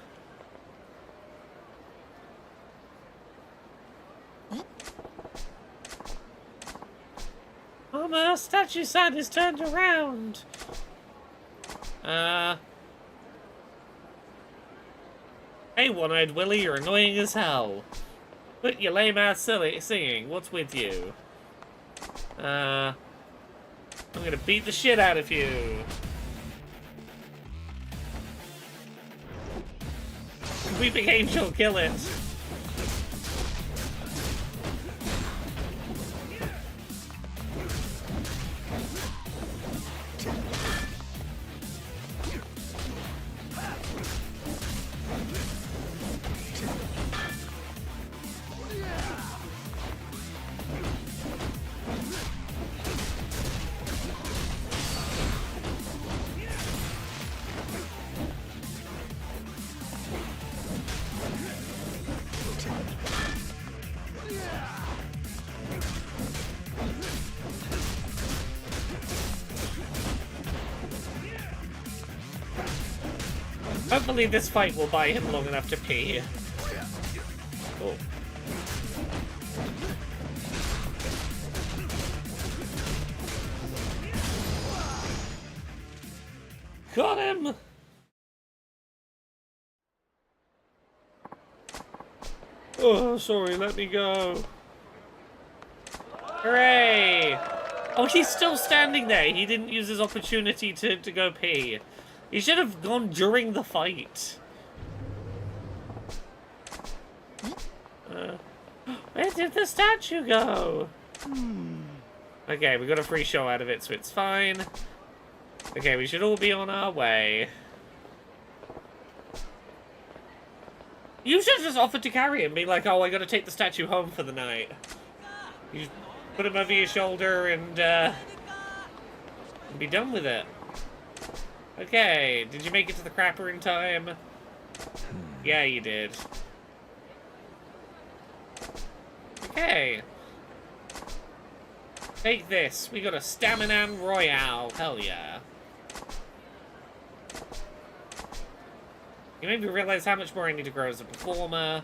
Speaker 1: Mama, statue side is turned around. Hey, One-Eyed Willie, you're annoying as hell. Quit your lame-ass singing. What's with you? I'm gonna beat the shit out of you. Weeping Angel, kill it. Hopefully this fight will buy him long enough to pee. Oh. Got him! Oh, sorry, let me go. Hooray! Oh, he's still standing there. He didn't use his opportunity to go pee. He should have gone during the fight. Where did the statue go? Okay, we got a free show out of it, so it's fine. Okay, we should all be on our way. You should have just offered to carry him, be like, oh, I gotta take the statue home for the night. You just put him over your shoulder and be done with it. Okay, did you make it to the crapper in time? Yeah, you did. Okay. Take this. We got a Stamina Royale. Hell yeah. You made me realize how much more I need to grow as a performer.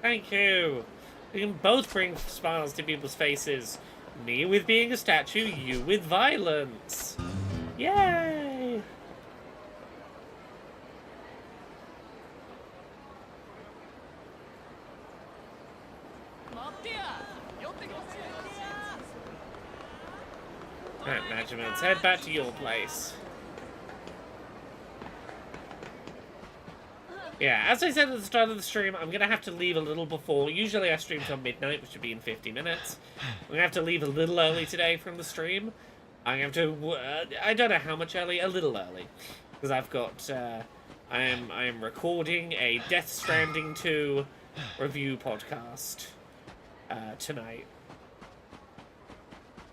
Speaker 1: Thank you. We can both bring smiles to people's faces. Me with being a statue, you with violence. Yay! Alright, Magic, let's head back to your place. Yeah, as I said at the start of the stream, I'm going to have to leave a little before. Usually I stream till midnight, which would be in 50 minutes. I'm going to have to leave a little early today from the stream. I'm going to have to, I don't know how much early, a little early. Because I've got, I am recording a Death Stranding 2 review podcast tonight.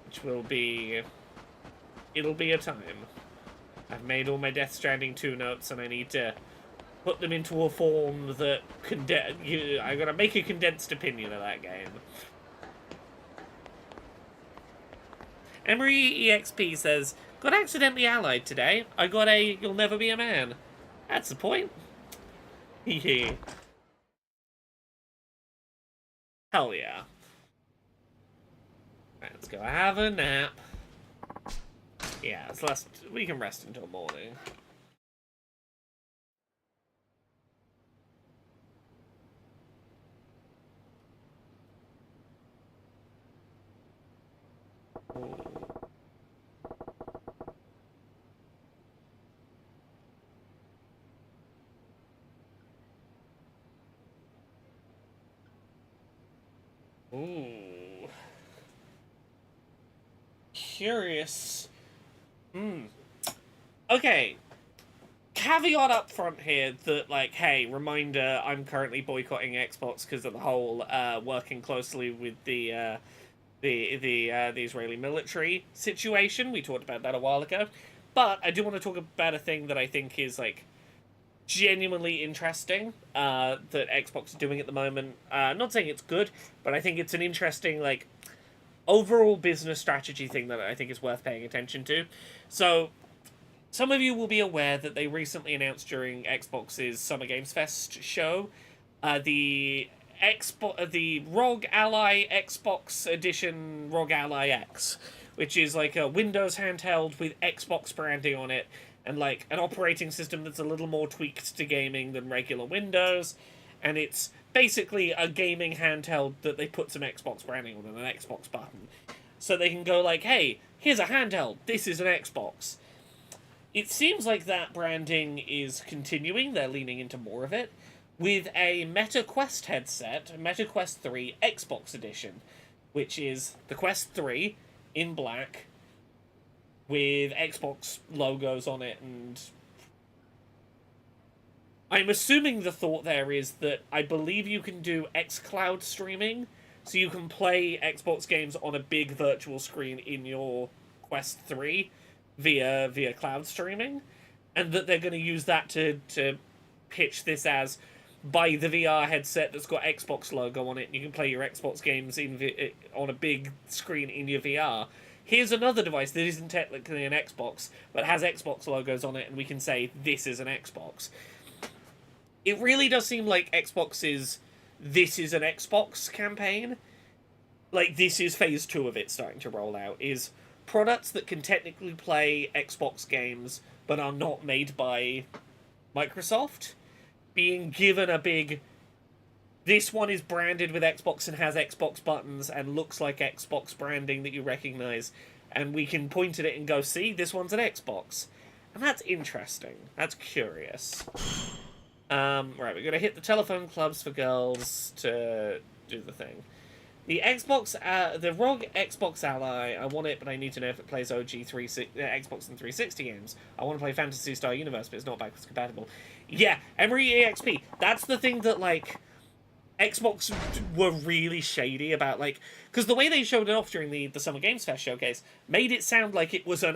Speaker 1: Which will be, it'll be a time. I've made all my Death Stranding 2 notes and I need to put them into a form that I gotta make a condensed opinion of that game. Emery EXP says, got accidentally allied today. I got a you'll never be a man. That's the point. Yeah. Hell yeah. Right, let's go have a nap. Yeah, we can rest until morning. Ooh. Curious. Okay. Caveat up front here that, like, hey, reminder, I'm currently boycotting Xbox because of the whole working closely with the Israeli military situation. We talked about that a while ago. But I do want to talk about a thing that I think is, like, genuinely interesting that Xbox is doing at the moment. Not saying it's good, but I think it's an interesting, like, overall business strategy thing that I think is worth paying attention to. So, some of you will be aware that they recently announced during Xbox's Summer Games Fest show the ROG Ally Xbox Edition ROG Ally X, which is like a Windows handheld with Xbox branding on it, and like an operating system that's a little more tweaked to gaming than regular Windows, and it's basically a gaming handheld that they put some Xbox branding on and an Xbox button. So they can go like, hey, here's a handheld, this is an Xbox. It seems like that branding is continuing, they're leaning into more of it, with a Meta Quest headset, Meta Quest 3 Xbox Edition, which is the Quest 3 in black, with Xbox logos on it, and I'm assuming the thought there is that I believe you can do xCloud streaming, so you can play Xbox games on a big virtual screen in your Quest 3 via cloud streaming, and that they're going to use that to pitch this as, buy the VR headset that's got Xbox logo on it, and you can play your Xbox games on a big screen in your VR. Here's another device that isn't technically an Xbox, but has Xbox logos on it, and we can say, this is an Xbox. It really does seem like Xbox's this is an Xbox campaign, like this is phase 2 of it starting to roll out, is products that can technically play Xbox games, but are not made by Microsoft, being given a big, this one is branded with Xbox and has Xbox buttons and looks like Xbox branding that you recognize, and we can point at it and go, see, this one's an Xbox. And that's interesting. That's curious. Right, we're going to hit the telephone clubs for girls to do the thing. The the ROG Xbox Ally, I want it, but I need to know if it plays OG Xbox and 360 games. I want to play Phantasy Star Universe, but it's not backwards compatible. Yeah, Emery EXP. That's the thing that, like, Xbox were really shady about, like, because the way they showed it off during the Summer Games Fest showcase made it sound like it was a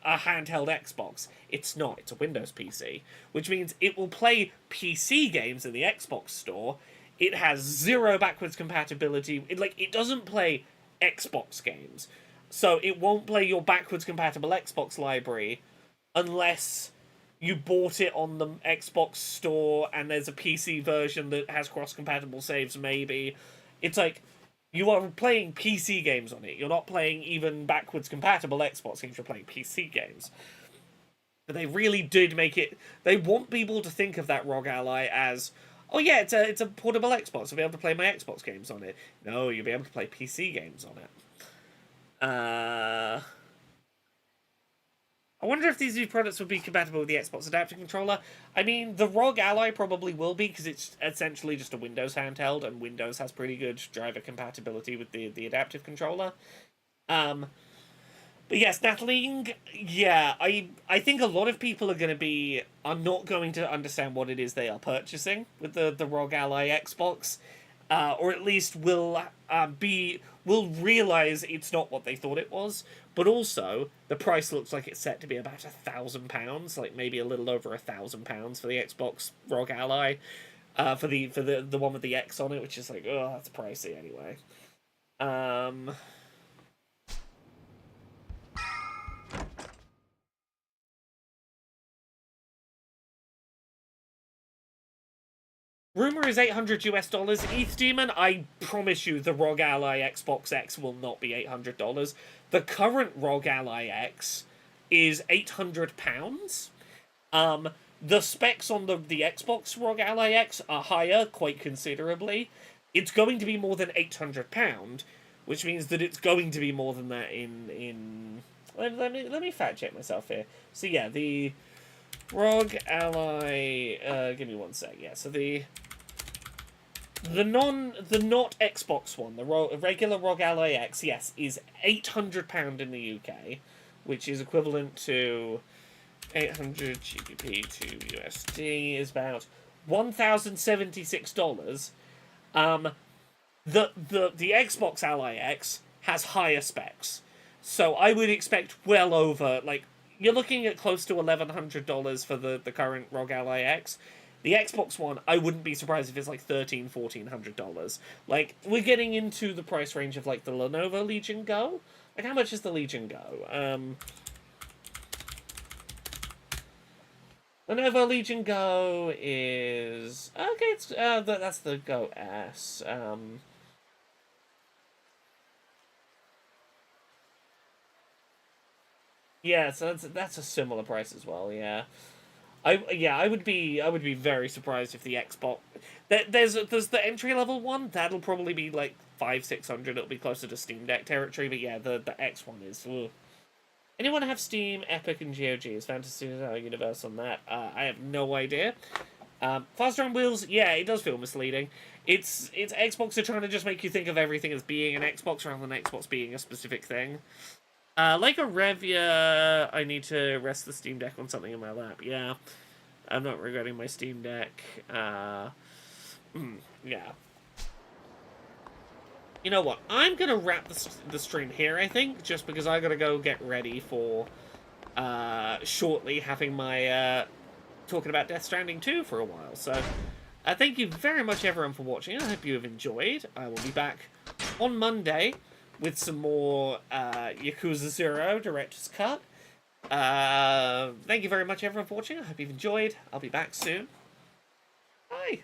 Speaker 1: handheld Xbox. It's not. It's a Windows PC, which means it will play PC games in the Xbox store. It has 0 backwards compatibility. It doesn't play Xbox games. So it won't play your backwards compatible Xbox library unless you bought it on the Xbox store and there's a PC version that has cross-compatible saves, maybe. It's like, you are playing PC games on it. You're not playing even backwards compatible Xbox games, you're playing PC games. But they really did make it... They want people to think of that ROG Ally as, oh yeah, it's a portable Xbox. I'll be able to play my Xbox games on it. No, you'll be able to play PC games on it. I wonder if these new products would be compatible with the Xbox adaptive controller. I mean, the ROG Ally probably will be, because it's essentially just a Windows handheld, and Windows has pretty good driver compatibility with the adaptive controller. But yes, Natalie, yeah, I think a lot of people are not going to understand what it is they are purchasing with the ROG Ally Xbox, or at least will realize it's not what they thought it was. But also, the price looks like it's set to be about £1,000, like maybe a little over £1,000 for the Xbox ROG Ally, for the one with the X on it, which is like, oh, that's pricey anyway. Rumor is $800 US. ETH Demon, I promise you the ROG Ally Xbox X will not be $800. The current ROG Ally X is £800. The specs on the Xbox ROG Ally X are higher, quite considerably. It's going to be more than £800, which means that it's going to be more than that in... Let me fact check myself here. So yeah, the ROG Ally... give me one sec. Yeah, so the not Xbox one, the regular ROG Ally X, yes, is £800 in the UK, which is equivalent to 800 GBP to USD is about $1,076. The Xbox Ally X has higher specs, so I would expect well over, like, you're looking at close to $1,100 for the current ROG Ally X. The Xbox One, I wouldn't be surprised if it's like $1,300, $1,400. Like, we're getting into the price range of, like, the Lenovo Legion Go. Like, how much is the Legion Go? Lenovo Legion Go is okay. It's that's the Go S. Yeah, so that's a similar price as well. Yeah, I would be very surprised if the Xbox. There's the entry level one that'll probably be like 500-600. It'll be closer to Steam Deck territory. But yeah, the X one is. Ugh. Anyone have Steam, Epic, and GOG? Is Fantasy Universe on that? I have no idea. Faster on Wheels, yeah, it does feel misleading. It's Xbox are trying to just make you think of everything as being an Xbox rather than Xbox being a specific thing. Like a Revia, I need to rest the Steam Deck on something in my lap. Yeah, I'm not regretting my Steam Deck. Yeah. You know what? I'm gonna wrap the stream here, I think, just because I gotta go get ready for shortly having my talking about Death Stranding 2 for a while. So, thank you very much, everyone, for watching. I hope you have enjoyed. I will be back on Monday with some more Yakuza 0 Director's Cut. Thank you very much, everyone, for watching. I hope you've enjoyed. I'll be back soon.